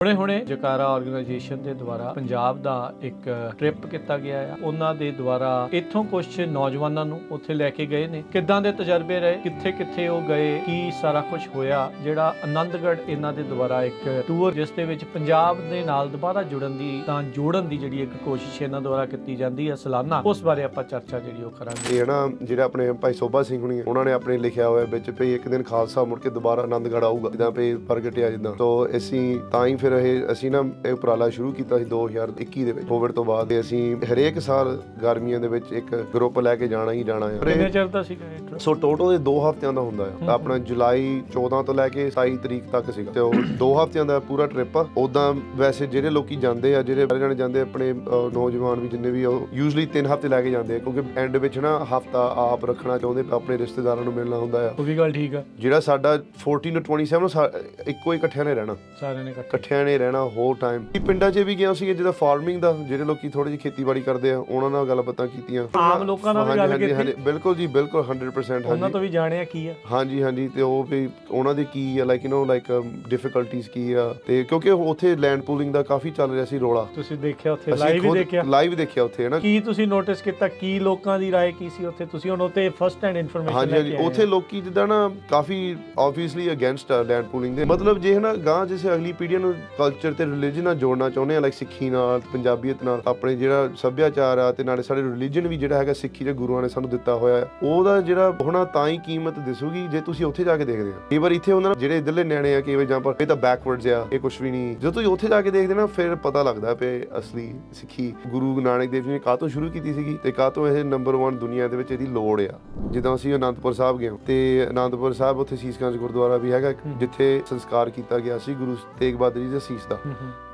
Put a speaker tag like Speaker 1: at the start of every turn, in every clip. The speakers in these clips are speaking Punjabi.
Speaker 1: ਹੁਣੇ ਜਕਾਰਾ ਆਰਗੇਨਾਈਜੇਸ਼ਨ ਦੇ ਦੁਆਰਾ ਪੰਜਾਬ ਦਾ ਇੱਕ ਟ੍ਰਿਪ ਕੀਤਾ ਗਿਆ ਆ। ਉਹਨਾਂ ਦੇ ਦੁਆਰਾ ਇੱਥੋਂ ਕੁਝ ਨੌਜਵਾਨਾਂ ਨੂੰ ਉੱਥੇ ਲੈ ਕੇ ਗਏ ਨੇ। ਕਿੱਦਾਂ ਦੇ ਤਜਰਬੇ ਰਹੇ, ਕਿੱਥੇ ਕਿੱਥੇ ਉਹ ਗਏ, ਕੀ ਸਾਰਾ ਕੁਝ ਹੋਇਆ। ਜਿਹੜਾ ਆਨੰਦਗੜ੍ਹ ਇਹਨਾਂ ਦੇ ਦੁਆਰਾ ਇੱਕ ਟੂਰ ਜਿਸ ਦੇ ਵਿੱਚ ਪੰਜਾਬ ਦੇ ਨਾਲ ਦੁਬਾਰਾ ਜੋੜਨ ਦੀ ਜਿਹੜੀ ਇੱਕ ਕੋਸ਼ਿਸ਼ ਇਹਨਾਂ ਦੁਆਰਾ ਕੀਤੀ ਜਾਂਦੀ ਹੈ ਸਾਲਾਨਾ, ਉਸ ਬਾਰੇ ਆਪਾਂ ਚਰਚਾ ਜਿਹੜੀ ਉਹ ਕਰਾਂਗੇ।
Speaker 2: ਇਹ ਨਾ ਜਿਹੜਾ ਆਪਣੇ ਭਾਈ ਸੋਭਾ ਸਿੰਘ ਹੁਣੀ ਉਹਨਾਂ ਨੇ ਆਪਣੇ ਲਿਖਿਆ ਹੋਇਆ ਵਿੱਚ ਵੀ ਇੱਕ ਦਿਨ ਖਾਲਸਾ ਮੁੜ ਕੇ ਦੁਬਾਰਾ ਆਨੰਦਗੜ੍ਹ ਆਊਗਾ, ਜਿੱਦਾਂ ਵੀ ਪ੍ਰਗਟਿਆ ਜਿੱਦਾਂ। ਤੋਂ ਅਸੀਂ ਤਾਂ ਹੀ ਫਿਰ ਅਸੀਂ ਨਾ ਇਹ ਉਪਰਾਲਾ ਸ਼ੁਰੂ ਕੀਤਾ ਸੀ 2021 ਦੇ ਵਿੱਚ ਕੋਵਿਡ ਤੋਂ ਬਾਅਦ। ਅਸੀਂ ਹਰੇਕ ਸਾਲ ਗਰਮੀਆਂ ਦੇ ਵਿੱਚ ਇੱਕ ਗਰੁੱਪ ਲੈ ਕੇ ਜਾਣਾ ਹੀ ਜਾਣਾ ਹੈ।
Speaker 1: ਕਿੰਨੇ ਚਿਰ ਦਾ ਸੀਗਾ ਇਹ ਟ੍ਰਿਪ?
Speaker 2: ਸੋ ਟੋਟਲ ਇਹ 2 ਹਫ਼ਤਿਆਂ ਦਾ ਹੁੰਦਾ ਹੈ। ਆਪਣਾ ਜੁਲਾਈ 14 ਤੋਂ ਲੈ ਕੇ 27 ਤਰੀਕ ਤੱਕ ਸੀਗਾ ਤੇ ਉਹ 2 ਹਫ਼ਤਿਆਂ ਦਾ ਪੂਰਾ ਟ੍ਰਿਪ ਆ। ਉਦਾਂ ਵੈਸੇ ਜਿਹੜੇ ਲੋਕੀ ਜਾਂਦੇ ਆ, ਜਿਹੜੇ ਸਾਰੇ ਜਾਣੇ ਜਾਂਦੇ ਆਪਣੇ ਨੌਜਵਾਨ ਵੀ ਜਿੰਨੇ ਵੀ, ਉਹ ਯੂਜੂਲੀ 3 ਹਫ਼ਤੇ ਲੈ ਕੇ ਜਾਂਦੇ ਆ, ਕਿਉਂਕਿ ਐਂਡ ਵਿੱਚ ਨਾ ਹਫ਼ਤਾ ਆਪ ਰੱਖਣਾ ਚਾਹੁੰਦੇ, ਆਪਣੇ ਰਿਸ਼ਤੇਦਾਰਾਂ ਨੂੰ ਮਿਲਣਾ ਹੁੰਦਾ ਆ।
Speaker 1: ਉਹ ਵੀ ਗੱਲ ਠੀਕ ਆ।
Speaker 2: ਜਿਹੜਾ ਸਾਡਾ 14 ਤੋਂ 27 ਇੱਕੋ ਹੀ ਇਕੱਠਿਆਂ ਨੇ ਰਹਿਣਾ,
Speaker 1: ਸਾਰਿਆਂ ਨੇ
Speaker 2: ਇਕੱਠਿਆਂ ਨੇ ਰਹਿਣਾ ਹੋਰ ਟਾਈਮ। ਪਿੰਡਾਂ 'ਚ ਵੀ ਗਿਆ ਸੀ ਜਿਹਦਾ ਫਾਰਮਿੰਗ ਦਾ, ਜਿਹੜੇ ਲੋਕੀ ਥੋੜੀ ਜਿਹੀ ਖੇਤੀਬਾੜੀ ਕਰਦੇ ਆ, ਉਹਨਾਂ ਨਾਲ ਗੱਲਬਾਤਾਂ ਕੀਤੀਆਂ।
Speaker 1: ਆਮ ਲੋਕਾਂ ਨਾਲ ਵੀ ਗੱਲ ਕੀਤੀ।
Speaker 2: ਬਿਲਕੁਲ ਜੀ, ਬਿਲਕੁਲ 100%।
Speaker 1: ਉਹਨਾਂ ਤੋਂ ਵੀ ਜਾਣਿਆ ਕੀ ਆ।
Speaker 2: ਹਾਂਜੀ ਤੇ ਉਹ ਵੀ ਉਹਨਾਂ ਦੇ ਕੀ ਆ, ਲਾਈਕ ਡਿਫਿਕਲਟੀਜ਼ ਕੀ ਆ। ਤੇ ਕਿਉਂਕਿ ਉੱਥੇ ਲੈਂਡ ਪੂਲਿੰਗ ਦਾ ਕਾਫੀ ਚੱਲ ਰਿਹਾ ਸੀ ਰੋਲਾ।
Speaker 1: ਤੁਸੀਂ ਦੇਖਿਆ ਉੱਥੇ, ਲਾਈਵ
Speaker 2: ਦੇਖਿਆ ਉੱਥੇ ਨਾ।
Speaker 1: ਕੀ ਤੁਸੀਂ ਨੋਟਿਸ ਕੀਤਾ, ਕੀ ਲੋਕਾਂ ਦੀ ਰਾਏ ਕੀ ਸੀ ਉੱਥੇ? ਤੁਸੀਂ ਹੁਣ ਉੱਥੇ ਫਸਟ ਹੈਂਡ ਇਨਫੋਰਮੇਸ਼ਨ
Speaker 2: ਹਾਂਜੀ ਉੱਥੇ ਲੋਕੀ ਜਿੱਦਾਂ ਨਾ ਕਾਫੀ ਆਬਵੀਅਸਲੀ ਅਗੇਂਸਟ ਆ ਲੈਂਡ ਪੂਲਿੰਗ ਦੇ। ਮਤਲਬ ਜੇ ਨਾ ਗਾਂ ਜਿਸੇ ਅਗਲੀ ਪੀੜ੍ਹੀਆਂ ਨੂੰ ਕਲਚਰ ਤੇ ਰਿਲੀਜਨ ਨਾਲ ਜੋੜਨਾ ਚਾਹੁੰਦੇ ਆ, ਲਾਈਕ ਸਿੱਖੀ ਨਾਲ, ਪੰਜਾਬੀਅਤ ਨਾਲ, ਆਪਣੇ ਜਿਹੜਾ ਸੱਭਿਆਚਾਰ ਆ, ਤੇ ਨਾਲੇ ਸਾਡੇ ਰਿਲੀਜਨ ਵੀ ਜਿਹੜਾ ਹੈਗਾ ਸਿੱਖੀ ਦੇ ਗੁਰੂਆਂ ਨੇ ਸਾਨੂੰ ਦਿੱਤਾ ਹੋਇਆ, ਉਹਦਾ ਜਿਹੜਾ ਹੋਣਾ ਤਾਂ ਹੀ ਕੀਮਤ ਦਿਸੂਗੀ ਜੇ ਤੁਸੀਂ ਉੱਥੇ ਜਾ ਕੇ ਦੇਖਦੇ ਆ। ਕਈ ਵਾਰ ਇੱਥੇ ਉਹਨਾਂ ਜਿਹੜੇ ਇੱਧਰਲੇ ਨਿਆਣੇ ਆ, ਕਈ ਵਾਰ ਜਾਂ ਪਰ ਇਹ ਤਾਂ ਬੈਕਵਰਡਸ ਆ, ਇਹ ਕੁਝ ਵੀ ਨਹੀਂ। ਜਦੋਂ ਤੁਸੀਂ ਉੱਥੇ ਜਾ ਕੇ ਦੇਖਦੇ ਨਾ, ਫਿਰ ਪਤਾ ਲੱਗਦਾ ਕਿ ਅਸਲੀ ਸਿੱਖੀ ਗੁਰੂ ਨਾਨਕ ਦੇਵ ਜੀ ਨੇ ਕਾਹਤੋਂ ਸ਼ੁਰੂ ਕੀਤੀ ਸੀਗੀ ਤੇ ਕਾਹਤੋਂ ਇਹ ਨੰਬਰ 1 ਦੁਨੀਆ ਦੇ ਵਿੱਚ ਇਹਦੀ ਲੋੜ ਆ। ਜਿੱਦਾਂ ਅਸੀਂ ਅਨੰਦਪੁਰ ਸਾਹਿਬ ਗਏ ਤੇ ਅਨੰਦਪੁਰ ਸਾਹਿਬ ਉੱਥੇ ਸੀਸ-ਗੰਜ ਗੁਰਦੁਆਰਾ ਵੀ ਹੈਗਾ, ਜਿੱਥੇ ਸੰਸਕਾਰ ਕੀਤਾ ਗਿਆ ਸੀ ਗੁਰੂ ਤੇਗ ਬਹਾਦਰ ਜੀ ਦੇ ਸੀਸ ਦਾ।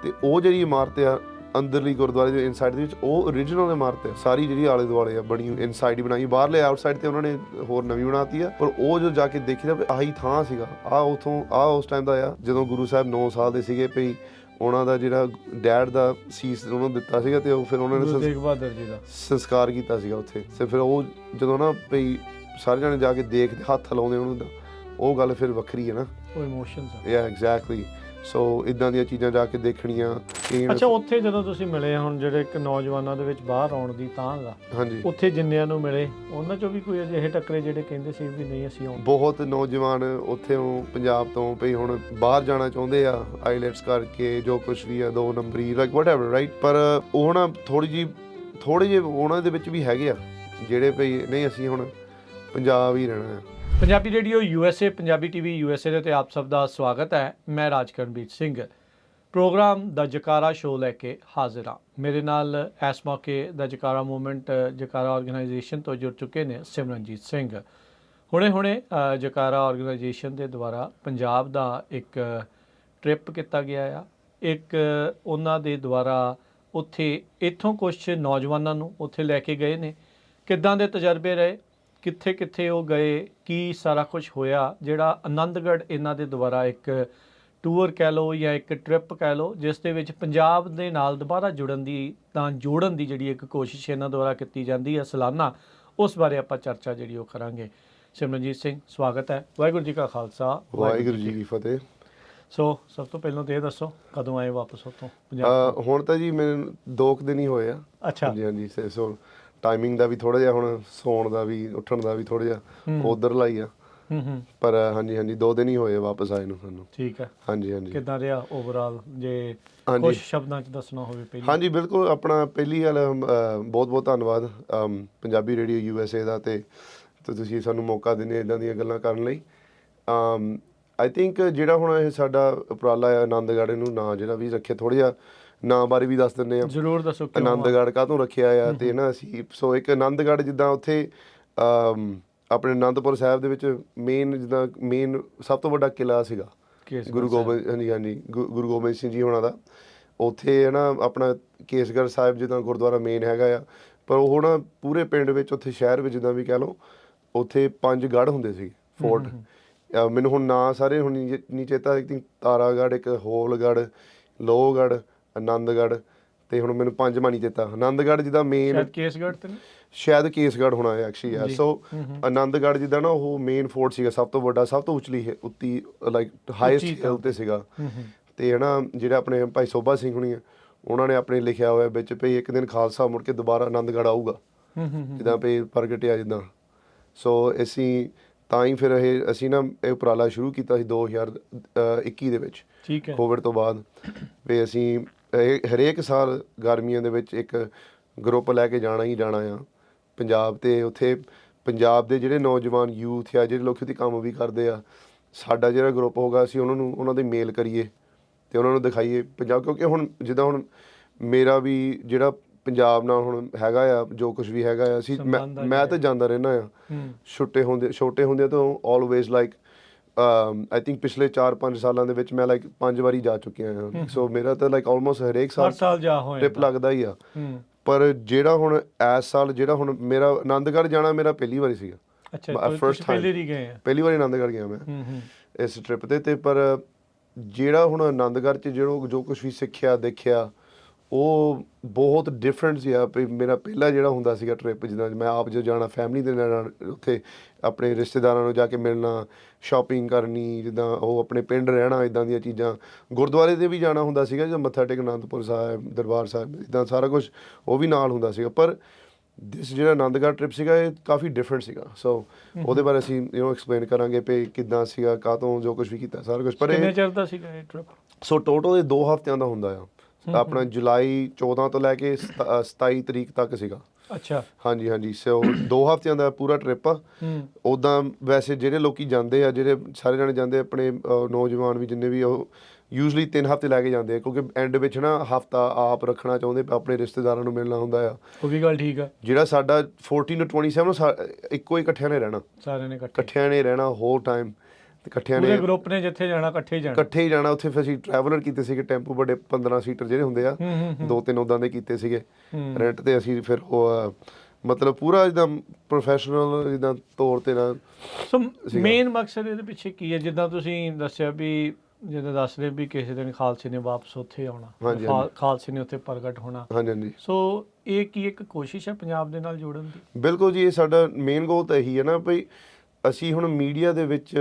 Speaker 2: ਤੇ ਉਹ ਜਿਹੜੀ ਇਮਾਰਤ ਆ ਅੰਦਰਲੀ ਗੁਰਦੁਆਰੇ ਦੇ ਇਨਸਾਈਡ ਦੇ ਵਿੱਚ, ਉਹ ਓਰੀਜਨਲ ਇਮਾਰਤ ਹੈ ਸਾਰੀ, ਜਿਹੜੀ ਆਲੇ ਦੁਆਲੇ ਆ ਬਣੀ ਇਨਸਾਈਡ ਹੀ ਬਣਾਈ। ਬਾਹਰਲੇ ਆਊਟਸਾਈਡ ਤੇ ਉਹਨਾਂ ਨੇ ਹੋਰ ਨਵੀਂ ਬਣਾਤੀ ਆ, ਪਰ ਉਹ ਜੋ ਜਾ ਕੇ ਦੇਖੀਦਾ ਆਹੀ ਥਾਂ ਸੀਗਾ। ਉਸ ਟਾਈਮ ਦਾ ਆ ਜਦੋਂ ਗੁਰੂ ਸਾਹਿਬ 9 ਸਾਲ ਦੇ ਸੀਗੇ, ਭਈ ਉਹਨਾਂ ਦਾ ਜਿਹੜਾ ਡੈਡ ਦਾ ਸੀਸ ਉਹਨੂੰ ਦਿੱਤਾ ਸੀਗਾ ਤੇ ਉਹ ਫਿਰ ਉਹਨਾਂ ਨੇ
Speaker 1: ਤੇਗ ਬਹਾਦਰ ਜੀ ਦਾ
Speaker 2: ਸੰਸਕਾਰ ਕੀਤਾ ਸੀਗਾ ਉੱਥੇ। ਤੇ ਫਿਰ ਉਹ ਜਦੋਂ ਨਾ ਭਈ ਸਾਰੇ ਜਾਣੇ ਜਾ ਕੇ ਦੇਖਦੇ, ਹੱਥ ਲਾਉਂਦੇ ਉਹਨੂੰ, ਤਾਂ ਉਹ ਗੱਲ ਫਿਰ ਵੱਖਰੀ ਹੈ ਨਾ, ਉਹ
Speaker 1: ਇਮੋਸ਼ਨਸ ਆ।
Speaker 2: ਯਾ ਐਗਜ਼ੈਕਟਲੀ। ਸੋ ਇਦਾਂ ਦੀਆਂ ਚੀਜ਼ਾਂ ਜਾ ਕੇ ਦੇਖਣੀਆਂ।
Speaker 1: ਅੱਛਾ, ਉੱਥੇ ਜਦੋਂ ਤੁਸੀਂ ਮਿਲੇ, ਹੁਣ ਜਿਹੜੇ ਇੱਕ ਨੌਜਵਾਨਾਂ ਦੇ ਵਿੱਚ ਬਾਹਰ ਆਉਣ ਦੀ ਤਾਂ ਦਾ,
Speaker 2: ਹਾਂਜੀ, ਉੱਥੇ
Speaker 1: ਜਿੰਨਿਆਂ ਨੂੰ ਮਿਲੇ ਉਹਨਾਂ ਚੋਂ ਵੀ ਕੋਈ ਅਜਿਹੇ ਟੱਕਰੇ ਜਿਹੜੇ ਕਹਿੰਦੇ ਸੀ ਵੀ ਨਹੀਂ ਅਸੀਂ ਆਉਂ?
Speaker 2: ਬਹੁਤ ਨੌਜਵਾਨ ਉੱਥੇ ਪੰਜਾਬ ਤੋਂ ਭਈ ਹੁਣ ਬਾਹਰ ਜਾਣਾ ਚਾਹੁੰਦੇ ਆ, ਆਈਲੈਟਸ ਕਰਕੇ, ਜੋ ਕੁਝ ਵੀ ਆ, 2 ਨੰਬਰੀ, ਲਾਈਕ ਵਟਐਵਰ, ਰਾਈਟ। ਪਰ ਉਹ ਨਾ ਥੋੜੇ ਜਿਹੇ ਉਹਨਾਂ ਦੇ ਵਿੱਚ ਵੀ ਹੈਗੇ ਆ ਜਿਹੜੇ ਭਈ ਨਹੀਂ, ਅਸੀਂ ਹੁਣ ਪੰਜਾਬ ਹੀ ਰਹਿਣਾ ਹੈ।
Speaker 1: Punjabi radio USA, Punjabi TV USA ਦੇ ਤੇ ਆਪ ਸਭ ਦਾ ਸਵਾਗਤ ਹੈ। ਮੈਂ ਰਾਜਕਰਨਵੀਰ ਸਿੰਘ ਪ੍ਰੋਗਰਾਮ ਦਾ ਜਕਾਰਾ ਸ਼ੋਅ ਲੈ ਕੇ ਹਾਜ਼ਰ ਹਾਂ। ਮੇਰੇ ਨਾਲ ਇਸ ਮੌਕੇ ਦਾ ਜਕਾਰਾ ਮੂਵਮੈਂਟ, ਜਕਾਰਾ ਆਰਗੇਨਾਈਜੇਸ਼ਨ ਤੋਂ ਜੁੜ ਚੁੱਕੇ ਨੇ ਸਿਮਰਨਜੀਤ ਸਿੰਘ। ਹੁਣੇ ਜਕਾਰਾ ਆਰਗੇਨਾਈਜੇਸ਼ਨ ਦੇ ਦੁਆਰਾ ਪੰਜਾਬ ਦਾ ਇੱਕ ਟ੍ਰਿਪ ਕੀਤਾ ਗਿਆ ਆ। ਇੱਕ ਉਹਨਾਂ ਦੇ ਦੁਆਰਾ ਉੱਥੇ ਇੱਥੋਂ ਕੁਝ ਨੌਜਵਾਨਾਂ ਨੂੰ ਉੱਥੇ ਲੈ ਕੇ ਗਏ ਨੇ। ਕਿੱਦਾਂ ਦੇ ਤਜਰਬੇ ਰਹੇ, ਕਿੱਥੇ ਕਿੱਥੇ ਉਹ ਗਏ, ਕੀ ਸਾਰਾ ਕੁਝ ਹੋਇਆ। ਜਿਹੜਾ ਆਨੰਦਗੜ੍ਹ ਇਹਨਾਂ ਦੇ ਦੁਆਰਾ ਇੱਕ ਟੂਰ ਕਹਿ ਲਓ ਜਾਂ ਇੱਕ ਟ੍ਰਿਪ ਕਹਿ ਲਓ, ਜਿਸ ਦੇ ਵਿੱਚ ਪੰਜਾਬ ਦੇ ਨਾਲ ਦੁਬਾਰਾ ਜੋੜਨ ਦੀ ਜਿਹੜੀ ਇੱਕ ਕੋਸ਼ਿਸ਼ ਇਹਨਾਂ ਦੁਆਰਾ ਕੀਤੀ ਜਾਂਦੀ ਹੈ ਸਾਲਾਨਾ, ਉਸ ਬਾਰੇ ਆਪਾਂ ਚਰਚਾ ਜਿਹੜੀ ਉਹ ਕਰਾਂਗੇ। ਸਿਮਰਨਜੀਤ ਸਿੰਘ, ਸਵਾਗਤ ਹੈ। ਵਾਹਿਗੁਰੂ ਜੀ ਕਾ ਖਾਲਸਾ,
Speaker 2: ਵਾਹਿਗੁਰੂ ਜੀ ਕੀ ਫਤਿਹ।
Speaker 1: ਸੋ ਸਭ ਤੋਂ ਪਹਿਲਾਂ ਤਾਂ ਇਹ ਦੱਸੋ, ਕਦੋਂ ਆਏ ਵਾਪਸ ਉੱਥੋਂ ਪੰਜਾਬ?
Speaker 2: ਹੁਣ ਤਾਂ ਜੀ ਮੈਨੂੰ 2 ਦਿਨ ਹੀ ਹੋਏ ਆ।
Speaker 1: ਅੱਛਾ।
Speaker 2: ਹਾਂਜੀ ਸੋ ਟਾਈਮਿੰਗ ਦਾ ਵੀ ਥੋੜਾ ਜਿਹਾ, ਹੁਣ ਸੌਣ ਦਾ ਵੀ, ਉੱਠਣ ਦਾ ਵੀ ਥੋੜਾ ਜਿਹਾ ਉਧਰ ਲਾਈ ਆ। ਪਰ ਹਾਂਜੀ 2 ਦਿਨ ਹੀ ਹੋਏ ਵਾਪਸ ਆਏ ਨੂੰ ਸਾਨੂੰ। ਠੀਕ ਹੈ। ਹਾਂਜੀ
Speaker 1: ਕਿੱਦਾਂ ਰਿਹਾ ਓਵਰਆਲ, ਜੇ ਕੁਝ ਸ਼ਬਦਾਂ 'ਚ ਦੱਸਣਾ ਹੋਵੇ ਪਹਿਲਾਂ? ਹਾਂਜੀ
Speaker 2: ਬਿਲਕੁਲ। ਆਪਣਾ ਪਹਿਲੀ ਗੱਲ ਬਹੁਤ ਧੰਨਵਾਦ ਪੰਜਾਬੀ ਰੇਡੀਓ USA ਦਾ, ਤੇ ਤੁਸੀਂ ਸਾਨੂੰ ਮੌਕਾ ਦਿੰਦੇ ਇਦਾਂ ਦੀਆਂ ਗੱਲਾਂ ਕਰਨ ਲਈ। ਆਈ ਥਿੰਕ ਜਿਹੜਾ ਹੁਣ ਇਹ ਸਾਡਾ ਉਪਰਾਲਾ ਹੈ ਆਨੰਦਗੜ੍ਹ, ਇਹਨੂੰ ਨਾਂ ਜਿਹੜਾ ਵੀ ਰੱਖਿਆ, ਥੋੜ੍ਹਾ ਜਿਹਾ ਨਾਂ ਬਾਰੇ ਵੀ ਦੱਸ ਦਿੰਦੇ ਆ।
Speaker 1: ਜ਼ਰੂਰ ਦੱਸੋ।
Speaker 2: ਆਨੰਦਗੜ੍ਹ ਕਾਹਤੋਂ ਰੱਖਿਆ ਆ? ਤੇ ਨਾ ਅਸੀਂ ਇੱਕ ਆਨੰਦਗੜ੍ਹ, ਜਿੱਦਾਂ ਉੱਥੇ ਆਪਣੇ ਅਨੰਦਪੁਰ ਸਾਹਿਬ ਦੇ ਵਿੱਚ ਮੇਨ ਸਭ ਤੋਂ ਵੱਡਾ ਕਿਲ੍ਹਾ ਸੀਗਾ ਗੁਰੂ ਗੋਬਿੰਦ ਸਿੰਘ ਜੀ ਹੋਣਾ ਦਾ। ਉੱਥੇ ਹੈ ਨਾ ਆਪਣਾ ਕੇਸਗੜ੍ਹ ਸਾਹਿਬ ਜਿੱਦਾਂ ਗੁਰਦੁਆਰਾ ਮੇਨ ਹੈਗਾ ਆ। ਪਰ ਉਹ ਨਾ ਪੂਰੇ ਪਿੰਡ ਵਿੱਚ, ਉੱਥੇ ਸ਼ਹਿਰ ਵਿੱਚ ਜਿੱਦਾਂ ਵੀ ਕਹਿ ਲਓ, ਉੱਥੇ 5 ਗੜ੍ਹ ਹੁੰਦੇ ਸੀ, ਫੋਰਟ। ਮੈਨੂੰ ਹੁਣ ਨਾਂ ਸਾਰੇ ਹੁਣ ਨਹੀਂ ਚੇਤਾ। ਤਾਰਾਗੜ੍ਹ, ਇੱਕ ਹੋਲਗੜ੍ਹ, ਲੋਹਗੜ੍ਹ, ਆਨੰਦਗੜ੍ਹ, ਤੇ ਹੁਣ ਮੈਨੂੰ 5 ਨਹੀਂ ਚੇਤਾ। ਆਨੰਦਗੜ੍ਹ ਜਿੱਦਾਂ ਮੇਨ, ਸ਼ਾਇਦ ਕੇਸਗੜ੍ਹ ਹੋਣਾ ਹੈ ਐਕਚੁਅਲੀ ਆ। ਸੋ ਆਨੰਦਗੜ੍ਹ ਜਿੱਦਾਂ ਨਾ ਉਹ ਮੇਨ ਫੋਰਟ ਸੀਗਾ, ਸਭ ਤੋਂ ਵੱਡਾ, ਸਭ ਤੋਂ ਉੱਚੀ ਲਾਈਕ ਹਾਈਐਸਟ ਹਿੱਲ ਤੇ ਸੀਗਾ। ਤੇ ਹਨਾ ਜਿਹੜਾ ਆਪਣੇ ਭਾਈ ਸੋਭਾ ਸਿੰਘ ਹੁਣੀ ਆ, ਉਹਨਾਂ ਨੇ ਆਪਣੇ ਲਿਖਿਆ ਹੋਇਆ ਵਿੱਚ ਵੀ ਇੱਕ ਦਿਨ ਖਾਲਸਾ ਮੁੜ ਕੇ ਦੁਬਾਰਾ ਆਨੰਦਗੜ੍ਹ ਆਊਗਾ, ਜਿੱਦਾਂ ਵੀ ਪ੍ਰਗਟਿਆ ਜਿੱਦਾਂ। ਸੋ ਅਸੀਂ ਤਾਂ ਹੀ ਫਿਰ ਅਸੀਂ ਨਾ ਇਹ ਉਪਰਾਲਾ ਸ਼ੁਰੂ ਕੀਤਾ ਸੀ 2021 ਦੇ ਵਿੱਚ,
Speaker 1: ਠੀਕ ਹੈ,
Speaker 2: ਕੋਵਿਡ ਤੋਂ ਬਾਅਦ, ਵੀ ਅਸੀਂ ਹਰੇਕ ਸਾਲ ਗਰਮੀਆਂ ਦੇ ਵਿੱਚ ਇੱਕ ਗਰੁੱਪ ਲੈ ਕੇ ਜਾਣਾ ਹੀ ਜਾਣਾ ਆ ਪੰਜਾਬ, ਤੇ ਉੱਥੇ ਪੰਜਾਬ ਦੇ ਜਿਹੜੇ ਨੌਜਵਾਨ ਯੂਥ ਆ, ਜਿਹੜੇ ਲੋਕ ਉੱਥੇ ਕੰਮ ਵੀ ਕਰਦੇ ਆ, ਸਾਡਾ ਜਿਹੜਾ ਗਰੁੱਪ ਹੋਗਾ ਅਸੀਂ ਉਹਨਾਂ ਦੇ ਮੇਲ ਕਰੀਏ ਅਤੇ ਉਹਨਾਂ ਨੂੰ ਦਿਖਾਈਏ ਪੰਜਾਬ। ਕਿਉਂਕਿ ਹੁਣ ਜਿੱਦਾਂ ਹੁਣ ਮੇਰਾ ਵੀ ਜਿਹੜਾ ਪੰਜਾਬ ਨਾਲ ਹੁਣ ਹੈਗਾ ਆ, ਜੋ ਕੁਝ ਵੀ ਹੈਗਾ ਆ, ਮੈਂ ਤਾਂ ਜਾਂਦਾ ਰਹਿੰਦਾ ਆ ਛੋਟੇ ਹੁੰਦਿਆਂ ਤੋਂ ਆਲਵੇਜ਼ ਲਾਈਕ ਆਈ ਥਿੰਕ ਪਿਛਲੇ 4-5 ਸਾਲਾਂ ਦੇ ਵਿੱਚ ਮੈਂ ਲਾਈਕ 5 ਵਾਰੀ ਜਾ ਚੁੱਕਿਆ ਹਾਂ। ਸੋ ਮੇਰਾ ਤਾਂ ਲਾਈਕ ਆਲਮੋਸਟ ਹਰੇਕ ਸਾਲ ਟ੍ਰਿਪ ਲੱਗਦਾ ਹੀ ਆ। ਪਰ ਜਿਹੜਾ ਹੁਣ ਇਸ ਸਾਲ ਜਿਹੜਾ ਹੁਣ ਮੇਰਾ ਆਨੰਦਗੜ੍ਹ ਜਾਣਾ ਮੇਰਾ ਪਹਿਲੀ ਵਾਰੀ ਸੀਗਾ। ਪਹਿਲੀ ਵਾਰੀ ਆਨੰਦਗੜ੍ਹ ਗਿਆ ਮੈਂ ਇਸ ਟ੍ਰਿਪ 'ਤੇ। ਪਰ ਜਿਹੜਾ ਹੁਣ ਆਨੰਦਗੜ੍ਹ 'ਚ ਜੋ ਕੁਛ ਵੀ ਸਿੱਖਿਆ ਦੇਖਿਆ ਉਹ ਬਹੁਤ ਡਿਫਰੈਂਟ ਸੀ ਆ। ਮੇਰਾ ਪਹਿਲਾ ਜਿਹੜਾ ਹੁੰਦਾ ਸੀਗਾ ਟ੍ਰਿਪ, ਜਿੱਦਾਂ ਮੈਂ ਆਪ ਜੋ ਜਾਣਾ ਫੈਮਿਲੀ ਦੇ ਨਾਲ, ਉੱਥੇ ਆਪਣੇ ਰਿਸ਼ਤੇਦਾਰਾਂ ਨੂੰ ਜਾ ਕੇ ਮਿਲਣਾ, ਸ਼ਾਪਿੰਗ ਕਰਨੀ, ਜਿੱਦਾਂ ਉਹ ਆਪਣੇ ਪਿੰਡ ਰਹਿਣਾ, ਇੱਦਾਂ ਦੀਆਂ ਚੀਜ਼ਾਂ। ਗੁਰਦੁਆਰੇ 'ਤੇ ਵੀ ਜਾਣਾ ਹੁੰਦਾ ਸੀਗਾ, ਜਦੋਂ ਮੱਥਾ ਟੇਕ ਅਨੰਦਪੁਰ ਸਾਹਿਬ, ਦਰਬਾਰ ਸਾਹਿਬ, ਇੱਦਾਂ ਸਾਰਾ ਕੁਛ ਉਹ ਵੀ ਨਾਲ ਹੁੰਦਾ ਸੀਗਾ। ਪਰ ਜਿਹੜਾ ਆਨੰਦਗੜ੍ਹ ਟ੍ਰਿਪ ਸੀਗਾ ਇਹ ਕਾਫੀ ਡਿਫਰੈਂਟ ਸੀਗਾ। ਸੋ ਉਹਦੇ ਬਾਰੇ ਅਸੀਂ ਐਕਸਪਲੇਨ ਕਰਾਂਗੇ ਵੀ ਕਿੱਦਾਂ ਸੀਗਾ, ਕਾਹਤੋਂ ਜੋ ਕੁਛ ਵੀ ਕੀਤਾ ਸਾਰਾ ਕੁਛ। ਪਰ
Speaker 1: ਕਿੰਨੇ ਚਿਰ ਦਾ ਸੀਗਾ ਇਹ ਟ੍ਰਿਪ?
Speaker 2: ਸੋ ਟੋਟਲ ਇਹ 2 ਹਫ਼ਤਿਆਂ ਦਾ ਹੁੰਦਾ ਆ। ਆਪਣਾ ਜੁਲਾਈ 14 ਤੋਂ ਲੈ ਕੇ 27 ਤਰੀਕ ਤੱਕ ਸੀਗਾ।
Speaker 1: ਅੱਛਾ,
Speaker 2: ਹਾਂਜੀ। ਸੋ 2 ਹਫ਼ਤਿਆਂ ਦਾ ਪੂਰਾ ਟ੍ਰਿਪ ਆ। ਉੱਦਾਂ ਵੈਸੇ ਜਿਹੜੇ ਲੋਕੀ ਜਾਂਦੇ ਆ, ਜਿਹੜੇ ਸਾਰੇ ਜਾਣੇ ਜਾਂਦੇ ਆਪਣੇ ਨੌਜਵਾਨ ਵੀ ਜਿੰਨੇ ਵੀ, ਉਹ ਯੂਜਲੀ 3 ਹਫ਼ਤੇ ਲੈ ਕੇ ਜਾਂਦੇ ਆ, ਕਿਉਂਕਿ ਐਂਡ ਵਿੱਚ ਨਾ ਹਫ਼ਤਾ ਆਪ ਰੱਖਣਾ ਚਾਹੁੰਦੇ, ਆਪਣੇ ਰਿਸ਼ਤੇਦਾਰਾਂ ਨੂੰ ਮਿਲਣਾ ਹੁੰਦਾ ਆ।
Speaker 1: ਉਹ ਵੀ ਗੱਲ ਠੀਕ ਆ।
Speaker 2: ਜਿਹੜਾ ਸਾਡਾ 14 ਤੋਂ 27 ਇੱਕੋ ਹੀ ਇਕੱਠਿਆਂ ਨੇ ਰਹਿਣਾ,
Speaker 1: ਸਾਰਿਆਂ ਨੇ
Speaker 2: ਇਕੱਠਿਆਂ ਨੇ ਰਹਿਣਾ ਹੋਰ ਟਾਈਮ, ਇਕੱਠਿਆਂ ਨੇ
Speaker 1: ਗਰੁੱਪ ਨੇ ਜਿੱਥੇ ਜਾਣਾ ਇਕੱਠੇ ਹੀ ਜਾਣਾ। ਉੱਥੇ ਫਿਰ ਅਸੀਂ ਟਰੈਵਲਰ ਕੀਤੇ ਸੀਗੇ, ਟੈਂਪੂ ਵੱਡੇ 15 ਸੀਟਰ ਜਿਹੜੇ ਹੁੰਦੇ ਆ, 2-3 ਉੱਦਾਂ ਦੇ ਕੀਤੇ ਸੀਗੇ ਰੈਂਟ 'ਤੇ ਅਸੀਂ। ਫਿਰ ਉਹ ਮਤਲਬ ਪੂਰਾ ਜਿੱਦਾਂ ਪ੍ਰੋਫੈਸ਼ਨਲ ਜਿੱਦਾਂ ਤੌਰ 'ਤੇ ਨਾ। ਸੋ ਮੇਨ ਮਕਸਦ ਇਹਦੇ ਪਿੱਛੇ ਕੀ ਹੈ? ਜਿੱਦਾਂ ਤੁਸੀਂ ਦੱਸਿਆ ਵੀ, ਜਿੱਦਾਂ ਦੱਸ ਰਹੇ ਵੀ ਕਿਸੇ ਦਿਨ ਖਾਲਸੇ ਨੇ ਵਾਪਸ ਉੱਥੇ ਆਉਣਾ, ਖਾਲਸੇ ਨੇ ਉੱਥੇ ਪ੍ਰਗਟ ਹੋਣਾ।
Speaker 2: ਹਾਂਜੀ।
Speaker 1: ਸੋ ਇਹ ਕੀ ਇੱਕ ਕੋਸ਼ਿਸ਼ ਹੈ ਪੰਜਾਬ ਦੇ ਨਾਲ ਜੋੜਨ ਦੀ?
Speaker 2: ਬਿਲਕੁਲ ਜੀ, ਇਹ ਸਾਡਾ ਮੇਨ ਗੋਲ ਤਾਂ ਇਹੀ ਹੈ ਨਾ ਭਈ ਅਸੀਂ ਹੁਣ ਮੀਡੀਆ ਦੇ ਵਿੱਚ,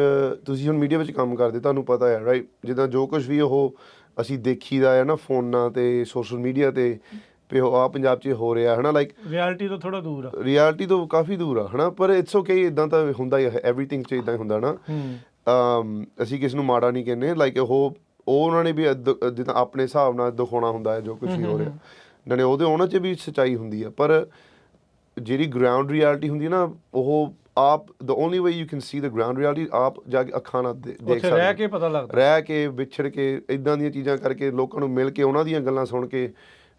Speaker 2: ਤੁਸੀਂ ਹੁਣ ਮੀਡੀਆ ਵਿੱਚ ਕੰਮ ਕਰਦੇ, ਤੁਹਾਨੂੰ ਪਤਾ ਹੈ ਰਾਈਟ, ਜਿੱਦਾਂ ਜੋ ਕੁਝ ਵੀ ਉਹ ਅਸੀਂ ਦੇਖੀਦਾ ਹੈ ਨਾ ਫੋਨਾਂ 'ਤੇ, ਸੋਸ਼ਲ ਮੀਡੀਆ 'ਤੇ, ਵੀ ਉਹ ਆ ਪੰਜਾਬ 'ਚ ਹੋ ਰਿਹਾ ਹੈ ਨਾ, ਲਾਈਕ
Speaker 1: ਰਿਐਲਿਟੀ ਤੋਂ ਥੋੜ੍ਹਾ ਦੂਰ ਆ,
Speaker 2: ਰਿਐਲਿਟੀ ਤੋਂ ਕਾਫੀ ਦੂਰ ਆ ਹੈ ਨਾ। ਪਰ ਇਟਸ ਓਕੇ, ਇੱਦਾਂ ਤਾਂ ਹੁੰਦਾ ਹੀ, ਐਵਰੀਥਿੰਗ 'ਚ ਇੱਦਾਂ ਹੀ ਹੁੰਦਾ ਨਾ। ਅਸੀਂ ਕਿਸੇ ਨੂੰ ਮਾੜਾ ਨਹੀਂ ਕਹਿੰਦੇ, ਲਾਈਕ ਉਹ ਉਹਨਾਂ ਨੇ ਵੀ ਜਿੱਦਾਂ ਆਪਣੇ ਹਿਸਾਬ ਨਾਲ ਦਿਖਾਉਣਾ ਹੁੰਦਾ ਹੈ ਜੋ ਕੁਝ ਵੀ ਹੋ ਰਿਹਾ, ਨਾਲੇ ਉਹਨਾਂ 'ਚ ਵੀ ਸੱਚਾਈ ਹੁੰਦੀ ਆ। ਪਰ ਜਿਹੜੀ ਗਰਾਊਂਡ ਰਿਐਲਿਟੀ ਹੁੰਦੀ ਹੈ ਨਾ, ਉਹ ਆਪ the only way you can see the ground reality, ਆਪ ਜਾ ਕੇ ਅੱਖਾਂ ਨਾਲ ਦੇਖ ਸਕਦੇ,
Speaker 1: ਰਹਿ ਕੇ ਪਤਾ ਲੱਗਦਾ,
Speaker 2: ਰਹਿ ਕੇ ਵਿਛੜ ਕੇ ਇੱਦਾਂ ਦੀਆਂ ਚੀਜ਼ਾਂ ਕਰਕੇ, ਲੋਕਾਂ ਨੂੰ ਮਿਲ ਕੇ, ਉਹਨਾਂ ਦੀਆਂ ਗੱਲਾਂ ਸੁਣ ਕੇ,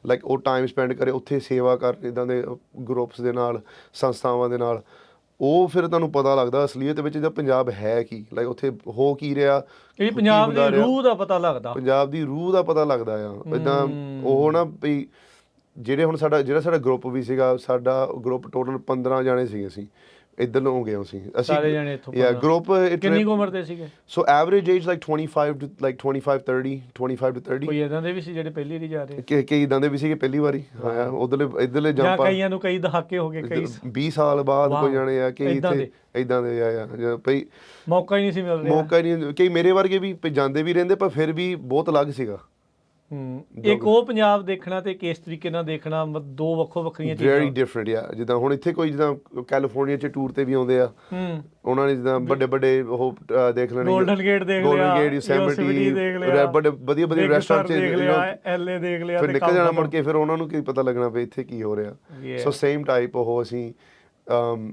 Speaker 2: ਲਾਈਕ ਉਹ ਟਾਈਮ ਸਪੈਂਡ ਕਰੇ ਉੱਥੇ, ਸੇਵਾ ਕਰ ਇੱਦਾਂ ਦੇ ਗਰੁੱਪਸ ਦੇ ਨਾਲ, ਸੰਸਥਾਵਾਂ ਦੇ ਨਾਲ। ਉਹ ਫਿਰ ਤੁਹਾਨੂੰ ਪਤਾ ਲੱਗਦਾ ਅਸਲੀਅਤ ਵਿੱਚ ਇਹਦਾ ਪੰਜਾਬ ਹੈ ਕੀ, ਲਾਈਕ ਉੱਥੇ ਹੋ ਕੀ ਰਿਹਾ,
Speaker 1: ਪੰਜਾਬ ਦੀ ਰੂਹ ਦਾ ਪਤਾ ਲੱਗਦਾ,
Speaker 2: ਪੰਜਾਬ ਦੀ ਰੂਹ ਦਾ ਪਤਾ ਲੱਗਦਾ ਆ। ਇੱਦਾਂ ਉਹ ਨਾ ਵੀ ਜਿਹੜਾ ਸਾਡਾ ਗਰੁੱਪ ਵੀ ਸੀਗਾ, ਸਾਡਾ ਗਰੁੱਪ ਟੋਟਲ 15 ਜਾਣੇ ਸੀਗੇ ਅਸੀਂ, ਇੱਧਰ ਨੂੰ ਹੋ ਗਏ ਅਸੀਂ
Speaker 1: ਸਾਰੇ ਜਣੇ ਇੱਥੋਂ।
Speaker 2: ਗਰੁੱਪ
Speaker 1: ਕਿੰਨੀ ਉਮਰ ਦੇ ਸੀਗੇ?
Speaker 2: ਸੋ ਐਵਰੇਜ ਏਜ ਲਾਈਕ 25 to 30
Speaker 1: ਕੋਈ ਇਦਾਂ ਦੇ ਵੀ ਸੀ ਜਿਹੜੇ ਪਹਿਲੀ ਵਾਰੀ ਜਾ ਰਹੇ?
Speaker 2: ਕਈ ਇਦਾਂ ਦੇ ਵੀ ਸੀਗੇ ਪਹਿਲੀ ਵਾਰੀ, ਹਾਂ ਇੱਧਰਲੇ ਜੰਪ,
Speaker 1: ਕਈਆਂ ਨੂੰ ਕਈ ਦਹਾਕੇ ਹੋ ਗਏ, ਕਈ
Speaker 2: 20 ਸਾਲ ਬਾਅਦ ਕੋਈ ਜਾਣੇ ਆ, ਕਈ ਇੱਦਾਂ ਦੇ ਆ ਭਈ
Speaker 1: ਮੌਕਾ ਹੀ ਨਹੀਂ ਸੀ ਮਿਲ ਰਿਹਾ,
Speaker 2: ਮੌਕਾ ਹੀ ਨਹੀਂ। ਕਈ ਮੇਰੇ ਵਰਗੇ ਵੀ ਜਾਂਦੇ ਵੀ ਰਹਿੰਦੇ, ਪਰ ਫਿਰ ਵੀ ਬਹੁਤ ਅਲੱਗ ਸੀਗਾ।
Speaker 1: ਇੱਕ ਉਹ ਪੰਜਾਬ ਦੇਖਣਾ ਤੇ ਕਿਸ ਤਰੀਕੇ ਨਾਲ ਦੇਖਣਾ, ਦੋ ਵੱਖਰੀਆਂ ਚੀਜ਼ਾਂ,
Speaker 2: ਵੈਰੀ ਡਿਫਰੈਂਟ ਆ। ਜਿੱਦਾਂ ਹੁਣ ਇੱਥੇ ਕੋਈ ਜਿੱਦਾਂ ਕੈਲੀਫੋਰਨੀਆ 'ਚ ਟੂਰ ਤੇ ਵੀ ਆਉਂਦੇ ਆ, ਉਹਨਾਂ ਨੇ ਜਿੱਦਾਂ ਵੱਡੇ ਉਹ ਦੇਖ ਲੈਣੇ,
Speaker 1: ਗੋਲਡਨ ਗੇਟ ਦੇਖ ਲਿਆ, ਯੋਸੇਮਿਟੀ ਦੇਖ ਲਿਆ,
Speaker 2: ਬੜੇ ਵਧੀਆ ਰੈਸਟੋਰੈਂਟ 'ਚ
Speaker 1: ਐਲਏ ਦੇਖ ਲਿਆ,
Speaker 2: ਫਿਰ ਨਿਕਲ ਜਾਣਾ ਮੁੜ ਕੇ, ਫਿਰ ਉਹਨਾਂ ਨੂੰ ਕੀ ਪਤਾ ਲੱਗਣਾ ਵੀ ਇੱਥੇ ਕੀ ਹੋ ਰਿਹਾ। ਸੋ ਸੇਮ ਟਾਈਪ ਉਹ ਅਸੀਂ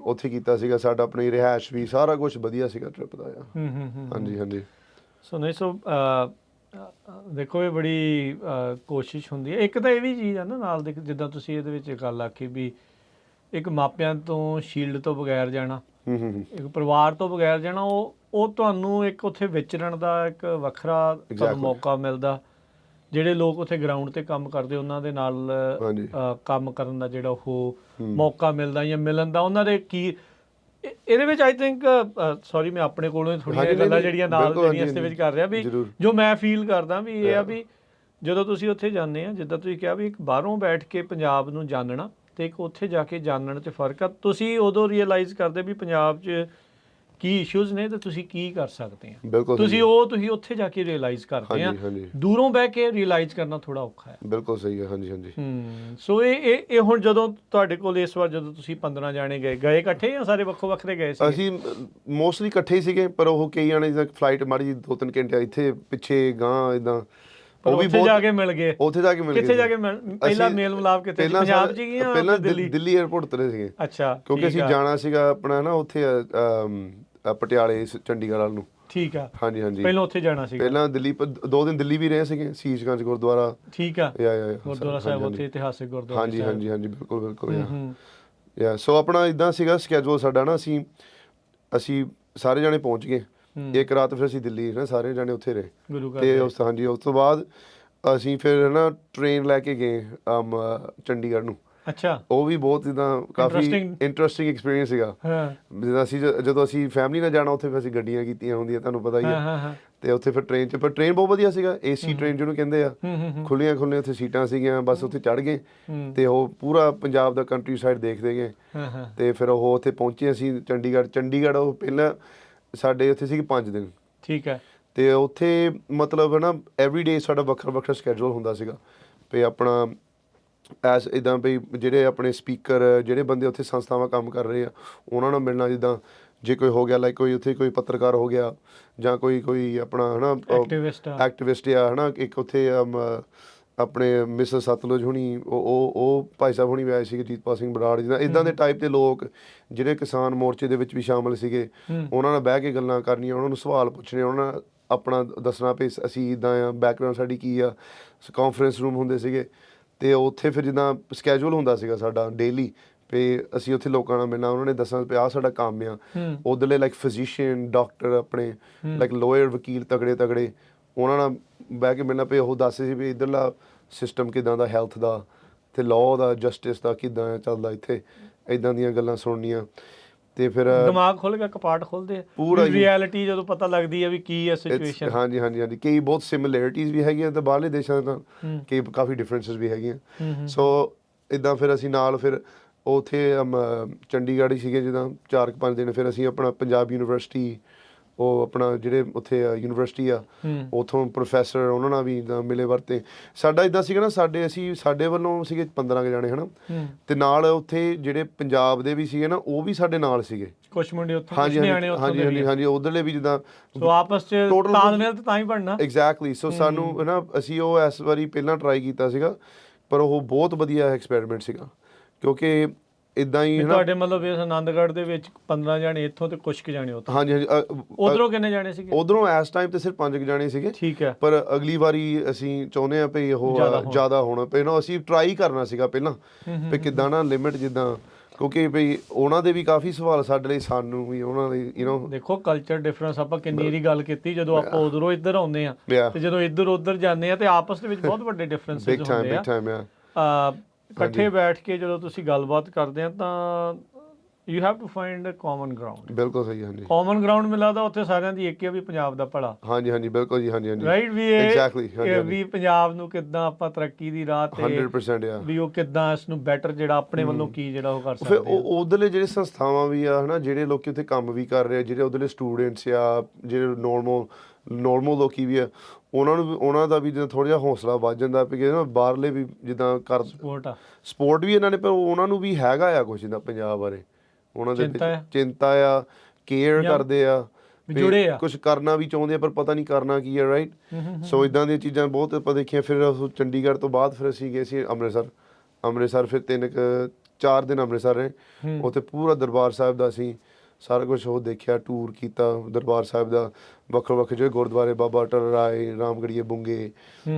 Speaker 2: ਉੱਥੇ ਕੀਤਾ ਸੀਗਾ। ਸਾਡਾ ਆਪਣੀ ਰਿਹਾਇਸ਼ ਵੀ ਸਾਰਾ ਕੁਝ ਵਧੀਆ ਸੀਗਾ ਟ੍ਰਿਪ ਦਾ ਆ। ਹਾਂਜੀ।
Speaker 1: ਸੋ ਨਹੀਂ, ਸੋ ਦੇਖੋ ਇਹ ਬੜੀ ਕੋਸ਼ਿਸ਼ ਹੁੰਦੀ ਹੈ। ਇੱਕ ਤਾਂ ਇਹ ਵੀ ਚੀਜ਼ ਹੈ ਨਾ ਨਾਲ ਦੇ, ਜਿੱਦਾਂ ਤੁਸੀਂ ਇਹਦੇ ਵਿੱਚ ਗੱਲ ਆਖੀ ਵੀ ਇੱਕ ਮਾਪਿਆਂ ਤੋਂ ਸ਼ੀਲਡ ਤੋਂ ਬਗੈਰ ਜਾਣਾ, ਇੱਕ ਪਰਿਵਾਰ ਤੋਂ ਬਗੈਰ ਜਾਣਾ, ਉਹ ਤੁਹਾਨੂੰ ਇੱਕ ਉੱਥੇ ਵਿਚਰਨ ਦਾ ਇੱਕ ਵੱਖਰਾ ਤੁਹਾਨੂੰ ਮੌਕਾ ਮਿਲਦਾ। ਜਿਹੜੇ ਲੋਕ ਉੱਥੇ ਗਰਾਊਂਡ 'ਤੇ ਕੰਮ ਕਰਦੇ ਉਹਨਾਂ ਦੇ ਨਾਲ ਕੰਮ ਕਰਨ ਦਾ ਜਿਹੜਾ ਉਹ ਮੌਕਾ ਮਿਲਦਾ ਜਾਂ ਮਿਲਣ ਦਾ, ਉਹਨਾਂ ਦੇ ਕੀ ਇਹਦੇ ਵਿੱਚ ਆਈ ਥਿੰਕ ਸੌਰੀ ਮੈਂ ਆਪਣੇ ਕੋਲੋਂ ਥੋੜ੍ਹੀਆਂ ਗੱਲਾਂ ਜਿਹੜੀਆਂ ਨਾਲ ਜਿਹੜੀਆਂ ਇਸ ਦੇ ਵਿੱਚ ਕਰ ਰਿਹਾ ਵੀ, ਜੋ ਮੈਂ ਫੀਲ ਕਰਦਾ ਵੀ ਇਹ ਆ ਵੀ ਜਦੋਂ ਤੁਸੀਂ ਉੱਥੇ ਜਾਂਦੇ ਆ, ਜਿੱਦਾਂ ਤੁਸੀਂ ਕਿਹਾ ਵੀ ਇੱਕ ਬਾਹਰੋਂ ਬੈਠ ਕੇ ਪੰਜਾਬ ਨੂੰ ਜਾਣਨਾ ਤੇ ਇੱਕ ਉੱਥੇ ਜਾ ਕੇ ਜਾਣਨ 'ਚ ਫਰਕ ਆ। ਤੁਸੀਂ ਉਦੋਂ ਰੀਅਲਾਈਜ਼ ਕਰਦੇ ਵੀ ਪੰਜਾਬ 'ਚ ਕੀ ਇਸ਼ੂਜ਼ ਨੇ ਤੇ ਤੁਸੀਂ ਕੀ ਕਰ ਸਕਦੇ ਆ।
Speaker 2: ਬਿਲਕੁਲ
Speaker 1: ਤੁਸੀਂ ਉੱਥੇ ਜਾ ਕੇ ਰਿਅਲਾਈਜ਼ ਕਰਦੇ ਆ।
Speaker 2: ਹਾਂਜੀ ਹਾਂਜੀ
Speaker 1: ਦੂਰੋਂ ਬਹਿ ਕੇ ਰਿਅਲਾਈਜ਼ ਕਰਨਾ ਥੋੜਾ ਔਖਾ ਹੈ।
Speaker 2: ਬਿਲਕੁਲ ਸਹੀ ਹੈ। ਹਾਂਜੀ ਹਾਂਜੀ
Speaker 1: ਸੋ ਇਹ ਹੁਣ ਜਦੋਂ ਤੁਹਾਡੇ ਕੋਲ ਇਸ ਵਾਰ ਜਦੋਂ ਤੁਸੀਂ 15 ਜਾਣੇ ਗਏ ਇਕੱਠੇ ਜਾਂ ਸਾਰੇ ਵੱਖੋ ਵੱਖਰੇ ਗਏ ਸੀ?
Speaker 2: ਅਸੀਂ ਮੋਸਟਲੀ ਇਕੱਠੇ ਹੀ ਸੀਗੇ, ਪਰ ਉਹ ਕਈ ਜਾਣੇ ਜਿੱਦਾਂ ਫਲਾਈਟ ਮਾੜੀ ਜੀ 2-3 ਘੰਟੇ ਇੱਥੇ ਪਿੱਛੇ ਗਾਂ ਇਦਾਂ ਉਹ ਵੀ
Speaker 1: ਉੱਥੇ
Speaker 2: ਬਹੁਤ
Speaker 1: ਜਾ ਕੇ ਮਿਲ ਗਏ।
Speaker 2: ਉੱਥੇ ਜਾ ਕੇ ਮਿਲ ਗਏ।
Speaker 1: ਕਿੱਥੇ ਜਾ ਕੇ ਪਹਿਲਾ ਮੇਲ ਮਿਲਾਪ ਕਿੱਥੇ? ਪੰਜਾਬ 'ਚ ਗਏ ਜਾਂ
Speaker 2: ਪਹਿਲਾਂ
Speaker 1: ਦਿੱਲੀ?
Speaker 2: ਦਿੱਲੀ 에ਅਰਪੋਰਟ ਉਤਰੇ ਸੀਗੇ।
Speaker 1: ਅੱਛਾ,
Speaker 2: ਕਿਉਂਕਿ ਅਸੀਂ ਜਾਣਾ ਸੀਗਾ ਆਪਣਾ ਨਾ ਉੱਥੇ ਪਟਿਆਲੇ ਚੰਡੀਗੜ੍ਹ ਵੱਲ ਨੂੰ।
Speaker 1: ਠੀਕ ਆ।
Speaker 2: ਹਾਂਜੀ ਹਾਂਜੀ
Speaker 1: ਪਹਿਲਾਂ ਉੱਥੇ ਜਾਣਾ ਸੀ।
Speaker 2: ਪਹਿਲਾਂ ਦਿੱਲੀ 2 ਦਿਨ ਦਿੱਲੀ ਵੀ ਰਹੇ ਸੀਗੇ, ਸੀਸਗੰਜ ਗੁਰਦੁਆਰਾ।
Speaker 1: ਠੀਕ ਆ।
Speaker 2: ਯਾ
Speaker 1: ਗੁਰਦੁਆਰਾ ਸਾਹਿਬ ਉੱਥੇ ਇਤਿਹਾਸਿਕ ਗੁਰਦੁਆਰਾ।
Speaker 2: ਹਾਂਜੀ ਹਾਂਜੀ ਹਾਂਜੀ ਬਿਲਕੁਲ ਬਿਲਕੁਲ। ਯਾ ਸੋ ਆਪਣਾ ਇਦਾਂ ਸੀਗਾ ਸਕੈਜੂਲ ਸਾਡਾ ਨਾ, ਅਸੀਂ ਸਾਰੇ ਜਾਣੇ ਪਹੁੰਚ ਗਏ। ਇੱਕ ਰਾਤ ਫਿਰ ਅਸੀਂ ਦਿੱਲੀ ਨਾ ਸਾਰੇ ਜਾਣੇ ਉੱਥੇ ਰਹੇ ਤੇ ਉਸ ਤੋਂ ਬਾਅਦ ਅਸੀਂ ਫਿਰ ਨਾ ਟ੍ਰੇਨ ਲੈ ਕੇ ਗਏ ਚੰਡੀਗੜ੍ਹ ਨੂੰ।
Speaker 1: ਅੱਛਾ।
Speaker 2: ਉਹ ਵੀ ਬਹੁਤ ਜਿੱਦਾਂ ਕਾਫੀ ਇੰਟਰਸਟਿੰਗ ਐਕਸਪੀਰੀਅੰਸ ਸੀਗਾ। ਜਿੱਦਾਂ ਜਦੋਂ ਅਸੀਂ ਫੈਮਿਲੀ ਨਾਲ ਜਾਣਾ ਉੱਥੇ ਫਿਰ ਅਸੀਂ ਗੱਡੀਆਂ ਕੀਤੀਆਂ ਹੁੰਦੀਆਂ, ਤੁਹਾਨੂੰ ਪਤਾ ਹੀ ਹੈ। ਤੇ ਉੱਥੇ ਫਿਰ ਟ੍ਰੇਨ ਬਹੁਤ ਵਧੀਆ ਸੀਗਾ, AC ਟ੍ਰੇਨ ਜਿਹਨੂੰ ਕਹਿੰਦੇ ਆ, ਖੁੱਲੀਆਂ ਉੱਥੇ ਸੀਟਾਂ ਸੀਗੀਆਂ। ਬਸ ਉੱਥੇ ਚੜ੍ਹ ਗਏ ਤੇ ਉਹ ਪੂਰਾ ਪੰਜਾਬ ਦਾ ਕੰਟਰੀ ਸਾਈਡ ਦੇਖਦੇ ਗਏ। ਤੇ ਫਿਰ ਉਹ ਉੱਥੇ ਪਹੁੰਚੇ ਅਸੀਂ ਚੰਡੀਗੜ੍ਹ। ਉਹ ਪਹਿਲਾਂ ਸਾਡੇ ਉੱਥੇ ਸੀਗੇ 5 ਦਿਨ। ਠੀਕ ਹੈ। ਤੇ ਉੱਥੇ ਮਤਲਬ ਹੈ ਨਾ ਐਵਰੀਡੇ ਸਾਡਾ ਵੱਖਰਾ ਵੱਖਰਾ ਸਕੈਜੂਲ ਹੁੰਦਾ ਸੀਗਾ ਵੀ ਆਪਣਾ ਇੱਦਾਂ ਵੀ ਜਿਹੜੇ ਆਪਣੇ ਸਪੀਕਰ, ਜਿਹੜੇ ਬੰਦੇ ਉੱਥੇ ਸੰਸਥਾਵਾਂ ਕੰਮ ਕਰ ਰਹੇ ਆ ਉਹਨਾਂ ਨਾਲ ਮਿਲਣਾ। ਜਿੱਦਾਂ ਜੇ ਕੋਈ ਹੋ ਗਿਆ ਲਾਈਕ ਕੋਈ ਉੱਥੇ ਕੋਈ ਪੱਤਰਕਾਰ ਹੋ ਗਿਆ ਜਾਂ ਕੋਈ ਆਪਣਾ ਹੈ ਨਾ ਐਕਟਿਵਿਸਟ ਆ ਹੈ ਨਾ। ਇੱਕ ਉੱਥੇ ਆਪਣੇ ਮਿਸਟਰ ਸਤਲੁਜ ਹੁਣੀ, ਉਹ ਭਾਈ ਸਾਹਿਬ ਹੁਣੀ ਵੀ ਆਏ ਸੀਗੇ, ਜੀਤਪਾਲ ਸਿੰਘ ਬਰਾੜ ਜਿੱਦਾਂ ਇੱਦਾਂ ਦੇ ਟਾਈਪ ਦੇ ਲੋਕ ਜਿਹੜੇ ਕਿਸਾਨ ਮੋਰਚੇ ਦੇ ਵਿੱਚ ਵੀ ਸ਼ਾਮਲ ਸੀਗੇ। ਉਹਨਾਂ ਨਾਲ ਬਹਿ ਕੇ ਗੱਲਾਂ ਕਰਨੀਆਂ, ਉਹਨਾਂ ਨੂੰ ਸਵਾਲ ਪੁੱਛਣੇ, ਉਹਨਾਂ ਨਾਲ ਆਪਣਾ ਦੱਸਣਾ ਵੀ ਅਸੀਂ ਇੱਦਾਂ ਆ, ਬੈਕਗਰਾਊਂਡ ਸਾਡੀ ਕੀ ਆ। ਕਾਨਫਰੰਸ ਰੂਮ ਹੁੰਦੇ ਸੀਗੇ ਤੇ ਉੱਥੇ ਫਿਰ ਜਿੱਦਾਂ ਸਕੈਜੂਲ ਹੁੰਦਾ ਸੀਗਾ ਸਾਡਾ ਡੇਲੀ ਵੀ ਅਸੀਂ ਉੱਥੇ ਲੋਕਾਂ ਨਾਲ ਮਿਲਣਾ, ਉਹਨਾਂ ਨੇ ਦੱਸਣਾ ਵੀ ਆਹ ਸਾਡਾ ਕੰਮ ਆ। ਉੱਧਰਲੇ ਲਾਈਕ ਫਿਜ਼ੀਸ਼ੀਅਨ, ਡਾਕਟਰ, ਆਪਣੇ ਲਾਈਕ ਲੋਅਰ, ਵਕੀਲ ਤਗੜੇ ਉਹਨਾਂ ਨਾਲ ਬਹਿ ਕੇ ਮਿਲਣਾ ਵੀ ਉਹ ਦੱਸਦੇ ਸੀ ਵੀ ਇੱਧਰਲਾ ਸਿਸਟਮ ਕਿੱਦਾਂ ਦਾ, ਹੈਲਥ ਦਾ ਅਤੇ ਲਾਅ ਦਾ, ਜਸਟਿਸ ਦਾ ਕਿੱਦਾਂ ਚੱਲਦਾ ਇੱਥੇ। ਇੱਦਾਂ ਦੀਆਂ ਗੱਲਾਂ ਸੁਣਨੀਆਂ ਤੇ ਫਿਰ
Speaker 1: ਦਿਮਾਗ ਖੁੱਲ੍ਹ ਗਿਆ, ਕਪਾਟ ਖੁੱਲ੍ਹਦੇ ਆ ਪੂਰਾ। ਰਿਐਲਿਟੀ ਜਦੋਂ ਪਤਾ ਲੱਗਦੀ ਹੈ ਵੀ ਕੀ ਹੈ ਸਿਚੁਏਸ਼ਨ। ਹਾਂਜੀ
Speaker 2: ਹਾਂਜੀ ਹਾਂਜੀ ਕਈ ਬਹੁਤ ਸਿਮਿਲੈਰਿਟੀਜ਼ ਵੀ ਹੈਗੀਆਂ ਤੇ ਬਾਹਰਲੇ ਦੇਸ਼ਾਂ ਨਾਲ ਕਈ ਕਾਫੀ ਡਿਫਰੈਂਸਿਸ ਵੀ ਹੈਗੀਆਂ। ਸੋ ਇੱਦਾਂ ਫਿਰ ਅਸੀਂ ਨਾਲ ਫਿਰ ਉੱਥੇ ਚੰਡੀਗੜ੍ਹ ਹੀ ਸੀਗੇ ਜਿੱਦਾਂ 4-5 ਦਿਨ। ਫਿਰ ਅਸੀਂ ਆਪਣਾ ਪੰਜਾਬ ਯੂਨੀਵਰਸਿਟੀ, ਉਹ ਆਪਣਾ ਜਿਹੜੇ ਉੱਥੇ ਯੂਨੀਵਰਸਿਟੀ ਆ ਉੱਥੋਂ ਪ੍ਰੋਫੈਸਰ, ਉਹਨਾਂ ਨਾਲ ਵੀ ਇੱਦਾਂ ਮਿਲੇ ਵਰਤੇ। ਸਾਡਾ ਇੱਦਾਂ ਸੀਗਾ ਨਾ ਸਾਡੇ ਵੱਲੋਂ ਸੀਗੇ 15 ਜਾਣੇ ਹੈ ਨਾ, ਤੇ ਨਾਲ ਉੱਥੇ ਜਿਹੜੇ ਪੰਜਾਬ ਦੇ ਵੀ ਸੀਗੇ ਨਾ ਉਹ ਵੀ ਸਾਡੇ ਨਾਲ ਸੀਗੇ ਕੁਛ ਮੁੰਡੇ ਉੱਥੋਂ। ਹਾਂਜੀ ਹਾਂਜੀ ਉੱਧਰਲੇ ਵੀ ਜਿੱਦਾਂ ਆਪਸ 'ਚ ਤਾਲਮੇਲ ਤਾਂ ਹੀ ਬਣਨਾ। ਐਗਜ਼ੈਕਟਲੀ। ਸੋ ਸਾਨੂੰ ਹੈ ਨਾ ਅਸੀਂ ਉਹ ਇਸ ਵਾਰੀ ਪਹਿਲਾਂ ਟਰਾਈ ਕੀਤਾ ਸੀਗਾ, ਪਰ ਉਹ ਬਹੁਤ ਵਧੀਆ ਐਕਸਪੈਰੀਮੈਂਟ ਸੀਗਾ ਕਿਉਂਕਿ ਇੱਦਾਂ ਹੀ
Speaker 1: ਤੁਹਾਡੇ ਮਤਲਬ ਇਸ ਆਨੰਦਗੜ੍ਹ ਦੇ ਵਿੱਚ 15 ਜਾਣੇ ਇੱਥੋਂ ਤੇ ਕੁਛ ਕੁ ਜਾਣੇ ਉੱਥੋਂ। ਹਾਂਜੀ ਹਾਂਜੀ। ਉਧਰੋਂ ਕਿੰਨੇ ਜਾਣੇ ਸੀਗੇ? ਉਧਰੋਂ ਇਸ ਟਾਈਮ ਤੇ ਸਿਰਫ 5 ਜਾਣੇ ਸੀਗੇ। ਠੀਕ ਹੈ। ਪਰ ਅਗਲੀ ਵਾਰੀ ਅਸੀਂ ਚਾਹੁੰਦੇ ਹਾਂ ਵੀ ਉਹ ਜ਼ਿਆਦਾ ਹੋਣਾ ਪਏ ਨਾ। ਅਸੀਂ ਟਰਾਈ ਕਰਨਾ ਸੀਗਾ ਪਹਿਲਾਂ ਵੀ ਕਿੱਦਾਂ ਨਾ ਲਿਮਿਟ, ਜਿੱਦਾਂ ਕਿਉਂਕਿ ਵੀ ਉਹਨਾਂ ਦੇ ਵੀ ਕਾਫੀ ਸਵਾਲ ਸਾਡੇ ਲਈ, ਸਾਨੂੰ ਵੀ ਉਹਨਾਂ ਲਈ ਦੇਖੋ ਕਲਚਰ ਡਿਫਰੈਂਸ। ਆਪਾਂ ਕਿੰਨੀ ਦੀ ਗੱਲ ਕੀਤੀ, ਜਦੋਂ ਆਪਾਂ ਉਧਰੋਂ ਇੱਧਰ ਆਉਂਦੇ ਆ ਤੇ ਜਦੋਂ ਇੱਧਰ ਉੱਧਰ ਜਾਂਦੇ ਆ ਤੇ ਆਪਸ ਦੇ ਵਿੱਚ ਬਹੁਤ ਵੱਡੇ ਡਿਫਰੈਂਸਿਸ ਹੁੰਦੇ ਆ। ਇਕੱਠੇ ਬੈਠ ਕੇ ਜਦੋਂ ਤੁਸੀਂ ਗੱਲਬਾਤ ਕਰਦੇ ਆ ਤਾਂ you have to find common ground. ਬਿਲਕੁਲ ਸਹੀ। ਹਾਂਜੀ, ਕਾਮਨ ਗਰਾਊਂਡ ਮਿਲਦਾ ਤਾਂ ਉੱਥੇ ਸਾਰਿਆਂ ਦੀ ਇੱਕ ਹੀ ਆ ਵੀ ਪੰਜਾਬ ਦਾ ਭਲਾ। ਹਾਂਜੀ ਹਾਂਜੀ ਬਿਲਕੁਲ ਜੀ। ਹਾਂਜੀ ਹਾਂਜੀ ਰਾਈਟ। ਵੀ ਐਗਜ਼ੈਕਟਲੀ ਵੀ ਪੰਜਾਬ ਨੂੰ ਕਿੱਦਾਂ ਆਪਾਂ ਤਰੱਕੀ ਦੀ ਰਾਹ ਤੇ 100% ਆ ਵੀ ਉਹ ਕਿੱਦਾਂ ਇਸ ਨੂੰ ਬੈਟਰ ਜਿਹੜਾ ਆਪਣੇ ਵੱਲੋਂ ਕੀ ਜਿਹੜਾ ਉਹ ਕਰ ਸਕਦੇ ਆ। ਫਿਰ ਉੱਧਰਲੇ ਜਿਹੜੇ ਸੰਸਥਾਵਾਂ ਵੀ ਆ ਹੈ ਨਾ, ਜਿਹੜੇ ਲੋਕ ਉੱਥੇ ਕੰਮ ਵੀ ਕਰ ਰਹੇ ਆ, ਜਿਹੜੇ ਉੱਧਰਲੇ ਸਟੂਡੈਂਟਸ ਆ, ਜਿਹੜੇ ਨੋਰਮਲ ਲੋਕੀ ਵੀ ਆ, ਉਹਨਾਂ ਦਾ ਵੀ ਜਿੱਦਾਂ ਥੋੜ੍ਹਾ ਜਿਹਾ ਹੌਸਲਾ ਵੱਧ ਜਾਂਦਾ ਵੀ ਨਾ ਬਾਹਰਲੇ ਵੀ ਜਿੱਦਾਂ ਕਰ ਸਪੋਰਟ ਵੀ ਇਹਨਾਂ ਨੇ, ਪਰ ਉਹਨਾਂ ਨੂੰ ਵੀ ਹੈਗਾ ਆ ਕੁਛ ਜਿੱਦਾਂ ਪੰਜਾਬ ਬਾਰੇ ਉਹਨਾਂ ਦੇ ਚਿੰਤਾ ਆ, ਕੇਅਰ ਕਰਦੇ ਆ, ਕੁਛ ਕਰਨਾ ਵੀ ਚਾਹੁੰਦੇ ਆ ਪਰ ਪਤਾ ਨਹੀਂ ਕਰਨਾ ਕੀ ਆ। ਰਾਈਟ। ਸੋ ਇੱਦਾਂ ਦੀਆਂ ਚੀਜ਼ਾਂ ਬਹੁਤ ਆਪਾਂ ਦੇਖੀਆਂ। ਫਿਰ ਚੰਡੀਗੜ੍ਹ ਤੋਂ ਬਾਅਦ ਫਿਰ ਅਸੀਂ ਗਏ ਸੀ ਅੰਮ੍ਰਿਤਸਰ। ਫਿਰ 3-4 ਦਿਨ ਅੰਮ੍ਰਿਤਸਰ ਰਹੇ। ਉੱਥੇ ਪੂਰਾ ਦਰਬਾਰ ਸਾਹਿਬ ਦਾ ਅਸੀਂ ਸਾਰਾ ਕੁਛ ਉਹ ਦੇਖਿਆ, ਟੂਰ ਕੀਤਾ ਦਰਬਾਰ ਸਾਹਿਬ ਦਾ। ਵੱਖਰੇ ਜਿਹੜੇ ਗੁਰਦੁਆਰੇ, ਬਾਬਾ ਅਟਲ ਰਾਏ, ਰਾਮਗੜੀਏ, ਬੁੰਗੇ,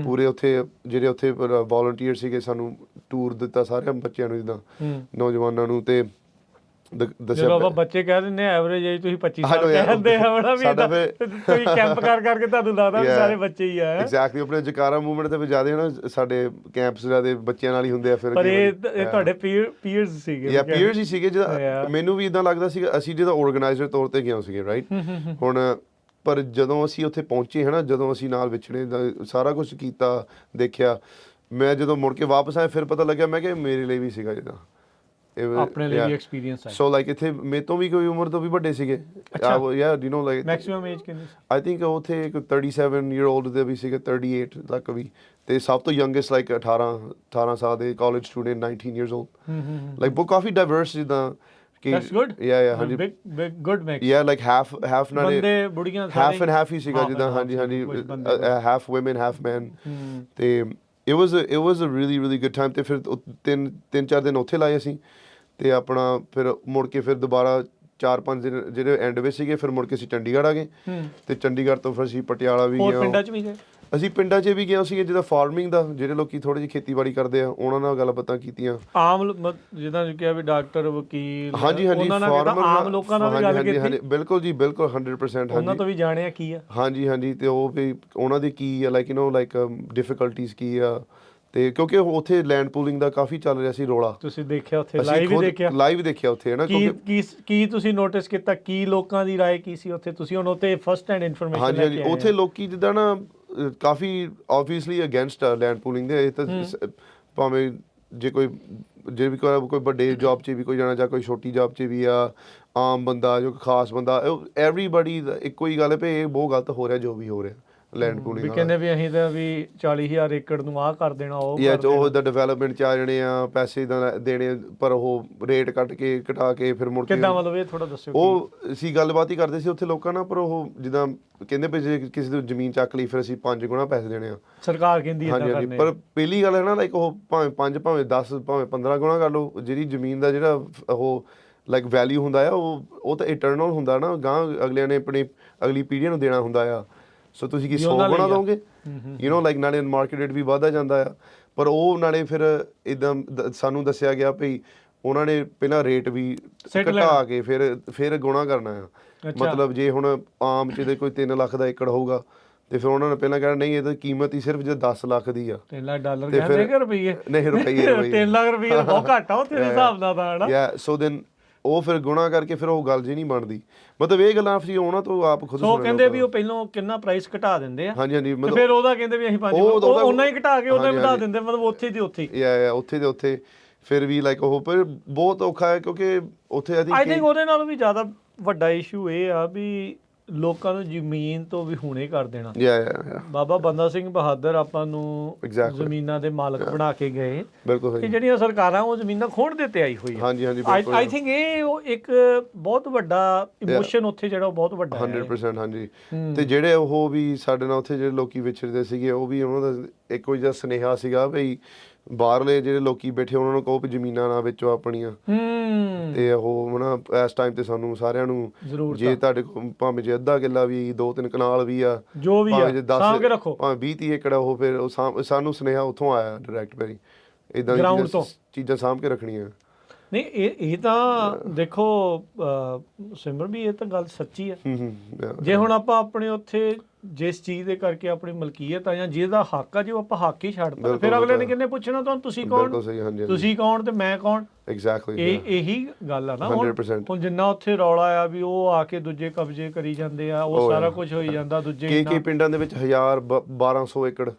Speaker 1: ਪੂਰੇ ਉੱਥੇ ਜਿਹੜੇ ਉੱਥੇ ਵੋਲੰਟੀਅਰ ਸੀਗੇ, ਸਾਨੂੰ ਟੂਰ ਦਿੱਤਾ ਸਾਰਿਆਂ ਬੱਚਿਆਂ ਨੂੰ, ਜਿੱਦਾਂ ਨੌਜਵਾਨਾਂ ਨੂੰ। ਤੇ ਦੱਸਿਆ ਆਪਾਂ ਬੱਚੇ ਕਹਿ ਦਿੰਦੇ ਐਵਰੇਜ ਏਜ ਤੁਸੀਂ 25 ਸਾਲ ਕਹਿੰਦੇ ਆ ਬੜਾ ਵੀ ਤੁਸੀਂ ਕੈਂਪ ਕਰਕੇ ਤੁਹਾਨੂੰ ਲੱਗਦਾ ਵੀ ਸਾਰੇ ਬੱਚੇ ਹੀ ਆ। ਐਗਜ਼ੈਕਟਲੀ। ਆਪਣੇ ਜਕਾਰਾ ਮੂਵਮੈਂਟ ਤੇ ਵੀ ਜ਼ਿਆਦਾ ਹੈ ਨਾ, ਸਾਡੇ ਕੈਂਪਸ ਜ਼ਿਆਦਾ ਬੱਚਿਆਂ ਨਾਲ ਹੀ ਹੁੰਦੇ ਆ। ਫਿਰ ਪਰ ਇਹ ਤੁਹਾਡੇ ਪੀਅਰਸ ਸੀਗੇ? ਪੀਅਰਸ ਹੀ ਸੀਗੇ। ਜਿਹਦਾ ਮੈਨੂੰ ਵੀ ਇੱਦਾਂ ਲੱਗਦਾ ਸੀਗਾ ਅਸੀਂ ਜਿਹਦਾ ਆਰਗੇਨਾਈਜ਼ਰ ਤੌਰ ਤੇ ਗਏ ਸੀਗੇ। ਰਾਈਟ। ਹੁਣ ਪਰ ਜਦੋਂ ਅਸੀਂ ਉੱਥੇ ਪਹੁੰਚੇ ਹੈ ਨਾ, ਜਦੋਂ ਅਸੀਂ ਨਾਲ ਵਿਛੜੇ, ਸਾਰਾ ਕੁਛ ਕੀਤਾ, ਦੇਖਿਆ, ਮੈਂ ਜਦੋਂ ਮੁੜ ਕੇ ਵਾਪਸ ਆਇਆ ਫਿਰ ਪਤਾ ਲੱਗਿਆ ਮੈਂ ਕਿਹਾ ਮੇਰੇ ਲਈ ਵੀ ਸੀਗਾ ਜਿੱਦਾਂ ਆਪਣੇ ਲਈ ਵੀ ਐਕਸਪੀਰੀਅੰਸ ਹੈ।
Speaker 2: ਸੋ ਲਾਈਕ ਇੱਥੇ ਮੇਰੇ ਤੋਂ ਵੀ ਕੋਈ ਉਮਰ ਤੋਂ ਵੀ ਵੱਡੇ ਸੀਗੇ।
Speaker 1: ਅੱਛਾ
Speaker 2: ਯਾ you know like
Speaker 1: maximum age ਕਿੰਨੀ ਸੀ?
Speaker 2: ਆਈ ਥਿੰਕ ਉੱਥੇ ਇੱਕ 37 ਈਅਰ 올ਡ ਦੇ ਵੀ ਸੀਗੇ, 38 ਤੱਕ ਵੀ, ਤੇ ਸਭ ਤੋਂ ਯੰਗੈਸਟ ਲਾਈਕ 18 ਸਾਲ ਦੇ college student 19 years old. Like ਬਹੁਤ ਕਾਫੀ ਡਾਈਵਰਸ ਜਿੱਦਾਂ ਕਿ
Speaker 1: That's good.
Speaker 2: ਯਾ ਹਾਂਜੀ
Speaker 1: big good mix।
Speaker 2: ਯਾ ਲਾਈਕ ਹਾਫ ਨਾਲੇ
Speaker 1: ਬੰਦੇ ਬੁੜੀਆਂ
Speaker 2: ਹਾਫ ਐਂਡ ਹਾਫ ਹੀ ਸੀਗਾ ਜਿੱਦਾਂ। ਹਾਂਜੀ ਹਾਂਜੀ ਹਾਫ ਵੂਮਨ ਹਾਫ ਮੈਨ। ਤੇ it was a really good time। ਤੇ ਫਿਰ ਤਿੰਨ ਚਾਰ ਦਿਨ ਉੱਥੇ ਲਾਏ ਅਸੀਂ, ਤੇ ਆਪਣਾ ਫਿਰ ਮੁੜ ਕੇ ਫਿਰ ਦੁਬਾਰਾ 4-5 ਦਿਨ ਜਿਹੜੇ ਐਂਡ ਵਿੱਚ ਸੀਗੇ, ਫਿਰ ਮੁੜ ਕੇ ਅਸੀਂ ਚੰਡੀਗੜ੍ਹ ਆ ਗਏ, ਤੇ ਚੰਡੀਗੜ੍ਹ ਤੋਂ ਫਿਰ ਅਸੀਂ ਪਟਿਆਲਾ ਵੀ ਗਏ।
Speaker 1: ਪਿੰਡਾਂ 'ਚ ਵੀ ਗਏ? ਅਸੀਂ
Speaker 2: ਪਿੰਡਾਂ 'ਚ ਵੀ ਗਏ ਸੀਗੇ, ਜਿੱਦਾਂ ਫਾਰਮਿੰਗ ਦਾ, ਜਿਹੜੇ ਲੋਕੀ ਥੋੜ੍ਹੀ ਜਿਹੀ ਖੇਤੀਬਾੜੀ ਕਰਦੇ ਆ, ਉਹਨਾਂ ਨਾਲ ਗੱਲਬਾਤਾਂ ਕੀਤੀਆਂ।
Speaker 1: ਆਮ ਜਿੱਦਾਂ ਕਿਹਾ ਵੀ ਡਾਕਟਰ ਵਕੀਲ,
Speaker 2: ਹਾਂਜੀ
Speaker 1: ਫਾਰਮਰ, ਆਮ ਲੋਕਾਂ ਨਾਲ ਵੀ ਗੱਲ ਕੀਤੀ?
Speaker 2: ਬਿਲਕੁਲ ਜੀ ਬਿਲਕੁਲ 100%।
Speaker 1: ਉਹਨਾਂ ਤੋਂ ਵੀ ਜਾਣਿਆ ਕੀ ਆ।
Speaker 2: ਹਾਂਜੀ ਤੇ ਉਹ ਵੀ ਉਹਨਾਂ ਦੀ ਕੀ ਆ, ਲਾਈਕ ਲਾਈਕ ਡਿਫਿਕਲਟੀਜ਼ ਕੀ ਆ, ਤੇ ਕਿਉਂਕਿ ਉੱਥੇ ਲੈਂਡ ਪੂਲਿੰਗ ਦਾ ਕਾਫੀ ਚੱਲ ਰਿਹਾ ਸੀ ਰੌਲਾ।
Speaker 1: ਤੁਸੀਂ ਦੇਖਿਆ ਉੱਥੇ? ਲਾਈਵ
Speaker 2: ਦੇਖਿਆ ਉੱਥੇ ਹੈ ਨਾ।
Speaker 1: ਕੀ ਤੁਸੀਂ ਨੋਟਿਸ ਕੀਤਾ, ਕੀ ਲੋਕਾਂ ਦੀ ਰਾਏ ਕੀ ਸੀ ਉੱਥੇ? ਤੁਸੀਂ ਹੁਣ ਉੱਥੇ ਫਸਟ ਹੈਂਡ ਇਨਫੋਰਮੇਸ਼ਨ ਲੈ ਕੇ ਆਏ?
Speaker 2: ਉੱਥੇ ਲੋਕੀ ਜਿੱਦਾਂ ਨਾ ਕਾਫੀ ਆਬਵੀਅਸਲੀ ਅਗੇਂਸਟ ਲੈਂਡ ਪੂਲਿੰਗ ਦੇ। ਇਹ ਤਾਂ ਭਾਵੇਂ ਜੇ ਵੀ ਕੋਈ ਵੱਡੇ ਜੌਬ 'ਚ ਵੀ ਕੋਈ ਜਾਣਾ, ਜਾਂ ਕੋਈ ਛੋਟੀ ਜੌਬ 'ਚ ਵੀ ਆ, ਆਮ ਬੰਦਾ ਜੋ ਖਾਸ ਬੰਦਾ, ਐਵਰੀਬਾਡੀ ਇੱਕੋ ਹੀ ਗੱਲ ਹੈ ਵੀ ਇਹ ਬਹੁਤ ਗਲਤ ਹੋ ਰਿਹਾ ਜੋ ਵੀ ਹੋ ਰਿਹਾ ਲੈਂਡ ਪੂਲਿੰਗ।
Speaker 1: ਵੀ ਕਹਿੰਦੇ ਵੀ ਅਸੀਂ ਤਾਂ ਵੀ 40,000 ਏਕੜ ਨੂੰ ਆਹ ਕਰ ਦੇਣਾ,
Speaker 2: ਉਹ ਦਾ ਡਿਵੈਲਪਮੈਂਟ 'ਚ ਆ ਜਾਣੇ ਆ, ਪੈਸੇ ਦੇਣੇ, ਪਰ ਉਹ ਰੇਟ ਘਟਾ ਕੇ ਫਿਰ ਮੁੜ ਕੇ।
Speaker 1: ਕਿੱਦਾਂ ਮਤਲਬ ਇਹ ਥੋੜਾ ਦੱਸਿਓ।
Speaker 2: ਉਹ ਅਸੀਂ ਗੱਲਬਾਤ ਹੀ ਕਰਦੇ ਸੀ ਉੱਥੇ ਲੋਕਾਂ ਨਾਲ, ਪਰ ਉਹ ਜਿੱਦਾਂ ਕਹਿੰਦੇ ਵੀ ਜੇ ਕਿਸੇ ਦੀ ਜ਼ਮੀਨ ਚੱਕ ਲਈ ਫਿਰ ਅਸੀਂ 5 ਗੁਣਾ ਪੈਸੇ ਦੇਣੇ ਆ, ਸਰਕਾਰ ਕਹਿੰਦੀ। ਹਾਂਜੀ ਪਰ ਪਹਿਲੀ ਗੱਲ ਹੈ ਨਾ, ਲਾਈਕ ਉਹ ਭਾਵੇਂ 5 ਭਾਵੇਂ 10 ਭਾਵੇਂ 15 ਗੁਣਾ ਕਰ ਲਓ, ਜਿਹੜੀ ਜ਼ਮੀਨ ਦਾ ਜਿਹੜਾ ਉਹ ਲਾਈਕ ਵੈਲਿਊ ਹੁੰਦਾ ਆ, ਉਹ ਤਾਂ ਇਟਰਨਲ ਹੁੰਦਾ ਨਾ, ਗਾਂ ਅਗਲਿਆਂ ਨੇ ਆਪਣੀ ਅਗਲੀ ਪੀੜ੍ਹੀ ਨੂੰ ਦੇਣਾ ਹੁੰਦਾ ਆ। ਸੋ ਤੁਸੀਂ ਕੀ 100 ਗੁਣਾ ਦੋਗੇ, ਲਾਈਕ ਨਾਲੇ ਮਾਰਕੀਟ ਰੇਟ ਵੀ ਵੱਧਦਾ ਜਾਂਦਾ ਆ। ਪਰ ਉਹ ਨਾਲੇ ਫਿਰ ਇੱਦਾਂ ਸਾਨੂੰ ਦੱਸਿਆ ਗਿਆ ਵੀ ਉਹਨਾਂ ਨੇ ਪਹਿਲਾਂ ਰੇਟ ਵੀ ਘਟਾ ਕੇ ਫਿਰ ਗੁਣਾ ਕਰਨਾ ਆ। ਮਤਲਬ ਜੇ ਹੁਣ ਆਮ ਜਿਹਦੇ ਕੋਈ 3 ਲੱਖ ਦਾ ਏਕੜ ਹੋਊਗਾ, ਤੇ ਫਿਰ ਉਹਨਾਂ ਨੇ ਪਹਿਲਾਂ ਕਹਿਣਾ ਨਹੀਂ, ਇਹਦੀ ਕੀਮਤ ਹੀ ਸਿਰਫ ਜੇ 10 ਲੱਖ ਦੀ ਆ।
Speaker 1: 3 ਲੱਖ ਡਾਲਰ ਕਹਿੰਦੇ ਕਿ ਰੁਪਈਏ? ਨਹੀਂ
Speaker 2: ਰੁਪਈਏ
Speaker 1: 3 ਲੱਖ ਰੁਪਈਏ ਬਹੁਤ ਘੱਟ ਆ ਉੱਥੇ ਦੇ ਹਿਸਾਬ ਨਾਲ ਤਾਂ, ਹਨਾ।
Speaker 2: ਯਾ ਸੋ ਦੈਨ ਉਹ ਫਿਰ ਗੁਣਾ ਕਰਕੇ ਫਿਰ ਉਹ ਗੱਲ ਜੀ ਨਹੀਂ ਬਣਦੀ। ਮਤਲਬ ਇਹ ਗੱਲਾਂ ਅਸੀਂ ਉਹਨਾਂ ਤੋਂ ਆਪ ਖੁਦ
Speaker 1: ਸੋ ਕਹਿੰਦੇ ਵੀ ਉਹ ਪਹਿਲਾਂ ਕਿੰਨਾ ਪ੍ਰਾਈਸ ਘਟਾ ਦਿੰਦੇ ਆ।
Speaker 2: ਹਾਂਜੀ ਮਤਲਬ
Speaker 1: ਫਿਰ ਉਹਦਾ ਕਹਿੰਦੇ ਵੀ ਅਸੀਂ 5 ਉਹਨਾਂ ਹੀ ਘਟਾ ਕੇ ਉਹਨਾਂ ਹੀ ਵਧਾ ਦਿੰਦੇ, ਮਤਲਬ ਉੱਥੇ ਦੀ ਉੱਥੇ
Speaker 2: ਯਾ ਉੱਥੇ ਦੇ ਉੱਥੇ ਫਿਰ ਵੀ ਲਾਈਕ ਉਹ ਪਰ ਬਹੁਤ ਔਖਾ ਹੈ, ਕਿਉਂਕਿ ਉੱਥੇ
Speaker 1: ਆਈ ਥਿੰਕ ਉਹਦੇ ਨਾਲੋਂ ਵੀ ਜ਼ਿਆਦਾ ਵੱਡਾ ਇਸ਼ੂ ਇਹ ਆ ਵੀ ਲੋਕਾਂ ਨੂੰ ਜ਼ਮੀਨ ਤੋਂ ਵੀ ਹੁਣੇ ਕਰ ਦੇਣਾ। ਬਾਬਾ ਬੰਦਾ ਸਿੰਘ ਬਹਾਦਰ ਆਪਾਂ ਨੂੰ ਜ਼ਮੀਨਾਂ ਦੇ ਮਾਲਕ ਬਣਾ ਕੇ ਗਏ, ਕਿ ਜਿਹੜੀਆਂ ਸਰਕਾਰਾਂ ਉਹ ਜ਼ਮੀਨਾਂ ਖੋਣ ਦੇ ਤੇ ਆਈ ਹੋਈ ਹੈ। ਆਈ ਥਿੰਕ ਇਹ ਇੱਕ ਬਹੁਤ ਵੱਡਾ ਇਮੋਸ਼ਨ ਉੱਥੇ ਜਿਹੜਾ ਉਹ ਬਹੁਤ ਵੱਡਾ ਹੈ।
Speaker 2: 100% ਹਾਂਜੀ। ਤੇ ਜਿਹੜੇ ਉਹ ਵੀ ਸਾਡੇ ਨਾਲ ਉੱਥੇ ਜਿਹੜੇ ਲੋਕੀ ਵਿਚਰਦੇ ਸੀਗੇ, ਉਹ ਵੀ ਉਹਨਾਂ ਦਾ ਇੱਕੋ ਜਿਹਾ ਸੁਨੇਹਾ ਸੀਗਾ ਵੀ ਬਾਹਰਲੇ ਜਿਹੜੇ ਲੋਕੀ ਬੈਠੇ ਉਹਨਾਂ ਨੂੰ ਕਹੋ ਵੀ ਜ਼ਮੀਨਾਂ ਨਾ ਵੇਚੋ ਆਪਣੀਆਂ। ਤੇ ਉਹ ਨਾ ਇਸ ਟਾਈਮ ਤੇ ਸਾਨੂੰ ਸਾਰਿਆਂ ਨੂੰ, ਜੇ ਤੁਹਾਡੇ ਕੋਲ ਭਾਵੇਂ ਜੇ ਅੱਧਾ ਕਿੱਲਾ ਵੀ 2-3 ਕਨਾਲ ਵੀ ਆ,
Speaker 1: ਜੋ ਵੀ ਆ ਸਾਂਭ ਕੇ ਰੱਖੋ,
Speaker 2: ਭਾਵੇਂ 20-30 ਏਕੜ ਉਹ, ਫਿਰ ਉਹ ਸਾਨੂੰ ਸੁਨੇਹਾ ਉੱਥੋਂ ਆਇਆ ਡਾਇਰੈਕਟ ਵੈਰੀ, ਇਦਾਂ ਦੀਆਂ ਚੀਜ਼ਾਂ ਸਾਂਭ ਕੇ ਰੱਖਣੀਆਂ।
Speaker 1: ਨਹੀਂ ਇਹ ਤਾਂ ਦੇਖੋ ਸਿਮਰ ਵੀ ਇਹ ਤਾਂ ਗੱਲ ਸੱਚੀ ਹੈ। ਜੇ ਹੁਣ ਆਪਾਂ ਆਪਣੇ ਉੱਥੇ ਜਿਸ ਚੀਜ਼ ਦੇ ਕਰਕੇ ਆਪਣੀ ਮਲਕੀਅਤ ਆ ਜਾਂ ਜਿਹਦਾ ਹੱਕ ਆ, ਜੇ ਆਪਾਂ ਹੱਕ ਹੀ ਛੱਡਤਾ, ਫਿਰ ਅਗਲੇ ਨੇ ਕਿੰਨੇ ਪੁੱਛਣਾ ਤੁਹਾਨੂੰ ਤੁਸੀਂ ਕੌਣ, ਤੁਸੀਂ ਕੌਣ ਤੇ ਮੈਂ ਕੌਣ।
Speaker 2: ਐਗਜ਼ੈਕਟਲੀ
Speaker 1: ਇਹੀ ਗੱਲ ਆ ਨਾ। ਹੁਣ ਜਿੰਨਾ ਉੱਥੇ ਰੌਲਾ ਆ ਵੀ ਉਹ ਆ ਕੇ ਦੂਜੇ ਕਬਜ਼ੇ ਕਰੀ ਜਾਂਦੇ ਆ, ਉਹ ਸਾਰਾ ਕੁਝ ਹੋਈ ਜਾਂਦਾ ਦੂਜੇ
Speaker 2: ਕੀ ਪਿੰਡਾਂ ਦੇ ਵਿੱਚ 1000-1200 ਏਕੜ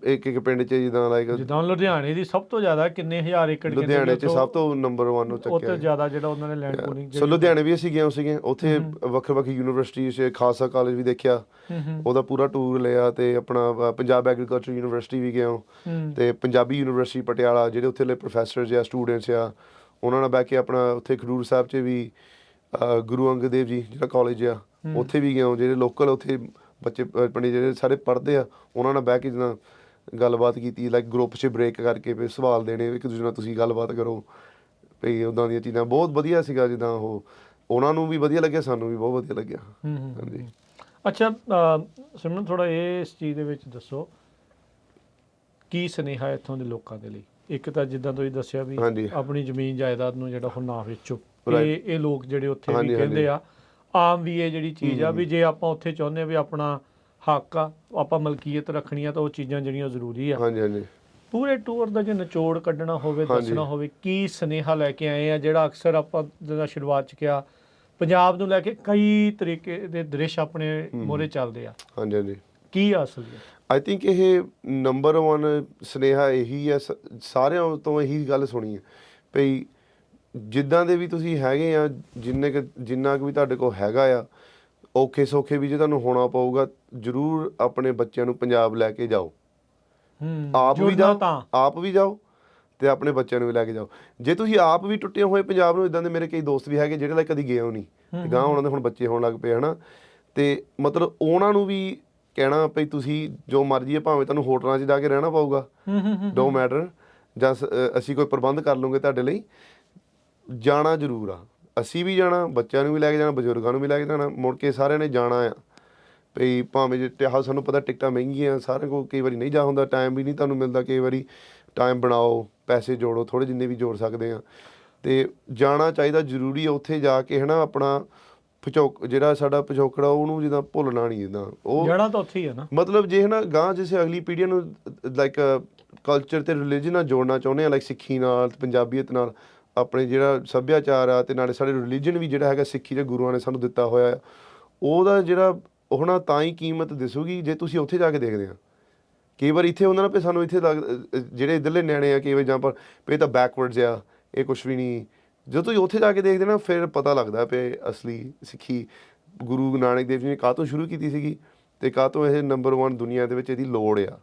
Speaker 2: ਇੱਕ ਪਿੰਡ 'ਚ, ਜਿੱਦਾਂ
Speaker 1: ਲੁਧਿਆਣੇ ਦੀ ਸਭ ਤੋਂ ਜ਼ਿਆਦਾ ਕਿੰਨੇ ਹਜ਼ਾਰ ਏਕੜ,
Speaker 2: ਲੁਧਿਆਣੇ 'ਚ ਸਭ ਤੋਂ ਨੰਬਰ 1 ਉਹ ਚੱਕਿਆ
Speaker 1: ਉੱਥੇ ਜ਼ਿਆਦਾ ਜਿਹੜਾ ਉਹਨਾਂ ਨੇ ਲੈਂਡ ਪੂਲਿੰਗ।
Speaker 2: ਸੋ ਲੁਧਿਆਣੇ ਵੀ ਅਸੀਂ ਗਏ ਸੀਗੇ, ਉੱਥੇ ਵੱਖ-ਵੱਖ ਯੂਨੀਵਰਸਿਟੀ 'ਚ ਖਾਲਸਾ ਕਾਲਜ ਵੀ ਦੇਖਿਆ, ਉਹਦਾ ਪੂਰਾ ਟੂਰ ਲਿਆ, ਤੇ ਆਪਣਾ ਪੰਜਾਬ ਐਗਰੀਕਲਚਰ ਯੂਨੀਵਰਸਿਟੀ ਵੀ ਗਏ, ਤੇ ਪੰਜਾਬੀ ਯੂਨੀਵਰਸਿਟੀ ਪਟਿਆਲਾ, ਜਿਹੜੇ ਉੱਥੇ ਦੇ ਪ੍ਰੋਫੈਸਰਸ ਜਾਂ ਸਟੂਡੈਂਟਸ ਆ, ਉਹਨਾਂ ਨਾਲ ਬਹਿ ਕੇ ਆਪਣਾ ਉੱਥੇ ਖਡੂਰ ਸਾਹਿਬ 'ਚ ਵੀ ਗੁਰੂ ਅੰਗਦ ਦੇਵ ਜੀ ਜਿਹੜਾ ਕਾਲਜ ਆ, ਉੱਥੇ ਵੀ ਗਏ, ਜਿਹੜੇ ਲੋਕਲ ਉੱਥੇ ਬੱਚੇ ਆਪਣੇ ਜਿਹੜੇ ਸਾਰੇ ਪੜ੍ਹਦੇ ਆ, ਉਹਨਾਂ ਨਾਲ ਬਹਿ ਕੇ ਜਿੱਦਾਂ ਗੱਲਬਾਤ ਕੀਤੀ, ਲਾਈਕ ਗਰੁੱਪ 'ਚ ਬ੍ਰੇਕ ਕਰਕੇ ਫਿਰ ਸਵਾਲ ਦੇਣੇ, ਇੱਕ ਦੂਜੇ ਨਾਲ ਤੁਸੀਂ ਗੱਲਬਾਤ ਕਰੋ, ਵੀ ਉੱਦਾਂ ਦੀਆਂ ਚੀਜ਼ਾਂ ਬਹੁਤ ਵਧੀਆ ਸੀਗਾ। ਜਿੱਦਾਂ ਉਹ ਉਹਨਾਂ ਨੂੰ ਵੀ ਵਧੀਆ ਲੱਗਿਆ, ਸਾਨੂੰ ਵੀ ਬਹੁਤ ਵਧੀਆ ਲੱਗਿਆ। ਹਾਂਜੀ।
Speaker 1: ਅੱਛਾ ਸਿਮਰਨ, ਥੋੜ੍ਹਾ ਇਸ ਚੀਜ਼ ਦੇ ਵਿੱਚ ਦੱਸੋ ਕੀ ਸੁਨੇਹਾ ਇੱਥੋਂ ਦੇ ਲੋਕਾਂ ਦੇ ਲਈ? ਇੱਕ ਤਾਂ ਜਿੱਦਾਂ ਤੁਸੀਂ ਦੱਸਿਆ ਵੀ ਆਪਣੀ ਜ਼ਮੀਨ ਜਾਇਦਾਦ ਨੂੰ ਜਿਹੜਾ ਹੁਣ ਨਾ ਵੇਚੋ, ਇਹ ਲੋਕ ਜਿਹੜੇ ਉੱਥੇ ਵੀ ਕਹਿੰਦੇ ਆ, ਆਮ ਵੀ ਇਹ ਜਿਹੜੀ ਚੀਜ਼ ਆ ਵੀ ਜੇ ਆਪਾਂ ਉੱਥੇ ਚਾਹੁੰਦੇ ਆ ਵੀ ਆਪਣਾ ਹੱਕ ਆ, ਆਪਾਂ ਮਲਕੀਅਤ ਰੱਖਣੀ ਆ, ਤਾਂ ਉਹ ਚੀਜ਼ਾਂ ਜਿਹੜੀਆਂ ਜ਼ਰੂਰੀ ਆ। ਪੂਰੇ ਟੂਰ ਦਾ ਜੇ ਨਿਚੋੜ ਕੱਢਣਾ ਹੋਵੇ, ਦੱਸਣਾ ਹੋਵੇ, ਕੀ ਸੁਨੇਹਾ ਲੈ ਕੇ ਆਏ ਆ? ਜਿਹੜਾ ਅਕਸਰ ਆਪਾਂ ਜਿੱਦਾਂ ਸ਼ੁਰੂਆਤ 'ਚ ਕਿਹਾ, ਪੰਜਾਬ ਨੂੰ ਲੈ ਕੇ ਕਈ ਤਰੀਕੇ ਦੇ ਦ੍ਰਿਸ਼ ਆਪਣੇ ਮੂਹਰੇ ਚੱਲਦੇ ਆ। ਕੀ ਅਸਲ
Speaker 2: ਆਈ ਥਿੰਕ ਇਹ ਨੰਬਰ 1 ਸੁਨੇਹਾ ਇਹੀ ਹੈ, ਸਾਰਿਆਂ ਤੋਂ ਇਹੀ ਗੱਲ ਸੁਣੀ ਹੈ ਭਈ ਜਿੱਦਾਂ ਦੇ ਵੀ ਤੁਸੀਂ ਹੈਗੇ ਆ, ਜਿੰਨਾ ਕੁ ਵੀ ਤੁਹਾਡੇ ਕੋਲ ਹੈਗਾ ਆ, ਔਖੇ ਸੌਖੇ ਵੀ ਜੇ ਤੁਹਾਨੂੰ ਹੋਣਾ ਪਊਗਾ, ਜ਼ਰੂਰ ਆਪਣੇ ਬੱਚਿਆਂ ਨੂੰ ਪੰਜਾਬ ਲੈ ਕੇ ਜਾਓ। ਆਪ ਵੀ ਜਾਓ ਤੇ ਆਪਣੇ ਬੱਚਿਆਂ ਨੂੰ ਵੀ ਲੈ ਕੇ ਜਾਓ। ਜੇ ਤੁਸੀਂ ਆਪ ਵੀ ਟੁੱਟੇ ਹੋਏ ਪੰਜਾਬ ਨੂੰ, ਇਦਾਂ ਦੇ ਮੇਰੇ ਕਈ ਦੋਸਤ ਵੀ ਹੈਗੇ ਜਿਹੜੇ ਕਦੀ ਗਏ ਹੋ ਨਹੀਂ, ਗਾਂ ਉਹਨਾਂ ਦੇ ਹੁਣ ਬੱਚੇ ਹੋਣ ਲੱਗ ਪਏ ਹਨਾ, ਤੇ ਮਤਲਬ ਉਹਨਾਂ ਨੂੰ ਵੀ ਕਹਿਣਾ ਭਈ ਤੁਸੀਂ ਜੋ ਮਰਜ਼ੀ ਹੈ, ਭਾਵੇਂ ਤੁਹਾਨੂੰ ਹੋਟਲਾਂ 'ਚ ਜਾ ਕੇ ਰਹਿਣਾ ਪਊਗਾ, ਡੋ ਮੈਟਰ, ਜਾਂ ਅਸੀਂ ਕੋਈ ਪ੍ਰਬੰਧ ਕਰ ਲਵਾਂਗੇ ਤੁਹਾਡੇ ਲਈ, ਜਾਣਾ ਜ਼ਰੂਰ ਆ। ਅਸੀਂ ਵੀ ਜਾਣਾ, ਬੱਚਿਆਂ ਨੂੰ ਵੀ ਲੈ ਕੇ ਜਾਣਾ, ਬਜ਼ੁਰਗਾਂ ਨੂੰ ਵੀ ਲੈ ਕੇ ਜਾਣਾ, ਮੁੜ ਕੇ ਸਾਰਿਆਂ ਨੇ ਜਾਣਾ ਆ। ਭਈ ਭਾਵੇਂ ਜੇ ਸਾਨੂੰ ਪਤਾ ਟਿਕਟਾਂ ਮਹਿੰਗੀਆਂ, ਸਾਰਿਆਂ ਕੋਲ ਕਈ ਵਾਰੀ ਨਹੀਂ ਜਾ ਹੁੰਦਾ, ਟਾਈਮ ਵੀ ਨਹੀਂ ਤੁਹਾਨੂੰ ਮਿਲਦਾ, ਕਈ ਵਾਰੀ ਟਾਈਮ ਬਣਾਓ, ਪੈਸੇ ਜੋੜੋ, ਥੋੜ੍ਹੇ ਜਿੰਨੇ ਵੀ ਜੋੜ ਸਕਦੇ ਆ, ਤੇ ਜਾਣਾ ਚਾਹੀਦਾ, ਜ਼ਰੂਰੀ ਆ। ਉੱਥੇ ਜਾ ਕੇ ਹੈ ਨਾ ਆਪਣਾ ਜਿਹੜਾ ਸਾਡਾ ਪਿਛੋਕੜਾ ਉਹਨੂੰ ਜਿੱਦਾਂ ਭੁੱਲਣਾ ਨਹੀਂ, ਜਿੱਦਾਂ ਉਹ
Speaker 1: ਜੜ੍ਹਾਂ ਤਾਂ ਉੱਥੇ ਹੀ ਆ ਨਾ।
Speaker 2: ਮਤਲਬ ਜੇ ਹੈ ਨਾ ਗਾਂ ਜਿਸੇ ਅਗਲੀ ਪੀੜ੍ਹੀ ਨੂੰ ਲਾਈਕ ਕਲਚਰ ਤੇ ਰਿਲੀਜਨ ਨਾਲ ਜੋੜਨਾ ਚਾਹੁੰਦੇ ਆ, ਲਾਈਕ ਸਿੱਖੀ ਨਾਲ, ਪੰਜਾਬੀਅਤ ਨਾਲ, ਆਪਣੇ ਜਿਹੜਾ ਸੱਭਿਆਚਾਰ ਆ, ਤੇ ਨਾਲੇ ਸਾਡੇ ਰਿਲੀਜਨ ਵੀ ਜਿਹੜਾ ਹੈਗਾ ਸਿੱਖੀ ਦੇ ਗੁਰੂਆਂ ਨੇ ਸਾਨੂੰ ਦਿੱਤਾ ਹੋਇਆ ਆ, ਉਹਦਾ ਜਿਹੜਾ ਉਹ ਨਾ ਤਾਂ ਹੀ ਕੀਮਤ ਦਿਸੂਗੀ ਜੇ ਤੁਸੀਂ ਉੱਥੇ ਜਾ ਕੇ ਦੇਖਦੇ ਆ। ਕਈ ਵਾਰ ਇੱਥੇ ਹੁੰਦਾ ਨਾ ਵੀ ਸਾਨੂੰ ਇੱਥੇ ਜਿਹੜੇ ਇੱਧਰਲੇ ਨਿਆਣੇ ਆ, ਕਈ ਵਾਰ ਜਾਂ ਇਹ ਤਾਂ ਬੈਕਵਰਡਸ ਆ, ਇਹ ਕੁਛ ਵੀ ਨਹੀਂ। ਜਦੋਂ ਤੁਸੀਂ ਉੱਥੇ ਜਾ ਕੇ ਦੇਖਦੇ ਨਾ, ਫਿਰ ਪਤਾ ਲੱਗਦਾ ਵੀ ਅਸਲੀ ਸਿੱਖੀ ਗੁਰੂ ਨਾਨਕ ਦੇਵ ਜੀ ਨੇ ਕਾਹਤੋਂ ਸ਼ੁਰੂ ਕੀਤੀ ਸੀਗੀ, ਤੇ ਕਾਹਤੋਂ ਇਹ ਨੰਬਰ 1 ਦੁਨੀਆ ਦੇ ਵਿੱਚ ਇਹਦੀ ਲੋੜ ਆ,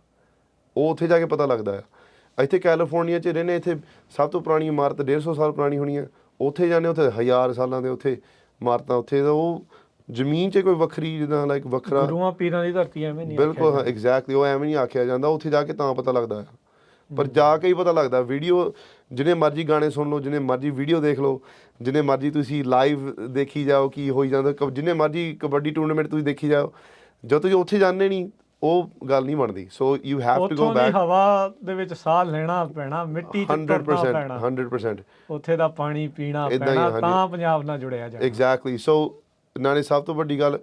Speaker 2: ਉਹ ਉੱਥੇ ਜਾ ਕੇ ਪਤਾ ਲੱਗਦਾ ਆ। ਇੱਥੇ ਕੈਲੀਫੋਰਨੀਆ 'ਚ ਰਹਿੰਦੇ, ਇੱਥੇ ਸਭ ਤੋਂ ਪੁਰਾਣੀ ਇਮਾਰਤ 150 ਸਾਲ ਪੁਰਾਣੀ ਹੋਣੀ ਆ, ਉੱਥੇ ਜਾਂਦੇ, ਉੱਥੇ 1000 ਸਾਲਾਂ ਦੇ ਉੱਥੇ ਇਮਾਰਤਾਂ, ਉੱਥੇ ਤਾਂ ਉਹ ਜ਼ਮੀਨ 'ਚ ਕੋਈ ਵੱਖਰੀ ਜਿੱਦਾਂ ਲਾਈਕ ਵੱਖਰਾ
Speaker 1: ਗੁਰੂਆਂ ਪੀਰਾਂ ਦੀ ਧਰਤੀ ਐਵੇਂ ਨਹੀਂ,
Speaker 2: ਬਿਲਕੁਲ ਹਾਂ, ਐਗਜ਼ੈਕਟਲੀ, ਉਹ ਐਵੇਂ ਨਹੀਂ ਆਖਿਆ ਜਾਂਦਾ, ਉੱਥੇ ਜਾ ਕੇ ਤਾਂ ਪਤਾ ਲੱਗਦਾ ਆ। ਪਰ ਜਾ ਕੇ ਹੀ ਪਤਾ ਲੱਗਦਾ। ਵੀਡੀਓ ਜਿੰਨੇ ਮਰਜ਼ੀ ਗਾਣੇ ਸੁਣ ਲਓ, ਜਿੰਨੇ ਮਰਜ਼ੀ ਵੀਡੀਓ ਦੇਖ ਲਓ, ਜਿੰਨੇ ਮਰਜ਼ੀ ਤੁਸੀਂ ਲਾਈਵ ਦੇਖੀ ਜਾਓ ਕੀ ਹੋਈ ਜਾਂਦਾ, ਜਿੰਨੇ ਮਰਜ਼ੀ ਕਬੱਡੀ ਟੂਰਨਾਮੈਂਟ ਤੁਸੀਂ ਦੇਖੀ ਜਾਓ, ਜਦੋਂ ਤੁਸੀਂ ਉੱਥੇ ਜਾਂਦੇ ਨਹੀਂ, ਉਹ ਗੱਲ ਨਹੀਂ ਬਣਦੀ। So you have to go back.
Speaker 1: ਹਵਾ ਦੇ ਵਿੱਚ ਸਾਹ ਲੈਣਾ ਪੈਣਾ, ਮਿੱਟੀ 'ਚ ਤੁਰਨਾ ਪੈਣਾ,
Speaker 2: 100%
Speaker 1: ਉੱਥੇ ਦਾ ਪਾਣੀ ਪੀਣਾ ਪੈਣਾ, ਤਾਂ ਪੰਜਾਬ ਨਾਲ ਜੁੜਿਆ ਜਾਣਾ।
Speaker 2: ਐਗਜ਼ੈਕਟਲੀ। ਸੋ ਨਾਲੇ ਸਭ ਤੋਂ ਵੱਡੀ ਗੱਲ,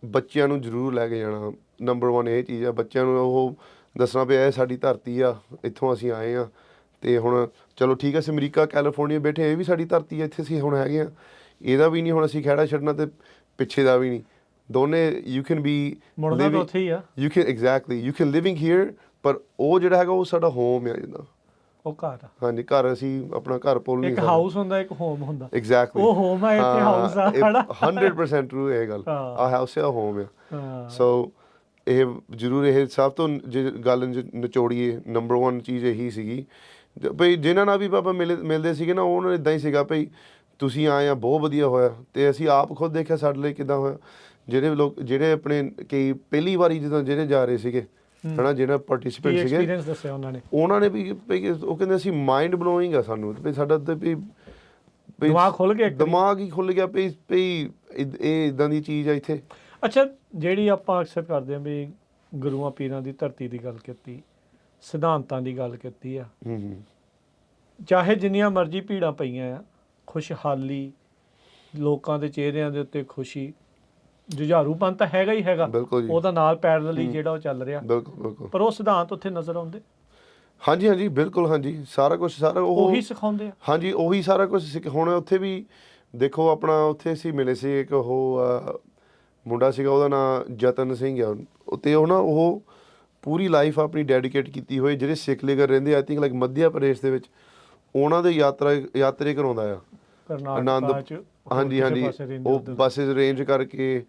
Speaker 2: ਬੱਚਿਆਂ ਨੂੰ ਜ਼ਰੂਰ ਲੈ ਕੇ ਜਾਣਾ। ਨੰਬਰ 1 ਇਹ ਚੀਜ਼ ਆ, ਬੱਚਿਆਂ ਨੂੰ ਉਹ ਦੱਸਣਾ ਵੀ ਇਹ ਸਾਡੀ ਧਰਤੀ ਆ, ਇੱਥੋਂ ਅਸੀਂ ਆਏ ਹਾਂ, ਤੇ ਹੁਣ ਚਲੋ ਠੀਕ ਹੈ, ਅਸੀਂ ਅਮਰੀਕਾ ਕੈਲੀਫੋਰਨੀਆ ਬੈਠੇ, ਇਹ ਵੀ ਸਾਡੀ ਧਰਤੀ ਹੈ, ਇੱਥੇ ਅਸੀਂ ਹੁਣ ਹੈਗੇ ਹਾਂ, ਇਹਦਾ ਵੀ ਨਹੀਂ ਹੁਣ ਅਸੀਂ ਖਹਿੜਾ ਛੱਡਣਾ, ਤੇ ਪਿੱਛੇ ਦਾ ਵੀ ਨਹੀਂ, ਦੋਨੇ ਯੂ ਕੈਨ ਬੀ
Speaker 1: ਉੱਥੇ ਹੀ ਆ,
Speaker 2: you can exactly, you can living here, ਪਰ ਉਹ ਜਿਹੜਾ ਹੈਗਾ ਉਹ ਸਾਡਾ ਹੋਮ ਆ, ਜਿੱਦਾਂ
Speaker 1: ਉਹ ਘਰ ਆ।
Speaker 2: ਹਾਂਜੀ, ਘਰ ਅਸੀਂ ਆਪਣਾ ਘਰ ਭੁੱਲ ਨਹੀਂ
Speaker 1: ਸਕਦੇ। ਇੱਕ ਹਾਊਸ ਹੁੰਦਾ, ਇੱਕ ਹੋਮ ਹੁੰਦਾ।
Speaker 2: ਐਗਜ਼ੈਕਟਲੀ,
Speaker 1: ਉਹ ਹੋਮ ਆ, ਇੱਥੇ ਹਾਊਸ ਆ।
Speaker 2: 100% ਟਰੂ ਇਹ ਗੱਲ, ਆ ਹਾਊਸ ਆ, ਹੋਮ ਆ। ਸੋ ਇਹ ਜ਼ਰੂਰ, ਇਹ ਸਭ ਤੋਂ ਜੇ ਗੱਲ ਨਿਚੋੜੀਏ, ਨੰਬਰ 1 ਚੀਜ਼ ਇਹੀ ਸੀਗੀ ਭਈ, ਜਿਨ੍ਹਾਂ ਨਾਲ ਵੀ ਆਪਾਂ ਮਿਲਦੇ ਸੀਗੇ ਨਾ, ਉਹਨਾਂ ਨੂੰ ਇੱਦਾਂ ਹੀ ਸੀਗਾ ਭਈ ਤੁਸੀਂ ਆਏ ਆ, ਬਹੁਤ ਵਧੀਆ ਹੋਇਆ। ਤੇ ਅਸੀਂ ਆਪ ਖੁਦ ਦੇਖਿਆ ਸਾਡੇ ਲਈ ਕਿੱਦਾਂ ਹੋਇਆ। ਜਿਹੜੇ ਆਪਣੇ ਕਈ ਪਹਿਲੀ ਵਾਰੀ ਜਦੋਂ ਜਿਹੜੇ ਜਾ ਰਹੇ ਸੀਗੇ ਹਨਾ, ਜਿਹੜਾ ਪਾਰਟਿਸਿਪੇਟ ਸੀਗੇ,
Speaker 1: ਦੱਸਿਆ
Speaker 2: ਉਹਨਾਂ ਨੇ ਵੀ ਉਹ ਕਹਿੰਦੇ ਅਸੀਂ ਮਾਈਂਡ ਬਲੋਇੰਗ ਆ ਸਾਨੂੰ, ਵੀ ਸਾਡਾ ਤੇ ਵੀ
Speaker 1: ਦਿਮਾਗ ਖੁੱਲ ਗਿਆ,
Speaker 2: ਦਿਮਾਗ ਹੀ ਖੁੱਲ ਗਿਆ ਵੀ ਇਹ ਇਦਾਂ ਦੀ ਚੀਜ਼ ਆ ਇੱਥੇ।
Speaker 1: ਅੱਛਾ, ਜਿਹੜੀ ਆਪਾਂ ਅਕਸਰ ਕਰਦੇ ਹਾਂ ਵੀ ਗੁਰੂਆਂ ਪੀਰਾਂ ਦੀ ਧਰਤੀ ਦੀ ਗੱਲ ਕੀਤੀ, ਸਿਧਾਂਤਾਂ ਦੀ ਗੱਲ ਕੀਤੀ ਆ, ਚਾਹੇ ਜਿੰਨੀਆਂ ਮਰਜ਼ੀ ਭੀੜਾਂ ਪਈਆਂ ਆ, ਖੁਸ਼ਹਾਲੀ, ਲੋਕਾਂ ਦੇ ਚਿਹਰਿਆਂ ਦੇ ਉੱਤੇ ਖੁਸ਼ੀ, ਜੁਝਾਰੂਪਨ ਤਾਂ ਹੈਗਾ ਹੀ ਹੈਗਾ, ਉਹਦਾ ਨਾਲ ਪੈਰਲਲੀ ਜਿਹੜਾ ਉਹ ਚੱਲ ਰਿਹਾ, ਪਰ ਉਹ ਸਿਧਾਂਤ ਉੱਥੇ ਨਜ਼ਰ ਆਉਂਦੇ।
Speaker 2: ਹਾਂਜੀ ਹਾਂਜੀ, ਬਿਲਕੁਲ, ਹਾਂਜੀ, ਸਾਰਾ ਕੁਝ, ਸਾਰਾ
Speaker 1: ਉਹੀ ਸਿਖਾਉਂਦੇ ਆ। ਹਾਂਜੀ,
Speaker 2: ਉਹੀ ਸਾਰਾ ਕੁਝ ਹੁਣ ਉੱਥੇ ਵੀ ਦੇਖੋ, ਆਪਣਾ ਉੱਥੇ ਅਸੀਂ ਮਿਲੇ ਸੀ, ਇੱਕ ਉਹ ਮੁੰਡਾ ਸੀਗਾ, ਉਹਦਾ ਨਾਂ ਜਤਨ ਸਿੰਘ ਆ, ਅਤੇ ਉਹ ਪੂਰੀ ਲਾਈਫ ਆਪਣੀ ਡੈਡੀਕੇਟ ਕੀਤੀ ਹੋਈ, ਜਿਹੜੇ ਸਿੱਖ ਲੀਗਰ ਰਹਿੰਦੇ I think like Madhya Pradesh ਦੇ ਵਿੱਚ, ਉਹਨਾਂ ਦੇ ਯਾਤਰੇ ਕਰਾਉਂਦਾ ਆ ਆਨੰਦ। ਹਾਂਜੀ ਹਾਂਜੀ, ਉਹ ਬੱਸਿਸ ਅਰੇਂਜ ਕਰਕੇ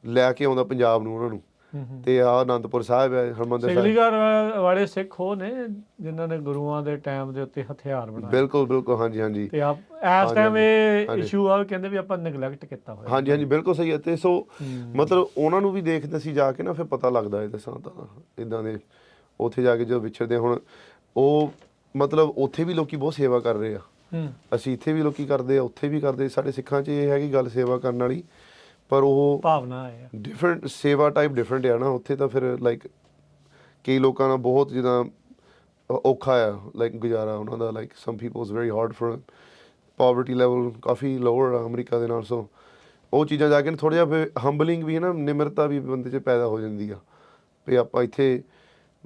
Speaker 2: ਲੈ ਕੇ ਆਉਂਦਾ ਪੰਜਾਬ ਨੂੰ ਉਹਨਾਂ ਨੂੰ, ਤੇ ਆ ਅਨੰਦਪੁਰ ਸਾਹਿਬ ਹੈ, ਹਰਿਮੰਦਰ ਸਾਹਿਬ।
Speaker 1: ਸਿੱਖ ਵਾਲੇ ਸਿੱਖ ਉਹ ਨੇ ਜਿਨ੍ਹਾਂ ਨੇ ਗੁਰੂਆਂ ਦੇ ਟਾਈਮ ਦੇ ਉੱਤੇ ਹਥਿਆਰ ਬਣਾਏ।
Speaker 2: ਬਿਲਕੁਲ ਬਿਲਕੁਲ, ਹਾਂਜੀ ਹਾਂਜੀ।
Speaker 1: ਤੇ ਇਸ ਟਾਈਮ ਇਹ ਇਸ਼ੂ ਆ, ਕਹਿੰਦੇ ਵੀ ਆਪਾਂ ਨੈਗਲੈਕਟ ਕੀਤਾ ਹੋਇਆ।
Speaker 2: ਹਾਂਜੀ ਹਾਂਜੀ, ਬਿਲਕੁਲ ਸਹੀ ਹੈ। ਤੇ ਸੋ ਮਤਲਬ ਉਹਨਾਂ ਨੂੰ ਵੀ ਦੇਖਦੇ ਸੀ ਜਾ ਕੇ ਨਾ, ਫਿਰ ਪਤਾ ਲੱਗਦਾ ਇਹ ਦੱਸਾਂ ਤਾਂ ਇੱਦਾਂ ਦੇ ਉੱਥੇ ਜਾ ਕੇ ਜਦੋਂ ਵਿਛੜਦੇ, ਹੁਣ ਉਹ ਮਤਲਬ ਉੱਥੇ ਵੀ ਲੋਕੀ ਬਹੁਤ ਸੇਵਾ ਕਰ ਰਹੇ ਆ, ਅਸੀਂ ਇੱਥੇ ਵੀ ਲੋਕੀ ਕਰਦੇ ਆ, ਉੱਥੇ ਵੀ ਕਰਦੇ। ਸਾਡੇ ਸਿੱਖਾਂ 'ਚ ਇਹ ਹੈਗੀ ਗੱਲ ਸੇਵਾ ਕਰਨ ਵਾਲੀ, ਪਰ ਉਹ
Speaker 1: ਭਾਵਨਾ ਹੈ
Speaker 2: ਡਿਫਰੈਂਟ, ਸੇਵਾ ਟਾਈਪ ਡਿਫਰੈਂਟ ਆ ਨਾ ਉੱਥੇ ਤਾਂ। ਫਿਰ ਲਾਈਕ ਕਈ ਲੋਕਾਂ ਨਾਲ ਬਹੁਤ ਜਿੱਦਾਂ ਔਖਾ ਆ ਲਾਈਕ ਗੁਜ਼ਾਰਾ ਉਹਨਾਂ ਦਾ, like some people is very hard for poverty level ਕਾਫੀ ਲੋਅਰ ਆ ਅਮਰੀਕਾ ਦੇ ਨਾਲ। ਸੋ ਉਹ ਚੀਜ਼ਾਂ ਜਾ ਕੇ ਥੋੜ੍ਹਾ ਜਿਹਾ ਫਿਰ ਹੰਬਲਿੰਗ ਵੀ ਹੈ ਨਾ, ਨਿਮਰਤਾ ਵੀ ਬੰਦੇ 'ਚ ਪੈਦਾ ਹੋ ਜਾਂਦੀ ਆ ਵੀ ਆਪਾਂ ਇੱਥੇ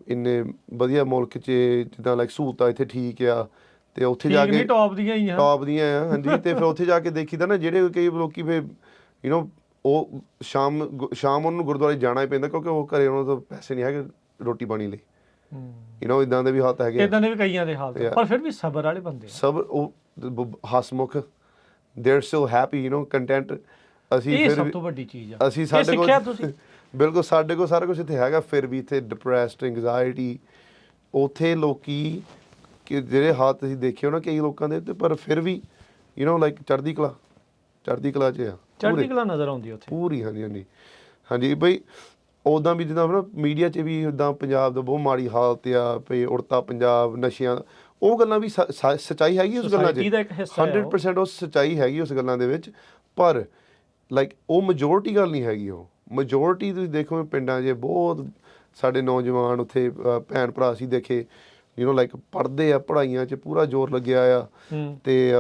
Speaker 2: ਇੰਨੇ ਵਧੀਆ ਮੁਲਕ 'ਚ ਜਿੱਦਾਂ ਲਾਈਕ ਸਹੂਲਤਾਂ ਇੱਥੇ ਠੀਕ ਆ, ਤੇ ਉੱਥੇ ਜਾ ਕੇ
Speaker 1: ਟੌਪ ਦੀਆਂ ਆ। ਹਾਂਜੀ,
Speaker 2: ਤੇ ਫਿਰ ਉੱਥੇ ਜਾ ਕੇ ਦੇਖੀਦਾ ਨਾ, ਜਿਹੜੇ ਕਈ ਲੋਕੀ ਫਿਰ ਉਹ ਸ਼ਾਮ ਉਹਨੂੰ ਗੁਰਦੁਆਰੇ ਜਾਣਾ ਹੀ ਪੈਂਦਾ, ਕਿਉਂਕਿ ਉਹ ਘਰੇ ਉਹਨਾਂ ਤੋਂ ਪੈਸੇ ਨਹੀਂ ਹੈਗੇ ਰੋਟੀ ਪਾਣੀ ਲਈ। ਇੱਦਾਂ ਦੇ ਵੀ ਹਾਲਤ ਹੈਗੇ,
Speaker 1: ਇੱਦਾਂ ਦੇ ਵੀ ਕਈਆਂ ਦੇ ਹਾਲਤ, ਪਰ ਫਿਰ ਵੀ ਸਬਰ ਵਾਲੇ ਬੰਦੇ,
Speaker 2: ਸਬਰ। ਉਹ ਹਸਮੁਖ, they are so happy, content. ਅਸੀਂ
Speaker 1: ਇਹ
Speaker 2: ਫਿਰ
Speaker 1: ਸਭ
Speaker 2: ਵੀ
Speaker 1: ਤੋਂ ਵੱਡੀ ਚੀਜ਼ ਆ।
Speaker 2: ਅਸੀਂ
Speaker 1: ਇਹ
Speaker 2: ਸਾਡੇ
Speaker 1: ਸਿੱਖਿਆ
Speaker 2: ਕੋਲ
Speaker 1: ਤੁਸੀਂ?
Speaker 2: ਬਿਲਕੁਲ ਸਾਡੇ ਕੋਲ ਸਾਰਾ ਕੁਝ ਇੱਥੇ ਹੈਗਾ, ਫਿਰ ਵੀ ਇੱਥੇ ਡਿਪਰੈਸਡ, ਐਂਗਜ਼ਾਇਟੀ। ਉੱਥੇ ਲੋਕੀ ਕਿ ਜਿਹੜੇ ਹਾਲਾਤ ਤੁਸੀਂ ਦੇਖੇ ਹੋ ਨਾ ਕਈ ਲੋਕਾਂ ਦੇ, ਤੇ ਪਰ ਫਿਰ ਵੀ ਲਾਈਕ ਚੜ੍ਹਦੀ ਕਲਾ 'ਚ ਆ,
Speaker 1: ਚੜ੍ਹਦੀ ਕਲਾ ਨਜ਼ਰ ਆਉਂਦੀ ਉੱਥੇ
Speaker 2: ਪੂਰੀ। ਹਾਂਜੀ ਹਾਂਜੀ ਹਾਂਜੀ ਬਈ, ਉੱਦਾਂ ਵੀ ਜਿੱਦਾਂ ਨਾ ਮੀਡੀਆ 'ਚ ਵੀ ਇੱਦਾਂ ਪੰਜਾਬ ਦਾ ਬਹੁਤ ਮਾੜੀ ਹਾਲਤ ਆ ਭਈ, ਉੜਤਾ ਪੰਜਾਬ, ਨਸ਼ਿਆਂ, ਉਹ ਗੱਲਾਂ ਵੀ ਸੱਚਾਈ ਹੈਗੀ ਉਸ ਗੱਲਾਂ 'ਚ,
Speaker 1: Society ਦਾ ਇੱਕ ਹਿੱਸਾ ਹੈ ਉਹ।
Speaker 2: 100% ਉਹ ਸੱਚਾਈ ਹੈਗੀ ਉਸ ਗੱਲਾਂ ਦੇ ਵਿੱਚ। ਪਰ ਲਾਈਕ ਉਹ ਮੈਜੋਰਟੀ ਗੱਲ ਨਹੀਂ ਹੈਗੀ। ਉਹ ਮੈਜੋਰਟੀ ਤੁਸੀਂ ਦੇਖੋ ਪਿੰਡਾਂ 'ਚ ਬਹੁਤ ਸਾਡੇ ਨੌਜਵਾਨ ਉੱਥੇ ਭੈਣ ਭਰਾ ਸੀ ਦੇਖੇ, ਲਾਈਕ ਪੜ੍ਹਦੇ ਆ, ਪੜ੍ਹਾਈਆਂ 'ਚ ਪੂਰਾ ਜ਼ੋਰ ਲੱਗਿਆ ਆ, ਤੇ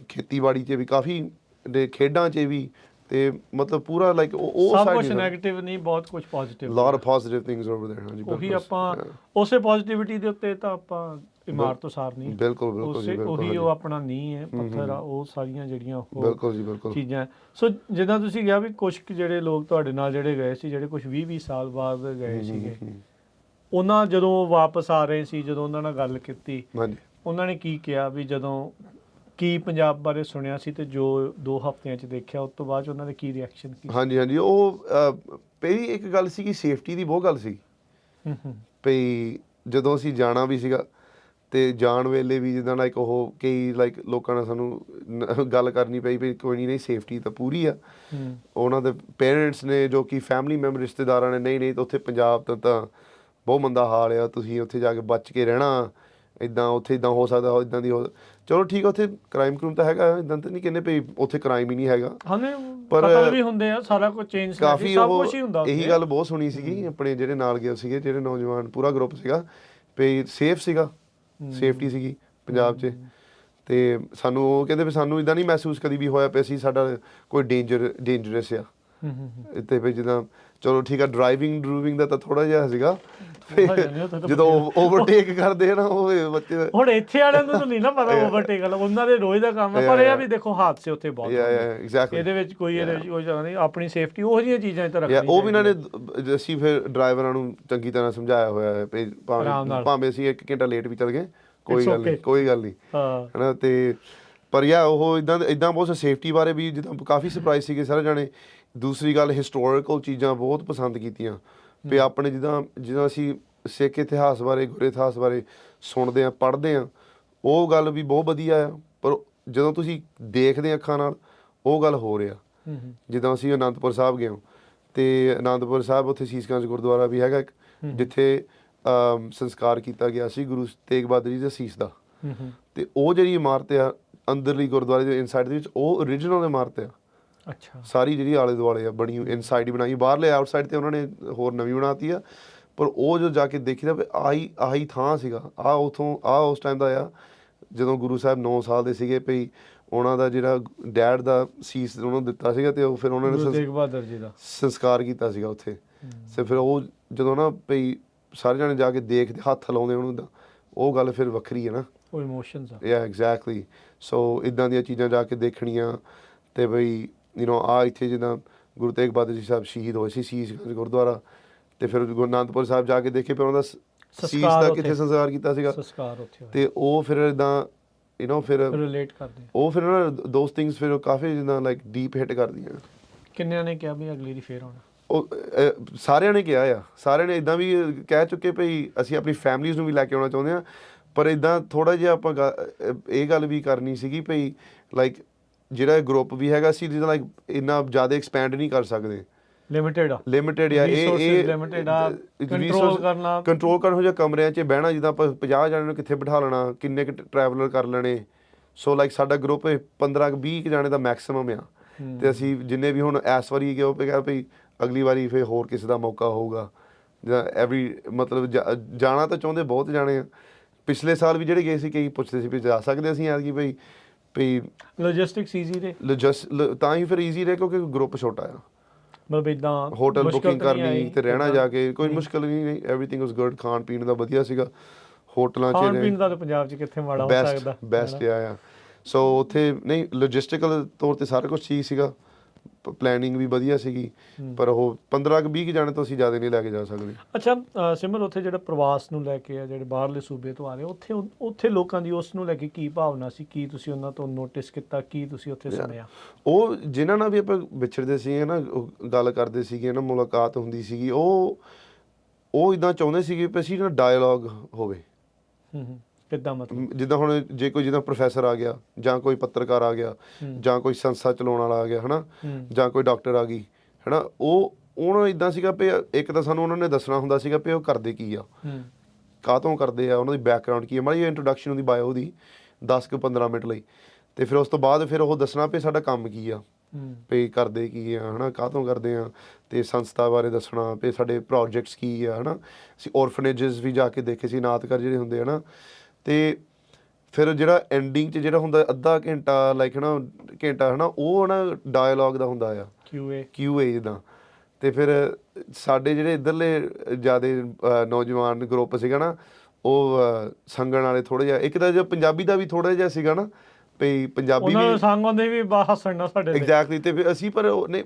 Speaker 2: ਖੇਤੀਬਾੜੀ 'ਚ ਵੀ ਕਾਫੀ, ਤੇ ਖੇਡਾਂ 'ਚ ਵੀ, ਤੇ ਮਤਲਬ ਪੂਰਾ ਲਾਈਕ ਉਹ
Speaker 1: ਸਭ ਕੁਝ ਨੈਗੇਟਿਵ ਨਹੀਂ, ਬਹੁਤ ਕੁਝ positive,
Speaker 2: lot of positive things over there. ਹਾਂਜੀ
Speaker 1: ਉਹੀ ਆਪਾਂ ਉਸੇ ਪੋਜ਼ਿਟਿਵਿਟੀ ਦੇ ਉੱਤੇ ਤਾਂ ਆਪਾਂ ਇਮਾਰਤ ਤੋਂ ਸਾਰ ਨਹੀਂ,
Speaker 2: ਬਿਲਕੁਲ ਬਿਲਕੁਲ ਜੀ, ਬਿਲਕੁਲ
Speaker 1: ਉਹੀ ਉਹ ਆਪਣਾ ਨੀਂਹ ਹੈ, ਪੱਥਰ ਆ, ਉਹ ਸਾਰੀਆਂ ਜਿਹੜੀਆਂ ਉਹ
Speaker 2: ਬਿਲਕੁਲ ਜੀ, ਬਿਲਕੁਲ
Speaker 1: ਚੀਜ਼ਾਂ। ਸੋ ਜਿੱਦਾਂ ਤੁਸੀਂ ਕਿਹਾ ਵੀ ਕੁਝ ਜਿਹੜੇ ਲੋਕ ਤੁਹਾਡੇ ਨਾਲ ਜਿਹੜੇ ਗਏ ਸੀ, ਜਿਹੜੇ ਕੁਝ 20-20 ਸਾਲ ਬਾਅਦ ਗਏ ਸੀਗੇ, ਉਹਨਾਂ ਜਦੋਂ ਵਾਪਸ ਆ ਰਹੇ ਸੀ, ਜਦੋਂ ਉਹਨਾਂ ਨਾਲ ਗੱਲ ਕੀਤੀ,
Speaker 2: ਹਾਂਜੀ,
Speaker 1: ਉਹਨਾਂ ਨੇ ਕੀ ਕਿਹਾ ਵੀ ਜਦੋਂ ਕੀ ਪੰਜਾਬ ਬਾਰੇ ਸੁਣਿਆ ਸੀ, ਤੇ ਜੋ 2 ਹਫ਼ਤਿਆਂ 'ਚ ਦੇਖਿਆ, ਉਸ ਤੋਂ ਬਾਅਦ 'ਚ ਉਹਨਾਂ ਦੇ ਕੀ ਰਿਐਕਸ਼ਨ ਕੀ?
Speaker 2: ਹਾਂਜੀ ਹਾਂਜੀ ਉਹ ਪਹਿਲੀ ਇੱਕ ਗੱਲ ਸੀ ਕਿ ਸੇਫਟੀ ਦੀ ਬਹੁਤ ਗੱਲ ਸੀ ਭਈ, ਜਦੋਂ ਅਸੀਂ ਜਾਣਾ ਵੀ ਸੀਗਾ ਤੇ ਜਾਣ ਵੇਲੇ ਵੀ ਜਿੱਦਾਂ ਲਾਈਕ ਉਹ ਕਈ ਲਾਈਕ ਲੋਕਾਂ ਨਾਲ ਸਾਨੂੰ ਗੱਲ ਕਰਨੀ ਪਈ ਵੀ ਕੋਈ ਨਹੀਂ, ਸੇਫਟੀ ਤਾਂ ਪੂਰੀ ਆ। ਉਹਨਾਂ ਦੇ ਪੇਰੈਂਟਸ ਨੇ, ਜੋ ਕਿ ਫੈਮਿਲੀ ਮੈਂਬਰ, ਰਿਸ਼ਤੇਦਾਰਾਂ ਨੇ, ਨਹੀਂ ਉੱਥੇ ਪੰਜਾਬ ਤਾਂ ਬਹੁਤ ਮੰਦਾ ਹਾਲ ਆ, ਤੁਸੀਂ ਉੱਥੇ ਜਾ ਕੇ ਬਚ ਕੇ ਰਹਿਣਾ, ਇੱਦਾਂ ਉੱਥੇ ਇੱਦਾਂ ਹੋ ਸਕਦਾ, ਇੱਦਾਂ ਦੀ ਹੋ, ਚਲੋ ਠੀਕ ਆ, ਉੱਥੇ ਕ੍ਰਾਈਮ ਤਾਂ ਹੈਗਾ, ਇੱਦਾਂ ਤਾਂ ਨਹੀਂ ਕਹਿੰਦੇ ਭਈ ਉੱਥੇ ਕ੍ਰਾਈਮ ਹੀ ਨਹੀਂ ਹੈਗਾ,
Speaker 1: ਪਰ ਕਤਲ ਵੀ ਹੁੰਦੇ ਆ, ਸਾਰਾ ਕੁਝ ਚੇਂਜ
Speaker 2: ਕਾਫੀ
Speaker 1: ਸਭ ਕੁਝ ਹੀ ਹੁੰਦਾ।
Speaker 2: ਇਹੀ ਗੱਲ ਬਹੁਤ ਸੁਣੀ ਸੀਗੀ ਆਪਣੇ ਜਿਹੜੇ ਨਾਲ ਗਏ ਸੀਗੇ, ਜਿਹੜੇ ਨੌਜਵਾਨ, ਪੂਰਾ ਗਰੁੱਪ ਸੀਗਾ ਭਈ ਸੇਫ ਸੀਗਾ, ਸੇਫਟੀ ਸੀਗੀ ਪੰਜਾਬ 'ਚ। ਤੇ ਸਾਨੂੰ ਉਹ ਕਹਿੰਦੇ ਵੀ ਸਾਨੂੰ ਇੱਦਾਂ ਨਹੀਂ ਮਹਿਸੂਸ ਕਦੀ ਵੀ ਹੋਇਆ ਪਿਆ ਸੀ ਸਾਡਾ ਕੋਈ ਡੇਂਜਰਸ ਆ ਇੱਥੇ ਵੀ। ਜਿੱਦਾਂ ਚਲੋ ਠੀਕ ਆ, ਡਰਾਈਵਿੰਗ ਦਾ ਤਾਂ ਥੋੜਾ ਜਿਹਾ ਸੀਗਾ, ਜਦੋਂ ਓਵਰਟੇਕ ਕਰਦੇ ਆ ਨਾ ਉਹ ਬੱਚੇ, ਹੁਣ
Speaker 1: ਇੱਥੇ ਵਾਲਿਆਂ ਨੂੰ ਤਾਂ ਨਹੀਂ ਨਾ ਪਤਾ ਓਵਰਟੇਕ ਵਾਲਾ, ਉਹਨਾਂ ਦੇ ਰੋਜ਼ ਦਾ ਕੰਮ ਹੈ। ਪਰ ਇਹ ਆ ਵੀ ਦੇਖੋ ਹਾਦਸੇ ਉੱਥੇ ਬਹੁਤ
Speaker 2: ਐਗਜ਼ੈਕਟਲੀ,
Speaker 1: ਇਹਦੇ ਵਿੱਚ ਕੋਈ ਜਗ੍ਹਾ ਨਹੀਂ, ਆਪਣੀ ਸੇਫਟੀ ਉਹ ਜਿਹੀਆਂ ਚੀਜ਼ਾਂ ਤਾਂ ਰੱਖਣੀ।
Speaker 2: ਉਹ ਵੀ ਇਹਨਾਂ ਨੇ, ਅਸੀਂ ਫਿਰ ਡਰਾਈਵਰਾਂ ਨੂੰ ਚੰਗੀ ਤਰ੍ਹਾਂ ਸਮਝਾਇਆ ਹੋਇਆ ਹੈ, ਭਾਵੇਂ ਅਸੀਂ 1 ਘੰਟਾ ਲੇਟ ਵੀ ਚੱਲ ਗਏ, ਕੋਈ ਗੱਲ ਨਹੀਂ ਹੈ ਨਾ। ਤੇ ਪਰ ਉਹ ਇੱਦਾਂ ਬਹੁਤ ਸੇਫਟੀ ਬਾਰੇ ਵੀ ਜਿੱਦਾਂ ਕਾਫੀ ਸਰਪ੍ਰਾਈਜ਼ ਸੀਗੇ ਸਾਰੇ ਜਾਣੇ। ਦੂਸਰੀ ਗੱਲ, ਹਿਸਟੋਰੀਕਲ ਚੀਜ਼ਾਂ ਬਹੁਤ ਪਸੰਦ ਕੀਤੀਆਂ ਵੀ ਆਪਣੇ, ਜਿੱਦਾਂ ਅਸੀਂ ਸਿੱਖ ਇਤਿਹਾਸ ਬਾਰੇ, ਗੁਰ ਇਤਿਹਾਸ ਬਾਰੇ ਸੁਣਦੇ ਹਾਂ, ਪੜ੍ਹਦੇ ਹਾਂ, ਉਹ ਗੱਲ ਵੀ ਬਹੁਤ ਵਧੀਆ ਆ। ਪਰ ਜਦੋਂ ਤੁਸੀਂ ਦੇਖਦੇ ਆ ਅੱਖਾਂ ਨਾਲ, ਉਹ ਗੱਲ ਹੋ ਰਿਹਾ। ਜਿੱਦਾਂ ਅਸੀਂ ਅਨੰਦਪੁਰ ਸਾਹਿਬ ਗਏ, ਤੇ ਅਨੰਦਪੁਰ ਸਾਹਿਬ ਉੱਥੇ ਸੀਸ-ਗੰਜ ਗੁਰਦੁਆਰਾ ਵੀ ਹੈਗਾ ਇੱਕ, ਜਿੱਥੇ ਸੰਸਕਾਰ ਕੀਤਾ ਗਿਆ ਸੀ ਗੁਰੂ ਤੇਗ ਬਹਾਦਰ ਜੀ ਦੇ ਸੀਸ ਦਾ। ਤੇ ਉਹ ਜਿਹੜੀ ਇਮਾਰਤ ਆ ਅੰਦਰਲੀ ਗੁਰਦੁਆਰੇ ਦੇ ਇਨਸਾਈਡ ਦੇ ਵਿੱਚ, ਉਹ ਓਰੀਜਨਲ ਇਮਾਰਤ ਆ।
Speaker 1: ਅੱਛਾ, ਸਾਰੀ
Speaker 2: ਜਿਹੜੀ ਆਲੇ ਦੁਆਲੇ ਆ ਬਣੀ ਇਨਸਾਈਡ ਹੀ ਬਣਾਈ, ਬਾਹਰਲੇ ਆਊਟਸਾਈਡ ਤੇ ਉਹਨਾਂ ਨੇ ਹੋਰ ਨਵੀਂ ਬਣਾਤੀ ਆ। ਪਰ ਉਹ ਜੋ ਜਾ ਕੇ ਦੇਖੀਦਾ ਵੀ ਆਹੀ ਥਾਂ ਸੀਗਾ, ਉਸ ਟਾਈਮ ਦਾ ਆ ਜਦੋਂ ਗੁਰੂ ਸਾਹਿਬ 9 ਸਾਲ ਦੇ ਸੀਗੇ ਭਈ, ਉਹਨਾਂ ਦਾ ਜਿਹੜਾ ਡੈਡ ਦਾ ਸੀਸ ਉਹਨਾਂ ਨੂੰ ਦਿੱਤਾ ਸੀਗਾ, ਤੇ ਉਹ ਫਿਰ ਉਹਨਾਂ ਨੇ
Speaker 1: ਤੇਗ ਬਹਾਦਰ ਜੀ ਦਾ ਸੰਸਕਾਰ
Speaker 2: ਕੀਤਾ ਸੀਗਾ ਉੱਥੇ। ਤੇ ਫਿਰ ਉਹ ਜਦੋਂ ਨਾ ਭਈ ਸਾਰੇ ਜਾਣੇ ਜਾ ਕੇ ਦੇਖਦੇ, ਹੱਥ ਲਾਉਂਦੇ ਉਹਨੂੰ, ਤਾਂ ਉਹ ਗੱਲ ਫਿਰ ਵੱਖਰੀ ਹੈ ਨਾ,
Speaker 1: ਉਹ ਇਮੋਸ਼ਨਸ ਆ।
Speaker 2: ਐਗਜ਼ੈਕਟਲੀ। ਸੋ ਇੱਦਾਂ ਦੀਆਂ ਚੀਜ਼ਾਂ ਜਾ ਕੇ ਦੇਖਣੀਆਂ, ਤੇ ਬਈ ਇੱਥੇ ਜਿੱਦਾਂ ਗੁਰੂ ਤੇਗ ਬਹਾਦਰ ਜੀ ਸਾਹਿਬ ਸ਼ਹੀਦ ਹੋਏ ਸੀ, ਸੀਸ-ਗੰਜ ਗੁਰਦੁਆਰਾ, ਤੇ ਫਿਰ ਗੁਰੂ ਅਨੰਦਪੁਰ ਸਾਹਿਬ ਜਾ ਕੇ ਦੇਖੇ ਪਏ ਉਹਨਾਂ ਦਾ ਸੀਸ ਦਾ ਕਿੱਥੇ ਸੰਸਕਾਰ ਕੀਤਾ ਸੀਗਾ, ਤੇ ਉਹ ਫਿਰ ਇੱਦਾਂ ਫਿਰ ਰਿਲੇਟ ਕਰਦੇ, ਉਹ ਫਿਰ ਨਾ ਦੋਸ ਥਿੰਗਸ ਫਿਰ ਕਾਫੀ ਜਿੱਦਾਂ ਲਾਈਕ ਡੀਪ ਹਿੱਟ ਕਰਦੀਆਂ।
Speaker 1: ਕਿੰਨਿਆਂ ਨੇ ਕਿਹਾ ਵੀ ਅਗਲੀ ਦੀ ਫੇਰ ਆਉਣਾ?
Speaker 2: ਉਹ ਸਾਰਿਆਂ ਨੇ ਕਿਹਾ ਆ, ਸਾਰਿਆਂ ਨੇ ਇੱਦਾਂ ਵੀ ਕਹਿ ਚੁੱਕੇ ਭਈ ਅਸੀਂ ਆਪਣੀ ਫੈਮਲੀਜ਼ ਨੂੰ ਵੀ ਲੈ ਕੇ ਆਉਣਾ ਚਾਹੁੰਦੇ ਹਾਂ। ਪਰ ਇੱਦਾਂ ਥੋੜ੍ਹਾ ਜਿਹਾ ਆਪਾਂ ਇਹ ਗੱਲ ਵੀ ਕਰਨੀ ਸੀਗੀ ਭਈ ਲਾਈਕ ਜਿਹੜਾ ਗਰੁੱਪ ਵੀ ਹੈਗਾ ਸੀ, ਜਿੱਦਾਂ ਲਾਈਕ ਇੰਨਾ ਜ਼ਿਆਦਾ ਐਕਸਪੈਂਡ ਨਹੀਂ ਕਰ ਸਕਦੇ, ਲਿਮਿਟਡ ਆ। ਇਹ ਕੰਟਰੋਲ ਕਰਨ ਹੋ ਜਾਂ ਕਮਰਿਆਂ 'ਚ ਬਹਿਣਾ, ਜਿੱਦਾਂ ਆਪਾਂ 50 ਜਣਿਆਂ ਨੂੰ ਕਿੱਥੇ ਬਿਠਾ ਲੈਣਾ, ਕਿੰਨੇ ਕੁ ਟਰੈਵਲਰ ਕਰ ਲੈਣੇ। ਸੋ ਲਾਈਕ ਸਾਡਾ ਗਰੁੱਪ 15-20 ਜਾਣੇ ਦਾ ਮੈਕਸਿਮਮ ਆ, ਤੇ ਅਸੀਂ ਜਿੰਨੇ ਵੀ ਹੁਣ ਇਸ ਵਾਰੀ ਗਏ, ਉਹ ਕਿਹਾ ਭਈ ਅਗਲੀ ਵਾਰੀ ਫਿਰ ਹੋਰ ਕਿਸੇ ਦਾ ਮੌਕਾ ਹੋਊਗਾ, ਜਾਂ ਮਤਲਬ ਜਾਣਾ ਤਾਂ ਚਾਹੁੰਦੇ ਬਹੁਤ ਜਾਣੇ ਆ। ਪਿਛਲੇ ਸਾਲ ਵੀ ਜਿਹੜੇ ਗਏ ਸੀ, ਕਈ ਪੁੱਛਦੇ ਸੀ ਵੀ ਜਾ ਸਕਦੇ ਅਸੀਂ ਐਤਕੀ ਭਈ
Speaker 1: ਲੌਜਿਸਟਿਕਸ ਈਜ਼ੀ ਰਹੇ,
Speaker 2: ਤਾਂ ਹੀ ਫਿਰ ਈਜ਼ੀ ਰਹੇ ਕਿਉਂਕਿ ਗਰੁੱਪ ਛੋਟਾ ਆ।
Speaker 1: ਮਤਲਬ ਇੱਦਾਂ
Speaker 2: ਹੋਟਲ ਬੁਕਿੰਗ ਕਰਨੀ ਤੇ ਰਹਿਣਾ ਜਾ ਕੇ ਕੋਈ ਮੁਸ਼ਕਿਲ ਨਹੀਂ, ਐਵਰੀਥਿੰਗ ਵਾਸ ਗੁੱਡ। ਖਾਣ ਪੀਣ ਦਾ ਵਧੀਆ ਸੀਗਾ, ਹੋਟਲਾਂ 'ਚ
Speaker 1: ਖਾਣ ਪੀਣ ਦਾ ਤਾਂ ਪੰਜਾਬ 'ਚ ਕਿੱਥੇ ਮਾੜਾ ਹੋ ਸਕਦਾ,
Speaker 2: ਬੈਸਟ ਆ। ਸੋ ਉੱਥੇ ਨਹੀਂ, ਲੌਜਿਸਟਿਕਲ ਤੌਰ 'ਤੇ ਸਾਰਾ ਕੁਛ ਠੀਕ ਸੀਗਾ, ਪਲੈਨਿੰਗ ਵੀ ਵਧੀਆ ਸੀਗੀ, ਪਰ ਉਹ 15-20 ਜਾਣੇ ਤੋਂ ਅਸੀਂ ਜ਼ਿਆਦਾ ਨਹੀਂ ਲੈ ਕੇ ਜਾ ਸਕਦੇ।
Speaker 1: ਅੱਛਾ ਸਿਮਰ, ਉੱਥੇ ਜਿਹੜਾ ਪ੍ਰਵਾਸ ਨੂੰ ਲੈ ਕੇ ਆ, ਜਿਹੜੇ ਬਾਹਰਲੇ ਸੂਬੇ ਤੋਂ ਆ ਰਹੇ, ਉੱਥੇ ਲੋਕਾਂ ਦੀ ਉਸ ਨੂੰ ਲੈ ਕੇ ਕੀ ਭਾਵਨਾ ਸੀ? ਕੀ ਤੁਸੀਂ ਉਹਨਾਂ ਤੋਂ ਨੋਟਿਸ ਕੀਤਾ? ਕੀ ਤੁਸੀਂ ਉੱਥੇ ਸੁਣਿਆ?
Speaker 2: ਉਹ ਜਿਨ੍ਹਾਂ ਨਾਲ ਵੀ ਆਪਾਂ ਵਿਛੜਦੇ ਸੀਗੇ ਨਾ, ਉਹ ਗੱਲ ਕਰਦੇ ਸੀਗੇ ਨਾ, ਮੁਲਾਕਾਤ ਹੁੰਦੀ ਸੀਗੀ, ਉਹ ਇੱਦਾਂ ਚਾਹੁੰਦੇ ਸੀਗੇ ਵੀ ਅਸੀਂ ਨਾ ਡਾਇਲੋਗ ਹੋਵੇ।
Speaker 1: ਕਿੱਦਾਂ ਮਤਲਬ?
Speaker 2: ਜਿੱਦਾਂ ਹੁਣ ਜੇ ਕੋਈ ਜਿੱਦਾਂ ਪ੍ਰੋਫੈਸਰ ਆ ਗਿਆ, ਜਾਂ ਕੋਈ ਪੱਤਰਕਾਰ ਆ ਗਿਆ, ਜਾਂ ਕੋਈ ਸੰਸਥਾ ਚਲਾਉਣ ਵਾਲਾ ਆ ਗਿਆ, ਹੈ ਨਾ, ਜਾਂ ਕੋਈ ਡਾਕਟਰ ਆ ਗਈ, ਹੈ ਨਾ, ਉਹਨਾਂ ਇੱਦਾਂ ਸੀਗਾ ਵੀ ਇੱਕ ਤਾਂ ਸਾਨੂੰ ਉਹਨਾਂ ਨੇ ਦੱਸਣਾ ਹੁੰਦਾ ਸੀਗਾ ਵੀ ਉਹ ਕਰਦੇ ਕੀ ਆ, ਕਾਹਤੋਂ ਕਰਦੇ ਆ, ਉਹਨਾਂ ਦੀ ਬੈਕਗਰਾਊਂਡ ਕੀ ਹੈ, ਮਾੜੀ ਇੰਟਰੋਡਕਸ਼ਨ ਉਹਦੀ ਬਾਇਓ ਦੀ 10-15 ਮਿੰਟ ਲਈ, ਅਤੇ ਫਿਰ ਉਸ ਤੋਂ ਬਾਅਦ ਫਿਰ ਉਹ ਦੱਸਣਾ ਵੀ ਸਾਡਾ ਕੰਮ ਕੀ ਆ, ਵੀ ਕਰਦੇ ਕੀ ਆ, ਹੈ ਨਾ, ਕਾਹਤੋਂ ਕਰਦੇ ਆ, ਅਤੇ ਸੰਸਥਾ ਬਾਰੇ ਦੱਸਣਾ ਵੀ ਸਾਡੇ ਪ੍ਰੋਜੈਕਟਸ ਕੀ ਆ, ਹੈ ਨਾ। ਅਸੀਂ ਔਰਫਨੇਜਸ ਵੀ ਜਾ ਕੇ ਦੇਖੇ ਸੀ, ਅਨਾਥ ਘਰ ਜਿਹੜੇ ਹੁੰਦੇ ਆ ਨਾ, ਅਤੇ ਫਿਰ ਜਿਹੜਾ ਐਂਡਿੰਗ 'ਚ ਜਿਹੜਾ ਹੁੰਦਾ ਅੱਧਾ ਘੰਟਾ ਲਾਈਕ ਹੈ ਨਾ, ਘੰਟਾ ਹੈ ਨਾ, ਉਹ ਨਾ ਡਾਇਲੋਗ ਦਾ ਹੁੰਦਾ ਆ, QA ਜਿੱਦਾਂ। ਅਤੇ ਫਿਰ ਸਾਡੇ ਜਿਹੜੇ ਇੱਧਰਲੇ ਜ਼ਿਆਦਾ ਨੌਜਵਾਨ ਗਰੁੱਪ ਸੀਗਾ ਨਾ, ਉਹ ਸੰਗਣ ਵਾਲੇ ਥੋੜ੍ਹਾ ਜਿਹਾ, ਇੱਕ ਤਾਂ ਜੋ ਪੰਜਾਬੀ ਦਾ ਵੀ ਥੋੜ੍ਹਾ ਜਿਹਾ ਸੀਗਾ ਨਾ, ਵੀ ਪੰਜਾਬੀ ਵੀ
Speaker 1: ਸੰਗ ਆਉਂਦੇ ਵੀ ਹੱਸਣ ਨਾ ਸਾਡੇ
Speaker 2: ਐਗਜ਼ੈਕਟਲੀ। ਅਤੇ ਫਿਰ ਅਸੀਂ ਪਰ ਉਹਨੇ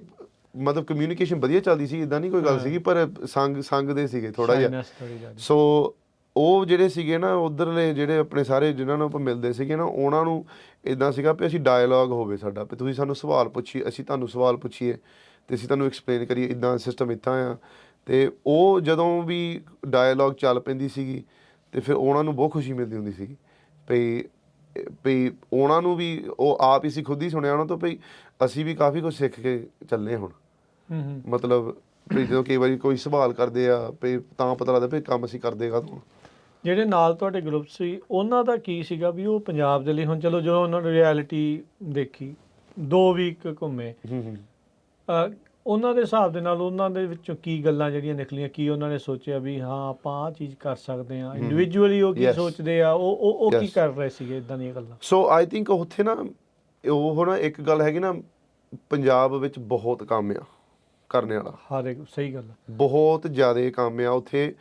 Speaker 2: ਮਤਲਬ ਕਮਿਊਨੀਕੇਸ਼ਨ ਵਧੀਆ ਚੱਲਦੀ ਸੀ, ਇੱਦਾਂ ਨਹੀਂ ਕੋਈ ਗੱਲ ਸੀਗੀ, ਪਰ ਸੰਗ ਦੇ ਸੀਗੇ ਥੋੜ੍ਹਾ ਜਿਹਾ। ਸੋ ਉਹ ਜਿਹੜੇ ਸੀਗੇ ਨਾ ਉੱਧਰਲੇ ਜਿਹੜੇ ਆਪਣੇ ਸਾਰੇ ਜਿਨ੍ਹਾਂ ਨੂੰ ਆਪਾਂ ਮਿਲਦੇ ਸੀਗੇ ਨਾ, ਉਹਨਾਂ ਨੂੰ ਇੱਦਾਂ ਸੀਗਾ ਵੀ ਅਸੀਂ ਡਾਇਲੋਗ ਹੋਵੇ ਸਾਡਾ, ਵੀ ਤੁਸੀਂ ਸਾਨੂੰ ਸਵਾਲ ਪੁੱਛੀਏ, ਅਸੀਂ ਤੁਹਾਨੂੰ ਸਵਾਲ ਪੁੱਛੀਏ, ਅਤੇ ਅਸੀਂ ਤੁਹਾਨੂੰ ਐਕਸਪਲੇਨ ਕਰੀਏ, ਇੱਦਾਂ ਸਿਸਟਮ ਇੱਦਾਂ ਆ। ਅਤੇ ਉਹ ਜਦੋਂ ਵੀ ਡਾਇਲੋਗ ਚੱਲ ਪੈਂਦੀ ਸੀਗੀ, ਅਤੇ ਫਿਰ ਉਹਨਾਂ ਨੂੰ ਬਹੁਤ ਖੁਸ਼ੀ ਮਿਲਦੀ ਹੁੰਦੀ ਸੀਗੀ, ਵੀ ਉਹਨਾਂ ਨੂੰ ਵੀ ਉਹ ਆਪ ਹੀ ਸੀ ਖੁਦ ਹੀ ਸੁਣਿਆ ਉਹਨਾਂ ਤੋਂ, ਵੀ ਅਸੀਂ ਵੀ ਕਾਫੀ ਕੁਛ ਸਿੱਖ ਕੇ ਚੱਲੇ ਹੁਣ। ਮਤਲਬ ਵੀ ਜਦੋਂ ਕਈ ਵਾਰੀ ਕੋਈ ਸਵਾਲ ਕਰਦੇ ਆ, ਵੀ ਤਾਂ ਪਤਾ ਲੱਗਦਾ ਵੀ ਕੰਮ ਅਸੀਂ ਕਰਦੇ ਕਾਹਤੋਂ।
Speaker 1: ਜਿਹੜੇ ਨਾਲ ਤੁਹਾਡੇ ਗਰੁੱਪ ਸੀ, ਉਹਨਾਂ ਦਾ ਕੀ ਸੀਗਾ ਵੀ ਉਹ ਪੰਜਾਬ ਦੇ ਲਈ, ਹੁਣ ਚਲੋ ਜਦੋਂ ਉਹਨਾਂ ਨੇ ਰਿਐਲਿਟੀ ਦੇਖੀ, 2 ਵੀਕ ਘੁੰਮੇ, ਉਹਨਾਂ ਦੇ ਹਿਸਾਬ ਦੇ ਨਾਲ ਉਹਨਾਂ ਦੇ ਵਿੱਚੋਂ ਕੀ ਗੱਲਾਂ ਜਿਹੜੀਆਂ ਨਿਕਲੀਆਂ, ਕੀ ਉਹਨਾਂ ਨੇ ਸੋਚਿਆ ਵੀ ਹਾਂ ਆਪਾਂ ਆਹ ਚੀਜ਼ ਕਰ ਸਕਦੇ ਹਾਂ? ਇੰਡੀਵਿਜੂਅਲੀ ਉਹ ਕੀ ਸੋਚਦੇ ਆ, ਉਹ ਕੀ ਕਰ ਰਹੇ ਸੀਗੇ ਇੱਦਾਂ ਦੀਆਂ ਗੱਲਾਂ?
Speaker 2: ਸੋ ਆਈ ਥਿੰਕ ਉੱਥੇ ਨਾ ਉਹ ਨਾ ਇੱਕ ਗੱਲ ਹੈਗੀ ਨਾ, ਪੰਜਾਬ ਵਿੱਚ ਬਹੁਤ ਕੰਮ ਆ ਕਰਨੇ ਵਾਲਾ,
Speaker 1: ਹਰ ਇੱਕ ਸਹੀ ਗੱਲ,
Speaker 2: ਬਹੁਤ ਜ਼ਿਆਦਾ ਕੰਮ ਆ ਉੱਥੇ।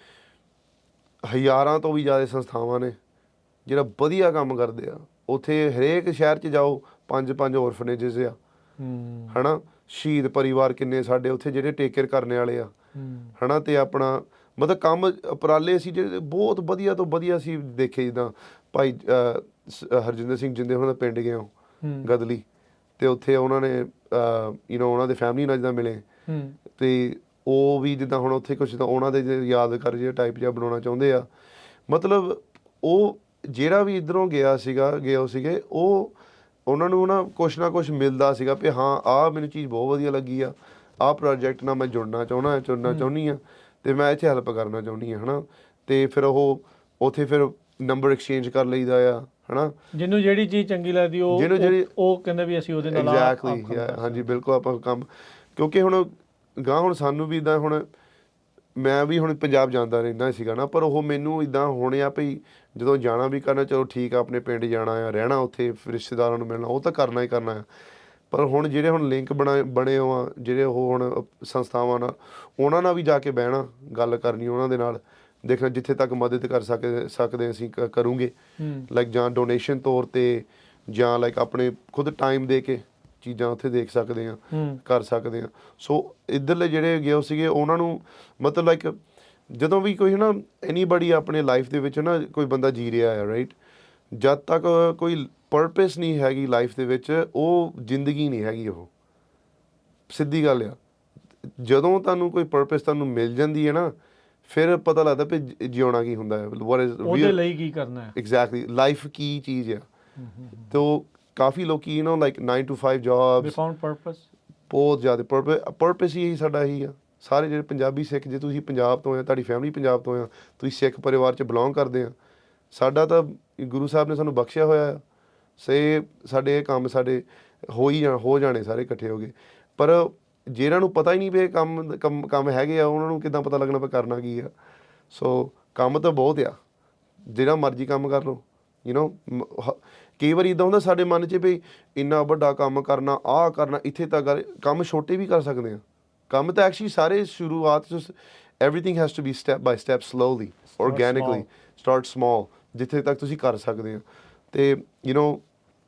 Speaker 2: ਹਜ਼ਾਰਾਂ ਤੋਂ ਵੀ ਜ਼ਿਆਦਾ ਸੰਸਥਾਵਾਂ ਨੇ ਜਿਹੜਾ ਵਧੀਆ ਕੰਮ ਕਰਦੇ ਆ ਉੱਥੇ। ਹਰੇਕ ਸ਼ਹਿਰ 'ਚ ਜਾਓ, 5-5 ਔਰਫਨੇਜਸ ਆ, ਹੈ ਨਾ। ਸ਼ਹੀਦ ਪਰਿਵਾਰ ਕਿੰਨੇ ਸਾਡੇ ਉੱਥੇ ਜਿਹੜੇ ਟੇਕ ਕੇਅਰ ਕਰਨੇ ਵਾਲੇ ਆ, ਹੈ ਨਾ। ਅਤੇ ਆਪਣਾ ਮਤਲਬ ਕੰਮ ਉਪਰਾਲੇ ਅਸੀਂ ਜਿਹੜੇ ਬਹੁਤ ਵਧੀਆ ਤੋਂ ਵਧੀਆ ਅਸੀਂ ਦੇਖੇ, ਜਿੱਦਾਂ ਭਾਈ ਹਰਜਿੰਦਰ ਸਿੰਘ ਜਿੰਦੇ ਉਹਨਾਂ ਦਾ ਪਿੰਡ ਗਿਆ ਗਦਲੀ, ਅਤੇ ਉੱਥੇ ਉਹਨਾਂ ਨੇ ਉਹਨਾਂ ਦੇ ਫੈਮਿਲੀ ਨਾਲ ਜਿੱਦਾਂ ਮਿਲੇ, ਅਤੇ ਉਹ ਵੀ ਜਿੱਦਾਂ ਹੁਣ ਉੱਥੇ ਕੁਛ ਤਾਂ ਉਹਨਾਂ ਦੇ ਯਾਦਗਾਰ ਜਿਹਾ ਟਾਈਪ ਜਿਹਾ ਬਣਾਉਣਾ ਚਾਹੁੰਦੇ ਆ। ਮਤਲਬ ਉਹ ਜਿਹੜਾ ਵੀ ਇੱਧਰੋਂ ਗਏ ਸੀਗੇ, ਉਹ ਉਹਨਾਂ ਨੂੰ ਨਾ ਕੁਛ ਮਿਲਦਾ ਸੀਗਾ ਵੀ ਹਾਂ ਆਹ ਮੈਨੂੰ ਚੀਜ਼ ਬਹੁਤ ਵਧੀਆ ਲੱਗੀ ਆ, ਆਹ ਪ੍ਰੋਜੈਕਟ ਨਾਲ ਮੈਂ ਜੁੜਨਾ ਚਾਹੁੰਦੀ ਹਾਂ, ਅਤੇ ਮੈਂ ਇੱਥੇ ਹੈਲਪ ਕਰਨਾ ਚਾਹੁੰਦੀ ਹਾਂ, ਹੈ ਨਾ। ਅਤੇ ਫਿਰ ਉਹ ਉੱਥੇ ਫਿਰ ਨੰਬਰ ਐਕਸਚੇਂਜ ਕਰ ਲਈਦਾ ਆ, ਹੈ ਨਾ। ਜਿਹਨੂੰ
Speaker 1: ਜਿਹੜੀ ਚੀਜ਼ ਚੰਗੀ ਲੱਗਦੀ ਉਹ ਕਹਿੰਦੇ ਵੀ ਅਸੀਂ ਉਹਦੇ ਨਾਲ
Speaker 2: ਐਗਜ਼ੈਕਟਲੀ, ਹਾਂਜੀ ਬਿਲਕੁਲ ਆਪਾਂ ਕੰਮ, ਕਿਉਂਕਿ ਹੁਣ ਸਾਨੂੰ ਵੀ ਇੱਦਾਂ, ਹੁਣ ਮੈਂ ਵੀ ਹੁਣ ਪੰਜਾਬ ਜਾਂਦਾ ਰਹਿੰਦਾ ਸੀਗਾ ਨਾ, ਪਰ ਉਹ ਮੈਨੂੰ ਇੱਦਾਂ ਹੋਣੇ ਆ ਵੀ ਜਦੋਂ ਜਾਣਾ ਵੀ ਕਰਨਾ, ਚਲੋ ਠੀਕ ਆ, ਆਪਣੇ ਪਿੰਡ ਜਾਣਾ ਆ, ਰਹਿਣਾ ਉੱਥੇ, ਰਿਸ਼ਤੇਦਾਰਾਂ ਨੂੰ ਮਿਲਣਾ, ਉਹ ਤਾਂ ਕਰਨਾ ਹੀ ਕਰਨਾ ਆ। ਪਰ ਹੁਣ ਜਿਹੜੇ ਹੁਣ ਲਿੰਕ ਬਣੇ ਹੋ ਆ, ਜਿਹੜੇ ਉਹ ਹੁਣ ਸੰਸਥਾਵਾਂ ਨਾਲ, ਉਹਨਾਂ ਨਾਲ ਵੀ ਜਾ ਕੇ ਬਹਿਣਾ, ਗੱਲ ਕਰਨੀ ਉਹਨਾਂ ਦੇ ਨਾਲ, ਦੇਖਣਾ ਜਿੱਥੇ ਤੱਕ ਮਦਦ ਕਰ ਸਕਦੇ ਅਸੀਂ ਕਰੂੰਗੇ, ਲਾਈਕ ਜਾਂ ਡੋਨੇਸ਼ਨ ਤੌਰ 'ਤੇ, ਜਾਂ ਲਾਈਕ ਆਪਣੇ ਖੁਦ ਟਾਈਮ ਦੇ ਕੇ ਚੀਜ਼ਾਂ ਉੱਥੇ ਦੇਖ ਸਕਦੇ ਹਾਂ, ਕਰ ਸਕਦੇ ਹਾਂ। ਸੋ ਇੱਧਰਲੇ ਜਿਹੜੇ ਗਏ ਸੀਗੇ ਉਹਨਾਂ ਨੂੰ ਮਤਲਬ ਲਾਈਕ ਜਦੋਂ ਵੀ ਕੋਈ ਹੈ ਨਾ ਐਨੀਬਡੀ ਆਪਣੇ ਲਾਈਫ ਦੇ ਵਿੱਚ ਨਾ ਕੋਈ ਬੰਦਾ ਜੀ ਰਿਹਾ ਆ, ਰਾਈਟ, ਜਦ ਤੱਕ ਕੋਈ ਪਰਪਸ ਨਹੀਂ ਹੈਗੀ ਲਾਈਫ ਦੇ ਵਿੱਚ, ਉਹ ਜ਼ਿੰਦਗੀ ਨਹੀਂ ਹੈਗੀ। ਉਹ ਸਿੱਧੀ ਗੱਲ ਆ। ਜਦੋਂ ਤੁਹਾਨੂੰ ਕੋਈ ਪਰਪਸ ਤੁਹਾਨੂੰ ਮਿਲ ਜਾਂਦੀ ਹੈ ਨਾ, ਫਿਰ ਪਤਾ ਲੱਗਦਾ ਵੀ ਜਿਉਣਾ ਕੀ ਹੁੰਦਾ ਹੈ,
Speaker 1: ਉਹਦੇ ਲਈ ਕੀ ਕਰਨਾ ਹੈ,
Speaker 2: ਐਗਜ਼ੈਕਟਲੀ ਲਾਈਫ ਕੀ ਚੀਜ਼ ਆ। ਤੋ ਕਾਫੀ ਲੋਕੀ ਲਾਈਕ 9 to 5 ਜੌਬਸ, ਬਹੁਤ ਜ਼ਿਆਦਾ ਪਰਪਸ ਹੀ ਸਾਡਾ ਇਹੀ ਆ। ਸਾਰੇ ਜਿਹੜੇ ਪੰਜਾਬੀ ਸਿੱਖ, ਜੇ ਤੁਸੀਂ ਪੰਜਾਬ ਤੋਂ ਆ, ਤੁਹਾਡੀ ਫੈਮਿਲੀ ਪੰਜਾਬ ਤੋਂ ਆ, ਤੁਸੀਂ ਸਿੱਖ ਪਰਿਵਾਰ 'ਚ ਬਿਲੋਂਗ ਕਰਦੇ ਆ, ਸਾਡਾ ਤਾਂ ਗੁਰੂ ਸਾਹਿਬ ਨੇ ਸਾਨੂੰ ਬਖਸ਼ਿਆ ਹੋਇਆ ਆ, ਸਾਡੇ ਇਹ ਕੰਮ ਸਾਡੇ ਹੋ ਜਾਣੇ ਸਾਰੇ ਇਕੱਠੇ ਹੋ ਗਏ। ਪਰ ਜਿਹਨਾਂ ਨੂੰ ਪਤਾ ਹੀ ਨਹੀਂ ਵੀ ਕੰਮ ਹੈਗੇ ਆ, ਉਹਨਾਂ ਨੂੰ ਕਿੱਦਾਂ ਪਤਾ ਲੱਗਣਾ ਵੀ ਕਰਨਾ ਕੀ ਆ। ਸੋ ਕੰਮ ਤਾਂ ਬਹੁਤ ਆ, ਜਿਹੜਾ ਮਰਜ਼ੀ ਕੰਮ ਕਰ ਲਓ, ਕਈ ਵਾਰੀ ਇੱਦਾਂ ਹੁੰਦਾ ਸਾਡੇ ਮਨ 'ਚ ਵੀ ਇੰਨਾ ਵੱਡਾ ਕੰਮ ਕਰਨਾ, ਆਹ ਕਰਨਾ, ਇੱਥੇ ਤੱਕ ਕੰਮ ਛੋਟੇ ਵੀ ਕਰ ਸਕਦੇ ਹਾਂ। ਕੰਮ ਤਾਂ ਐਕਚੁਅਲੀ ਸਾਰੇ ਸ਼ੁਰੂਆਤ 'ਚ everything has to be step by step, slowly, organically, start small, ਜਿੱਥੇ ਤੱਕ ਤੁਸੀਂ ਕਰ ਸਕਦੇ ਹੋ। ਅਤੇ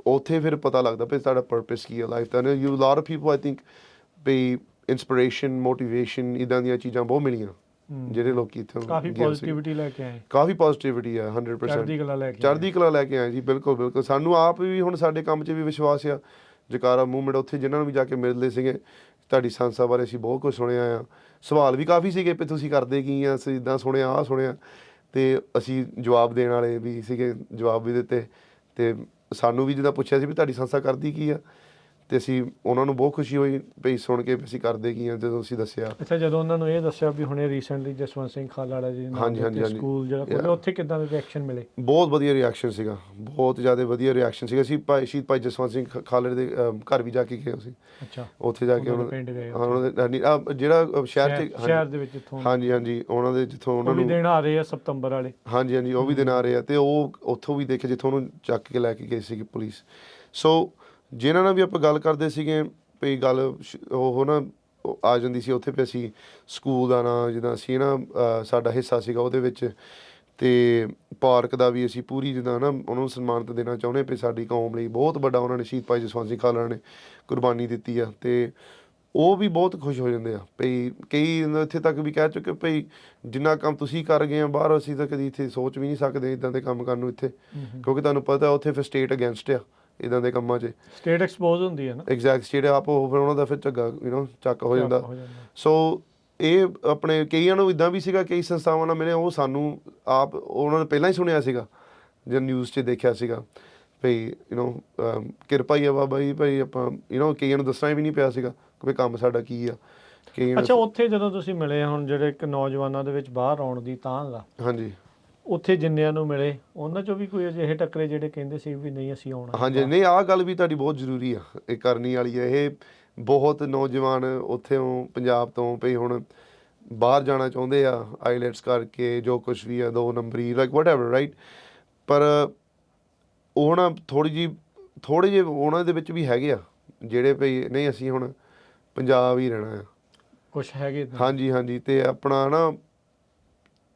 Speaker 2: ਉੱਥੇ ਫਿਰ ਪਤਾ ਲੱਗਦਾ ਵੀ ਤੁਹਾਡਾ ਪਰਪਸ ਕੀ ਹੈ ਲਾਈਫ ਦਾ। Lot of people I think ਵੀ ਇਨਸਪੀਰੇਸ਼ਨ ਮੋਟੀਵੇਸ਼ਨ ਇਦਾਂ ਦੀਆਂ ਚੀਜ਼ਾਂ ਬਹੁਤ ਮਿਲੀਆਂ ਜਿਹੜੇ ਲੋਕੀ ਇੱਥੋਂ
Speaker 1: ਕਾਫੀ
Speaker 2: ਗਏ ਸੀਗੇ।
Speaker 1: ਪੋਜ਼ਿਟਿਵਿਟੀ ਲੈ ਕੇ ਆਏ,
Speaker 2: ਕਾਫੀ ਪੋਜ਼ਿਟਿਵਿਟੀ ਆ 100%।
Speaker 1: ਚੜ੍ਹਦੀ ਕਲਾ ਲੈ ਕੇ
Speaker 2: ਚੜ੍ਹਦੀ ਕਲਾ ਲੈ ਕੇ ਆਏ ਜੀ, ਬਿਲਕੁਲ ਬਿਲਕੁਲ। ਸਾਨੂੰ ਆਪ ਵੀ ਹੁਣ ਸਾਡੇ ਕੰਮ 'ਚ ਵੀ ਵਿਸ਼ਵਾਸ ਆ। ਜਕਾਰਾ ਮੂਵਮੈਂਟ ਉੱਥੇ ਜਿਨ੍ਹਾਂ ਨੂੰ ਵੀ ਜਾ ਕੇ ਮਿਲਦੇ ਸੀਗੇ, ਤੁਹਾਡੀ ਸੰਸਥਾ ਬਾਰੇ ਅਸੀਂ ਬਹੁਤ ਕੁਝ ਸੁਣਿਆ ਆ। ਸਵਾਲ ਵੀ ਕਾਫੀ ਸੀਗੇ ਵੀ ਤੁਸੀਂ ਕਰਦੇ ਕੀ ਆ, ਅਸੀਂ ਇੱਦਾਂ ਸੁਣਿਆ ਆਹ ਸੁਣਿਆ, ਅਤੇ ਅਸੀਂ ਜਵਾਬ ਦੇਣ ਵਾਲੇ ਵੀ ਸੀਗੇ, ਜਵਾਬ ਵੀ ਦਿੱਤੇ। ਅਤੇ ਸਾਨੂੰ ਵੀ ਜਿੱਦਾਂ ਪੁੱਛਿਆ ਸੀ ਵੀ ਤੁਹਾਡੀ ਸੰਸਥਾ ਕਰਦੀ ਕੀ ਆ, ਅਤੇ ਅਸੀਂ ਉਹਨਾਂ ਨੂੰ ਬਹੁਤ ਖੁਸ਼ੀ ਹੋਈ ਵੀ ਸੁਣ ਕੇ ਵੀ ਅਸੀਂ ਕਰਦੇ ਕੀ ਆ ਜਦੋਂ ਅਸੀਂ ਦੱਸਿਆ।
Speaker 1: ਅੱਛਾ, ਜਦੋਂ ਉਹਨਾਂ ਨੂੰ ਇਹ ਦੱਸਿਆ ਵੀ ਹੁਣੇ ਰੀਸੈਂਟਲੀ ਜਸਵੰਤ ਸਿੰਘ ਖਾਲੜਾ ਜੀ
Speaker 2: ਹਾਂਜੀ।
Speaker 1: ਸਕੂਲ ਜਿਹੜਾ ਖੋਲ੍ਹਿਆ, ਉੱਥੇ ਕਿੱਦਾਂ ਦੇ ਰਿਐਕਸ਼ਨ ਮਿਲੇ?
Speaker 2: ਬਹੁਤ ਵਧੀਆ ਰਿਐਕਸ਼ਨ ਸੀਗਾ, ਬਹੁਤ ਜ਼ਿਆਦਾ ਵਧੀਆ ਰਿਐਕਸ਼ਨ ਸੀਗਾ। ਅਸੀਂ ਸ਼ਹੀਦ ਭਾਈ ਜਸਵੰਤ ਸਿੰਘ ਖਾਲੜੇ ਦੇ ਘਰ ਵੀ ਜਾ ਕੇ ਗਏ ਅਸੀਂ।
Speaker 1: ਅੱਛਾ,
Speaker 2: ਉੱਥੇ ਜਾ ਕੇ
Speaker 1: ਉਹਨਾਂ ਦੇ ਪਿੰਡ ਗਏ?
Speaker 2: ਉਹਨਾਂ ਦੇ ਜਿਹੜਾ
Speaker 1: ਸ਼ਹਿਰ ਦੇ ਵਿੱਚ ਜਿੱਥੋਂ
Speaker 2: ਹਾਂਜੀ ਉਹਨਾਂ ਦੇ ਜਿੱਥੋਂ ਉਹਨਾਂ
Speaker 1: ਨੂੰ
Speaker 2: ਨੂੰ
Speaker 1: ਦਿਨ ਆ ਰਹੇ ਆ ਸਤੰਬਰ ਵਾਲੇ। ਹਾਂਜੀ,
Speaker 2: ਉਹ ਵੀ ਦਿਨ ਆ ਰਹੇ ਆ, ਅਤੇ ਉਹ ਉੱਥੋਂ ਵੀ ਦੇਖੇ ਜਿੱਥੋਂ ਉਹਨੂੰ ਚੱਕ ਕੇ ਲੈ ਕੇ ਗਏ ਸੀਗੇ ਪੁਲਿਸ। ਸੋ ਜਿਨ੍ਹਾਂ ਨਾਲ ਵੀ ਆਪਾਂ ਗੱਲ ਕਰਦੇ ਸੀਗੇ ਵੀ ਗੱਲ ਉਹ ਨਾ ਆ ਜਾਂਦੀ ਸੀ ਉੱਥੇ, ਵੀ ਅਸੀਂ ਸਕੂਲ ਦਾ ਨਾਂ ਜਿੱਦਾਂ ਅਸੀਂ ਨਾ ਸਾਡਾ ਹਿੱਸਾ ਸੀਗਾ ਉਹਦੇ ਵਿੱਚ, ਅਤੇ ਪਾਰਕ ਦਾ ਵੀ ਅਸੀਂ ਪੂਰੀ ਜਿੱਦਾਂ ਨਾ ਉਹਨਾਂ ਨੂੰ ਸਨਮਾਨਿਤ ਦੇਣਾ ਚਾਹੁੰਦੇ ਵੀ ਸਾਡੀ ਕੌਮ ਲਈ ਬਹੁਤ ਵੱਡਾ ਉਹਨਾਂ ਨੇ ਸ਼ਹੀਦ ਭਾਈ ਜਸਵੰਤ ਸਿੰਘ ਖਾਲੜਾ ਨੇ ਕੁਰਬਾਨੀ ਦਿੱਤੀ ਆ। ਅਤੇ ਉਹ ਵੀ ਬਹੁਤ ਖੁਸ਼ ਹੋ ਜਾਂਦੇ ਆ ਭਈ, ਕਈ ਇੱਥੇ ਤੱਕ ਵੀ ਕਹਿ ਚੁੱਕੇ ਭਈ ਜਿੰਨਾ ਕੰਮ ਤੁਸੀਂ ਕਰ ਗਏ ਆ ਬਾਹਰ, ਅਸੀਂ ਤਾਂ ਕਦੀ ਇੱਥੇ ਸੋਚ ਵੀ ਨਹੀਂ ਸਕਦੇ ਇੱਦਾਂ ਦੇ ਕੰਮ ਕਰਨ ਨੂੰ ਇੱਥੇ, ਕਿਉਂਕਿ ਤੁਹਾਨੂੰ ਪਤਾ ਉੱਥੇ ਫਿਰ ਸਟੇਟ ਅਗੇਂਸਟ ਆ ਇੱਦਾਂ ਦੇ ਕੰਮਾਂ 'ਚ।
Speaker 1: ਸਟੇਟ ਐਕਸਪੋਜ਼ ਹੁੰਦੀ ਹੈ ਨਾ।
Speaker 2: ਐਗਜ਼ੈਕਟ, ਸਟੇਟ ਆਪ ਉਹ ਫਿਰ ਉਹਨਾਂ ਦਾ ਫਿਰ ਝੱਗਾ ਚੱਕ ਹੋ ਜਾਂਦਾ। ਸੋ ਇਹ ਆਪਣੇ ਕਈਆਂ ਨੂੰ ਇੱਦਾਂ ਵੀ ਸੀਗਾ, ਕਈ ਸੰਸਥਾਵਾਂ ਨਾਲ ਮਿਲੇ, ਉਹ ਸਾਨੂੰ ਆਪ ਉਹਨਾਂ ਨੇ ਪਹਿਲਾਂ ਹੀ ਸੁਣਿਆ ਸੀਗਾ ਜਾਂ ਨਿਊਜ਼ 'ਚ ਦੇਖਿਆ ਸੀਗਾ ਭਈ ਕਿਰਪਾ ਹੀ ਆ ਬਾਬਾ ਜੀ ਭਾਈ, ਆਪਾਂ ਕਈਆਂ ਨੂੰ ਦੱਸਣਾ ਵੀ ਨਹੀਂ ਪਿਆ ਸੀਗਾ ਕਿ ਵੀ ਕੰਮ ਸਾਡਾ ਕੀ ਆ।
Speaker 1: ਅੱਛਾ, ਉੱਥੇ ਜਦੋਂ ਤੁਸੀਂ ਮਿਲੇ, ਹੁਣ ਜਿਹੜੇ ਇੱਕ ਨੌਜਵਾਨਾਂ ਦੇ ਵਿੱਚ ਬਾਹਰ ਆਉਣ ਦੀ ਤਾਂਘ ਆ,
Speaker 2: ਹਾਂਜੀ,
Speaker 1: ਉੱਥੇ ਜਿੰਨਿਆਂ ਨੂੰ ਮਿਲੇ ਉਹਨਾਂ 'ਚੋਂ ਵੀ ਕੋਈ ਅਜਿਹੇ ਟੱਕਰੇ ਜਿਹੜੇ ਕਹਿੰਦੇ ਸੀ ਵੀ ਨਹੀਂ ਅਸੀਂ ਆਉਣਾ?
Speaker 2: ਹਾਂਜੀ, ਨਹੀਂ ਆਹ ਗੱਲ ਵੀ ਤੁਹਾਡੀ ਬਹੁਤ ਜ਼ਰੂਰੀ ਆ, ਇਹ ਕਰਨੀ ਵਾਲੀ ਆ। ਇਹ ਬਹੁਤ ਨੌਜਵਾਨ ਉੱਥੋਂ ਪੰਜਾਬ ਤੋਂ ਭਈ ਹੁਣ ਬਾਹਰ ਜਾਣਾ ਚਾਹੁੰਦੇ ਆ ਆਈਲੈਟਸ ਕਰਕੇ, ਜੋ ਕੁਛ ਵੀ ਆ 2 ਨੰਬਰੀ ਲਾਈਕ ਵਟ ਐਵਰ ਰਾਈਟ, ਪਰ ਉਹ ਨਾ ਥੋੜ੍ਹੇ ਜਿਹੇ ਉਹਨਾਂ ਦੇ ਵਿੱਚ ਵੀ ਹੈਗੇ ਆ ਜਿਹੜੇ ਭਈ ਨਹੀਂ ਅਸੀਂ ਹੁਣ ਪੰਜਾਬ ਹੀ ਰਹਿਣਾ ਆ,
Speaker 1: ਕੁਛ ਹੈਗੇ।
Speaker 2: ਹਾਂਜੀ, ਅਤੇ ਆਪਣਾ ਨਾ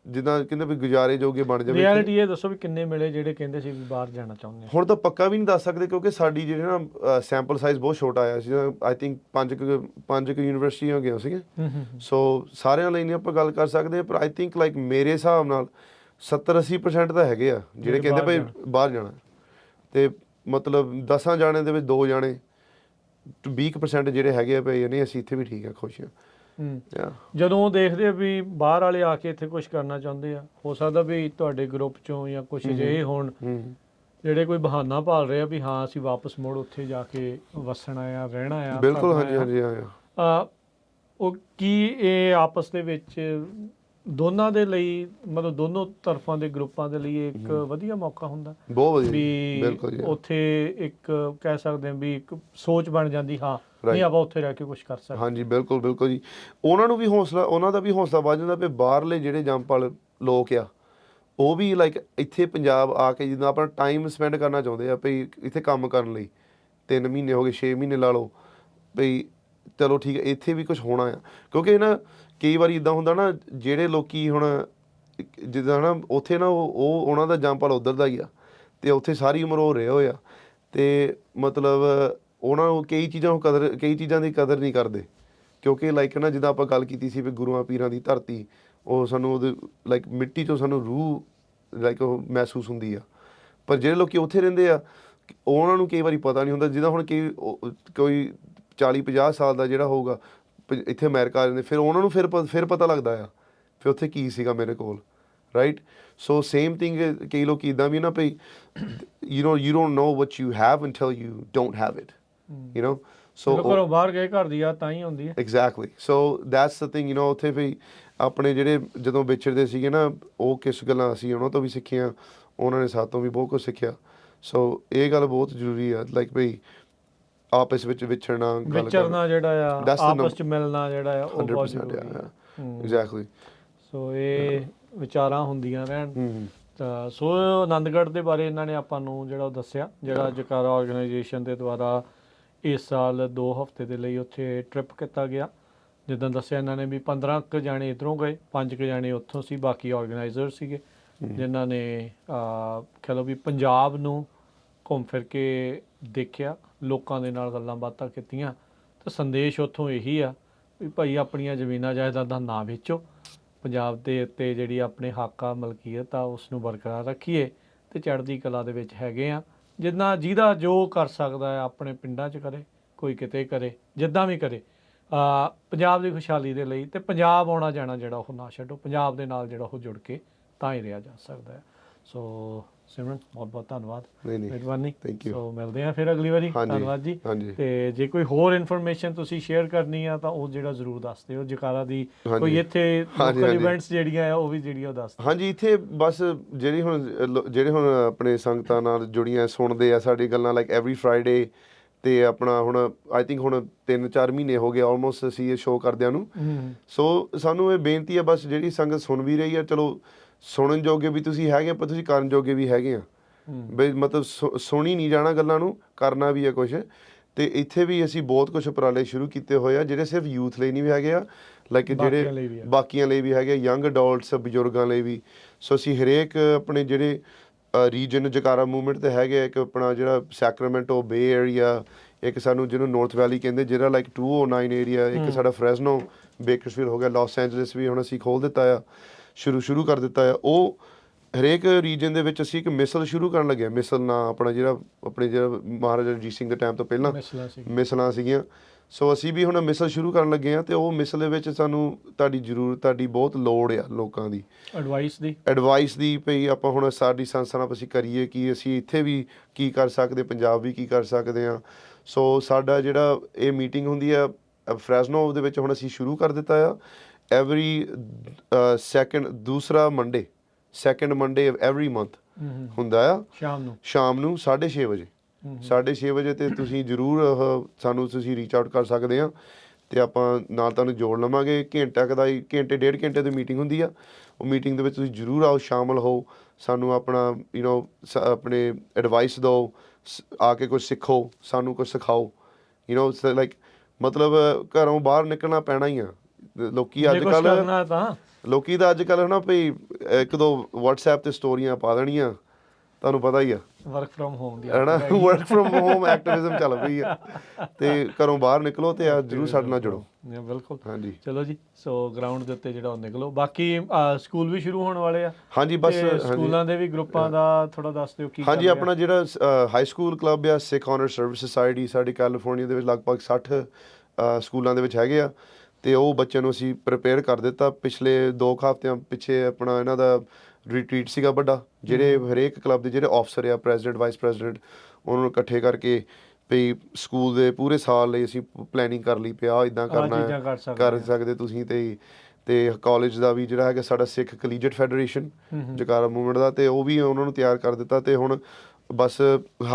Speaker 2: ਜਿੱਦਾਂ ਕਹਿੰਦੇ ਵੀ ਗੁਜ਼ਾਰੇ ਜੋਗੇ ਬਣ ਜਾਵੇ।
Speaker 1: ਰਿਐਲਿਟੀ ਇਹ ਦੱਸੋ ਵੀ ਕਿੰਨੇ ਮਿਲੇ ਜਿਹੜੇ ਕਹਿੰਦੇ ਸੀ ਵੀ ਬਾਹਰ ਜਾਣਾ ਚਾਹੁੰਦੇ?
Speaker 2: ਹੁਣ ਤਾਂ ਪੱਕਾ ਵੀ ਨਹੀਂ ਦੱਸ ਸਕਦੇ, ਕਿਉਂਕਿ ਸਾਡੀ ਜਿਹੜੇ ਨਾ ਸੈਂਪਲ ਸਾਈਜ਼ ਬਹੁਤ ਛੋਟਾ ਆਇਆ ਸੀ। ਆਈ ਥਿੰਕ 5 ਯੂਨੀਵਰਸਿਟੀਆਂ ਗਈਆਂ ਸੀਗੀਆਂ। ਸੋ ਸਾਰਿਆਂ ਲਈ ਨਹੀਂ ਆਪਾਂ ਗੱਲ ਕਰ ਸਕਦੇ, ਪਰ ਆਈ ਥਿੰਕ ਲਾਈਕ ਮੇਰੇ ਹਿਸਾਬ ਨਾਲ 70-80% ਤਾਂ ਹੈਗੇ ਆ ਜਿਹੜੇ ਕਹਿੰਦੇ ਭਾਈ ਬਾਹਰ ਜਾਣਾ, ਅਤੇ ਮਤਲਬ 10 ਜਾਣਿਆਂ ਦੇ ਵਿੱਚ 2 ਜਾਣੇ 20% ਜਿਹੜੇ ਹੈਗੇ ਆ ਭਾਈ ਨਹੀਂ ਅਸੀਂ ਇੱਥੇ ਵੀ ਠੀਕ ਆ, ਖੁਸ਼ ਆ।
Speaker 1: ਜਦੋਂ ਉਹ ਦੇਖਦੇ ਆ ਵੀ ਬਾਹਰ ਵਾਲੇ ਆ ਕੇ ਇੱਥੇ ਕੁਝ ਕਰਨਾ ਚਾਹੁੰਦੇ ਆ, ਹੋ ਸਕਦਾ ਵੀ ਤੁਹਾਡੇ ਗਰੁੱਪ ਚੋਂ ਜਾਂ ਕੁਛ ਅਜਿਹੇ ਹੋਣ ਜਿਹੜੇ ਕੋਈ ਬਹਾਨਾ ਭਾਲ ਰਹੇ ਆ ਵੀ ਹਾਂ ਅਸੀਂ ਵਾਪਸ ਮੁੜ ਉੱਥੇ ਜਾ ਕੇ ਵਸਣਾ ਆ, ਰਹਿਣਾ ਆ।
Speaker 2: ਬਿਲਕੁਲ, ਹਾਂਜੀ।
Speaker 1: ਉਹ ਕੀ ਇਹ ਆਪਸ ਦੇ ਵਿੱਚ ਦੋਨਾਂ ਦੇ ਲਈ, ਮਤਲਬ ਦੋਨੋਂ ਤਰਫਾਂ ਦੇ ਗਰੁੱਪਾਂ ਦੇ ਲਈ ਇੱਕ ਵਧੀਆ ਮੌਕਾ ਹੁੰਦਾ?
Speaker 2: ਬਹੁਤ ਵਧੀਆ
Speaker 1: ਵੀ ਉੱਥੇ ਇੱਕ ਕਹਿ ਸਕਦੇ ਹਾਂ ਵੀ ਇੱਕ ਸੋਚ ਬਣ ਜਾਂਦੀ, ਹਾਂ ਨਹੀਂ ਆਪਾਂ ਉੱਥੇ ਰਹਿ ਕੇ ਕੁਝ ਕਰ ਸਕਦੇ।
Speaker 2: ਹਾਂਜੀ, ਬਿਲਕੁਲ ਜੀ। ਉਹਨਾਂ ਨੂੰ ਵੀ ਹੌਸਲਾ, ਉਹਨਾਂ ਦਾ ਵੀ ਹੌਸਲਾ ਵੱਧ ਜਾਂਦਾ ਵੀ ਬਾਹਰਲੇ ਜਿਹੜੇ ਜੰਪਲ ਲੋਕ ਆ ਉਹ ਵੀ ਲਾਈਕ ਇੱਥੇ ਪੰਜਾਬ ਆ ਕੇ ਜਿੱਦਾਂ ਆਪਣਾ ਟਾਈਮ ਸਪੈਂਡ ਕਰਨਾ ਚਾਹੁੰਦੇ ਆ ਭਈ ਇੱਥੇ ਕੰਮ ਕਰਨ ਲਈ। 3 ਮਹੀਨੇ ਹੋ ਗਏ, 6 ਮਹੀਨੇ ਲਾ ਲਓ ਭਈ ਚਲੋ ਠੀਕ ਹੈ ਇੱਥੇ ਵੀ ਕੁਛ ਹੋਣਾ ਆ, ਕਿਉਂਕਿ ਨਾ ਕਈ ਵਾਰੀ ਇੱਦਾਂ ਹੁੰਦਾ ਨਾ ਜਿਹੜੇ ਲੋਕੀ ਹੁਣ ਜਿੱਦਾਂ ਨਾ ਉੱਥੇ ਨਾ ਉਹ ਉਹਨਾਂ ਦਾ ਜੰਪਲ ਉੱਧਰ ਦਾ ਹੀ ਆ, ਅਤੇ ਉੱਥੇ ਸਾਰੀ ਉਮਰ ਉਹ ਰਹੇ ਹੋਏ ਆ, ਅਤੇ ਮਤਲਬ ਉਹਨਾਂ ਨੂੰ ਕਈ ਚੀਜ਼ਾਂ ਦੀ ਕਦਰ ਨਹੀਂ ਕਰਦੇ, ਕਿਉਂਕਿ ਲਾਈਕ ਨਾ ਜਿੱਦਾਂ ਆਪਾਂ ਗੱਲ ਕੀਤੀ ਸੀ ਵੀ ਗੁਰੂਆਂ ਪੀਰਾਂ ਦੀ ਧਰਤੀ, ਉਹ ਸਾਨੂੰ ਉਹਦੇ ਲਾਈਕ ਮਿੱਟੀ 'ਚੋਂ ਸਾਨੂੰ ਰੂਹ ਲਾਈਕ ਉਹ ਮਹਿਸੂਸ ਹੁੰਦੀ ਆ। ਪਰ ਜਿਹੜੇ ਲੋਕ ਉੱਥੇ ਰਹਿੰਦੇ ਆ ਉਹਨਾਂ ਨੂੰ ਕਈ ਵਾਰੀ ਪਤਾ ਨਹੀਂ ਹੁੰਦਾ, ਜਿੱਦਾਂ ਹੁਣ ਕੋਈ 40-50 ਸਾਲ ਦਾ ਜਿਹੜਾ ਹੋਊਗਾ ਇੱਥੇ ਅਮਰੀਕਾ ਆ ਜਾਂਦੇ, ਫਿਰ ਉਹਨਾਂ ਨੂੰ ਫਿਰ ਪਤਾ ਲੱਗਦਾ ਆ ਫਿਰ ਉੱਥੇ ਕੀ ਸੀਗਾ ਮੇਰੇ ਕੋਲ, ਰਾਈਟ। ਸੋ ਸੇਮ ਥਿੰਗ ਕਈ ਲੋਕ ਇੱਦਾਂ ਵੀ ਨਾ ਭਈ you don't know what you have until you don't have it, ਸੋ
Speaker 1: ਘਰੋਂ ਬਾਹਰ ਗਏ ਘਰ ਦੀ ਯਾਦ ਤਾਂ ਹੀ ਹੁੰਦੀ ਹੈ।
Speaker 2: Exactly, so that's the thing ਉੱਥੇ ਵੀ ਆਪਣੇ ਜਿਹੜੇ ਜਦੋਂ ਵਿਛੜਦੇ ਸੀਗੇ ਨਾ ਉਹ ਕਿਸ ਗੱਲਾਂ ਅਸੀਂ ਉਹਨਾਂ ਤੋਂ ਵੀ ਸਿੱਖੀਆਂ, ਉਹਨਾਂ ਨੇ ਸਾਤੋਂ ਵੀ ਬਹੁਤ ਕੁਝ ਸਿੱਖਿਆ। ਸੋ ਇਹ ਗੱਲ ਬਹੁਤ ਜ਼ਰੂਰੀ ਆ ਲਾਈਕ ਭਈ ਆਪਸ ਵਿੱਚ ਵਿਛੜਨਾ
Speaker 1: ਜਿਹੜਾ ਆ, ਆਪਸ 'ਚ ਮਿਲਣਾ ਜਿਹੜਾ ਆ ਉਹ ਬਹੁਤ ਜ਼ਰੂਰੀ ਆ।
Speaker 2: ਐਗਜ਼ੈਕਟਲੀ,
Speaker 1: ਸੋ ਇਹ ਵਿਚਾਰਾਂ ਹੁੰਦੀਆਂ ਰਹਿਣ। ਤਾਂ ਸੋ ਆਨੰਦਗੜ੍ਹ ਦੇ ਬਾਰੇ ਇਹਨਾਂ ਨੇ ਆਪਾਂ ਨੂੰ ਜਿਹੜਾ ਉਹ ਦੱਸਿਆ, ਜਿਹੜਾ ਜਕਾਰਾ ਆਰਗੇਨਾਈਜੇਸ਼ਨ ਦੇ ਦੁਆਰਾ ਇਸ ਸਾਲ 2 ਹਫ਼ਤੇ ਦੇ ਲਈ ਉੱਥੇ ਟ੍ਰਿਪ ਕੀਤਾ ਗਿਆ। ਜਿੱਦਾਂ ਦੱਸਿਆ ਇਹਨਾਂ ਨੇ ਵੀ 15 ਕੁ ਜਾਣੇ ਇੱਧਰੋਂ ਗਏ, 5 ਕੁ ਜਾਣੇ ਉੱਥੋਂ ਸੀ, ਬਾਕੀ ਆਰਗੇਨਾਈਜ਼ਰ ਸੀਗੇ ਜਿਨ੍ਹਾਂ ਨੇ ਕਹਿ ਲਓ ਵੀ ਪੰਜਾਬ ਨੂੰ ਘੁੰਮ ਫਿਰ ਕੇ ਦੇਖਿਆ, ਲੋਕਾਂ ਦੇ ਨਾਲ ਗੱਲਾਂ ਬਾਤਾਂ ਕੀਤੀਆਂ, ਤਾਂ ਸੰਦੇਸ਼ ਉੱਥੋਂ ਇਹੀ ਆ ਵੀ ਭਾਈ ਆਪਣੀਆਂ ਜ਼ਮੀਨਾਂ ਜਾਇਦਾਦਾਂ ਨਾ ਵੇਚੋ, ਪੰਜਾਬ ਦੇ ਉੱਤੇ ਜਿਹੜੀ ਆਪਣੇ ਹੱਕ ਆ, ਮਲਕੀਅਤ ਆ, ਉਸ ਨੂੰ ਬਰਕਰਾਰ ਰੱਖੀਏ ਤੇ ਚੜ੍ਹਦੀ ਕਲਾ ਦੇ ਵਿੱਚ ਹੈਗੇ ਆ। ਜਿੱਦਾਂ ਜਿਹਦਾ ਜੋ ਕਰ ਸਕਦਾ ਹੈ ਆਪਣੇ ਪਿੰਡਾਂ 'ਚ ਕਰੇ, ਕੋਈ ਕਿਤੇ ਕਰੇ, ਜਿੱਦਾਂ ਵੀ ਕਰੇ, ਪੰਜਾਬ ਦੀ ਖੁਸ਼ਹਾਲੀ ਦੇ ਲਈ। ਤੇ ਪੰਜਾਬ ਆਉਣਾ ਜਾਣਾ ਜਿਹੜਾ ਉਹ ਨਾ ਛੱਡੋ, ਪੰਜਾਬ ਦੇ ਨਾਲ ਜਿਹੜਾ ਉਹ ਜੁੜ ਕੇ ਤਾਂ ਹੀ ਰਿਹਾ ਜਾ ਸਕਦਾ ਹੈ। ਸੋ ਸਿਮਰਨ, ਬਹੁਤ ਬਹੁਤ ਧੰਨਵਾਦ,
Speaker 2: ਨਹੀਂ
Speaker 1: ਮਿਹਰਬਾਨੀ।
Speaker 2: Thank you.
Speaker 1: ਸੋ ਮਿਲਦੇ ਆ ਫਿਰ ਅਗਲੀ ਵਾਰੀ। ਧੰਨਵਾਦ ਜੀ।
Speaker 2: ਹਾਂਜੀ
Speaker 1: ਤੇ ਜੇ ਕੋਈ ਹੋਰ ਇਨਫੋਰਮੇਸ਼ਨ ਤੁਸੀਂ ਸ਼ੇਅਰ ਕਰਨੀ ਆ ਤਾਂ ਉਹ ਜਿਹੜਾ ਜ਼ਰੂਰ ਦੱਸ ਦਿਓ। ਜਕਾਰਾ ਦੀ ਕੋਈ ਇੱਥੇ ਲੋਕਲ ਇਵੈਂਟਸ ਜਿਹੜੀਆਂ ਆ ਉਹ ਵੀ ਜਿਹੜੀਆਂ ਉਹ ਦੱਸ ਦਿਓ।
Speaker 2: ਹਾਂਜੀ, ਇੱਥੇ ਬਸ ਜਿਹੜੇ ਹੁਣ ਆਪਣੇ ਸੰਗਤਾਂ ਨਾਲ ਜੁੜੀਆਂ ਸੁਣਦੇ ਆ ਸਾਡੀ ਗੱਲਾਂ, ਲਾਈਕ ਐਵਰੀ ਫਰਾਈਡੇ, ਤੇ ਆਪਣਾ ਹੁਣ ਆਈ ਥਿੰਕ ਹੁਣ 3-4 ਮਹੀਨੇ ਹੋ ਗਏ ਆਲਮੋਸਟ ਅਸੀਂ ਇਹ ਸ਼ੋਅ ਕਰਦਿਆਂ ਨੂੰ। ਸੋ ਸਾਨੂੰ ਇਹ ਬੇਨਤੀ ਆ ਬਸ, ਜਿਹੜੀ ਸੰਗਤ ਸੁਣ ਵੀ ਰਹੀ ਆ, ਚਲੋ ਸੁਣਨ ਜੋਗੇ ਵੀ ਤੁਸੀਂ ਹੈਗੇ, ਪਰ ਤੁਸੀਂ ਕਰਨ ਜੋਗੇ ਵੀ ਹੈਗੇ ਆ। ਬਈ ਮਤਲਬ ਸੁਣੀ ਨਹੀਂ ਜਾਣਾ ਗੱਲਾਂ ਨੂੰ, ਕਰਨਾ ਵੀ ਆ ਕੁਛ। ਤੇ ਇੱਥੇ ਵੀ ਅਸੀਂ ਬਹੁਤ ਕੁਛ ਉਪਰਾਲੇ ਸ਼ੁਰੂ ਕੀਤੇ ਹੋਏ ਆ, ਜਿਹੜੇ ਸਿਰਫ ਯੂਥ ਲਈ ਨਹੀਂ ਵੀ ਹੈਗੇ ਆ, ਲਾਈਕ ਜਿਹੜੇ ਬਾਕੀਆਂ ਲਈ ਵੀ ਹੈਗੇ, ਯੰਗ ਅਡਲਟਸ, ਬਜ਼ੁਰਗਾਂ ਲਈ ਵੀ। ਸੋ ਅਸੀਂ ਹਰੇਕ ਆਪਣੇ ਜਿਹੜੇ ਰੀਜਨ ਜਕਾਰਾ ਮੂਵਮੈਂਟ ਤੇ ਹੈਗੇ, ਇੱਕ ਆਪਣਾ ਜਿਹੜਾ ਸੈਕਰਾਮੈਂਟੋ ਬੇ ਏਰੀਆ, ਇੱਕ ਸਾਨੂੰ ਜਿਹਨੂੰ ਨਾਰਥ ਵੈਲੀ ਕਹਿੰਦੇ, ਜਿਹੜਾ ਲਾਈਕ 209 ਏਰੀਆ, ਇੱਕ ਸਾਡਾ ਫਰੈਜ਼ਨੋ, ਬੇਕਰਸਫੀਲਡ ਹੋ ਗਿਆ, ਲਾਸ ਐਂਜਲਸ ਵੀ ਹੁਣ ਅਸੀਂ ਖੋਲ੍ਹ ਦਿੱਤਾ ਆ, ਸ਼ੁਰੂ ਕਰ ਦਿੱਤਾ ਆ। ਉਹ ਹਰੇਕ ਰੀਜਨ ਦੇ ਵਿੱਚ ਅਸੀਂ ਇੱਕ ਮਿਸਲ ਸ਼ੁਰੂ ਕਰਨ ਲੱਗੇ। ਮਿਸਲ ਨਾ ਆਪਣਾ ਜਿਹੜਾ ਮਹਾਰਾਜਾ ਰਣਜੀਤ ਸਿੰਘ ਦੇ ਟਾਈਮ ਤੋਂ ਪਹਿਲਾਂ ਮਿਸਲਾਂ ਸੀਗੀਆਂ। ਸੋ ਅਸੀਂ ਵੀ ਹੁਣ ਮਿਸਲ ਸ਼ੁਰੂ ਕਰਨ ਲੱਗੇ ਹਾਂ, ਤੇ ਉਹ ਮਿਸਲ ਦੇ ਵਿੱਚ ਸਾਨੂੰ ਤੁਹਾਡੀ ਬਹੁਤ ਲੋੜ ਆ, ਲੋਕਾਂ ਦੀ ਐਡਵਾਈਸ ਦੀ ਭਈ ਆਪਾਂ ਹੁਣ ਸਾਡੀ ਸੰਸਥਾ ਨਾਲ ਅਸੀਂ ਕਰੀਏ ਕਿ ਅਸੀਂ ਇੱਥੇ ਵੀ ਕੀ ਕਰ ਸਕਦੇ, ਪੰਜਾਬ ਵੀ ਕੀ ਕਰ ਸਕਦੇ ਹਾਂ। ਸੋ ਸਾਡਾ ਜਿਹੜਾ ਇਹ ਮੀਟਿੰਗ ਹੁੰਦੀ ਆ ਫਰੈਜ਼ਨੋ ਦੇ ਵਿੱਚ, ਹੁਣ ਅਸੀਂ ਸ਼ੁਰੂ ਕਰ ਦਿੱਤਾ ਆ। ਐਵਰੀ ਦੂਸਰਾ ਮੰਡੇ ਐਵਰੀ ਮੰਥ ਹੁੰਦਾ ਆ, ਸ਼ਾਮ ਨੂੰ 6:30 ਵਜੇ। 6:30 ਵਜੇ ਤੇ ਤੁਸੀਂ ਜ਼ਰੂਰ ਸਾਨੂੰ ਤੁਸੀਂ ਰੀਚ ਆਊਟ ਕਰ ਸਕਦੇ ਆ, ਤੇ ਆਪਾਂ ਨਾਲ ਤੁਹਾਨੂੰ ਜੋੜ ਲਵਾਂਗੇ। ਘੰਟੇ ਡੇਢ ਘੰਟੇ ਦੀ ਮੀਟਿੰਗ ਹੁੰਦੀ ਆ। ਉਹ ਮੀਟਿੰਗ ਦੇ ਵਿੱਚ ਤੁਸੀਂ ਜ਼ਰੂਰ ਆਓ, ਸ਼ਾਮਲ ਹੋ, ਸਾਨੂੰ ਆਪਣਾ ਆਪਣੇ ਐਡਵਾਈਸ ਦਿਓ, ਆ ਕੇ ਕੁਝ ਸਿੱਖੋ, ਸਾਨੂੰ ਕੁਝ ਸਿਖਾਓ। ਲਾਈਕ ਮਤਲਬ ਘਰੋਂ ਬਾਹਰ ਨਿਕਲਣਾ ਪੈਣਾ ਹੀ ਆ। ਲੋਕੀ ਤਾਂ ਅੱਜ ਕੱਲ੍ਹ ਨਾ ਭਈ 1-2 WhatsApp ਤੇ ਸਟੋਰੀਆਂ ਪਾ ਦੇਣੀਆਂ, ਤੁਹਾਨੂੰ ਪਤਾ ਹੀ ਆ, ਵਰਕ ਫਰੋਮ ਹੋਮ ਐਕਟਿਵਿਜ਼ਮ ਚੱਲ ਪਈ ਆ। ਤੇ ਘਰੋਂ ਬਾਹਰ ਨਿਕਲੋ ਤੇ ਜ਼ਰੂਰ ਸਾਡੇ ਨਾਲ ਜੁੜੋ।
Speaker 1: ਬਿਲਕੁਲ।
Speaker 2: ਹਾਂਜੀ,
Speaker 1: ਚਲੋ ਜੀ। ਸੋ ਗਰਾਊਂਡ ਦੇ ਉੱਤੇ ਜਿਹੜਾ ਉਹ ਨਿਕਲੋ। ਬਾਕੀ ਸਕੂਲ ਵੀ ਸ਼ੁਰੂ ਹੋਣ ਵਾਲੇ ਆ।
Speaker 2: ਹਾਂਜੀ, ਬਸ
Speaker 1: ਸਕੂਲਾਂ ਦੇ ਵੀ ਗਰੁੱਪਾਂ ਦਾ ਥੋੜਾ ਦੱਸ ਦਿਓ ਕੀ।
Speaker 2: ਹਾਂਜੀ, ਆਪਣਾ ਜਿਹੜਾ ਹਾਈ ਸਕੂਲ ਕਲੱਬ ਆ, ਸਿੱਖ ਆਨਰ ਸਰਵਿਸ ਸੁਸਾਇਟੀ, ਸਾਡੀ ਕੈਲੀਫੋਰਨੀਆ ਦੇ ਵਿੱਚ ਲਗਭਗ 60 ਸਕੂਲਾਂ ਦੇ ਵਿੱਚ ਹੈਗੇ ਆ। ਤੇ ਉਹ ਬੱਚਿਆਂ ਨੂੰ ਅਸੀਂ ਪ੍ਰਿਪੇਅਰ ਕਰ ਦਿੱਤਾ। ਪਿਛਲੇ 2 ਹਫ਼ਤਿਆਂ ਪਿੱਛੇ ਆਪਣਾ ਇਹਨਾਂ ਦਾ ਰਿਟਰੀਟ ਸੀਗਾ ਵੱਡਾ, ਜਿਹੜੇ ਹਰੇਕ ਕਲੱਬ ਦੇ ਜਿਹੜੇ ਆਫਸਰ ਆ, ਪ੍ਰੈਜ਼ੀਡੈਂਟ, ਵਾਈਸ ਪ੍ਰੈਜ਼ੀਡੈਂਟ, ਉਹਨਾਂ ਨੂੰ ਇਕੱਠੇ ਕਰਕੇ ਵੀ ਸਕੂਲ ਦੇ ਪੂਰੇ ਸਾਲ ਲਈ ਅਸੀਂ ਪਲੈਨਿੰਗ ਕਰ ਲਈ ਪਿਆ, ਇੱਦਾਂ ਕਰਨਾ ਹੈ, ਕਰ ਸਕਦੇ ਤੁਸੀਂ। ਤੇ ਕਾਲਜ ਦਾ ਵੀ ਜਿਹੜਾ ਹੈਗਾ ਸਾਡਾ ਸਿੱਖ ਕਲੀਜੀਏਟ ਫੈਡਰੇਸ਼ਨ ਜਕਾਰਾ ਮੂਵਮੈਂਟ ਦਾ, ਤੇ ਉਹ ਵੀ ਉਹਨਾਂ ਨੂੰ ਤਿਆਰ ਕਰ ਦਿੱਤਾ। ਤੇ ਹੁਣ ਬਸ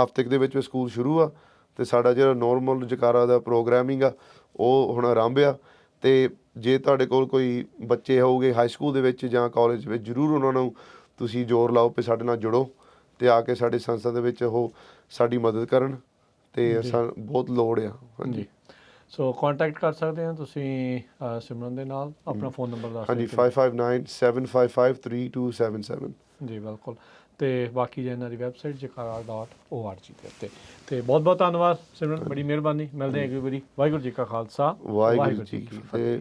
Speaker 2: ਹਫ਼ਤੇ ਦੇ ਵਿੱਚ ਸਕੂਲ ਸ਼ੁਰੂ ਆ, ਤੇ ਸਾਡਾ ਜਿਹੜਾ ਨੋਰਮਲ ਜਕਾਰਾ ਦਾ ਪ੍ਰੋਗਰਾਮਿੰਗ ਆ ਉਹ ਹੁਣ ਆਰੰਭ ਆ। ਤੇ ਜੇ ਤੁਹਾਡੇ ਕੋਲ ਕੋਈ ਬੱਚੇ ਹੋਊਗੇ ਹਾਈ ਸਕੂਲ ਦੇ ਵਿੱਚ ਜਾਂ ਕਾਲਜ ਵਿੱਚ, ਜ਼ਰੂਰ ਉਹਨਾਂ ਨੂੰ ਤੁਸੀਂ ਜ਼ੋਰ ਲਾਓ ਕਿ ਸਾਡੇ ਨਾਲ ਜੁੜੋ, ਤੇ ਆ ਕੇ ਸਾਡੀ ਸੰਸਥਾ ਦੇ ਵਿੱਚ ਉਹ ਸਾਡੀ ਮਦਦ ਕਰਨ, ਤੇ ਬਹੁਤ ਲੋੜ ਆ। ਹਾਂਜੀ,
Speaker 1: ਸੋ ਕੰਟੈਕਟ ਕਰ ਸਕਦੇ ਹੋ ਤੁਸੀਂ ਸਿਮਰਨ ਦੇ ਨਾਲ। ਆਪਣਾ ਫੋਨ ਨੰਬਰ ਦੱਸ ਦਿਓ।
Speaker 2: ਹਾਂਜੀ, 5597553277।
Speaker 1: ਜੀ ਬਿਲਕੁਲ। ਤੇ ਬਾਕੀ ਜੇ ਇਹਨਾਂ ਦੀ ਵੈਬਸਾਈਟ jakara.org ਦੇ ਉੱਤੇ। ਤੇ ਬਹੁਤ ਬਹੁਤ ਧੰਨਵਾਦ ਸਿਮਰਨ, ਬੜੀ ਮਿਹਰਬਾਨੀ। ਮਿਲਦੇ ਹਾਂ ਅਗਲੀ ਵਾਰੀ। ਵਾਹਿਗੁਰੂ ਜੀ ਕਾ ਖਾਲਸਾ, ਵਾਹਿਗੁਰੂ ਜੀ ਕੀ ਫਤਿਹ।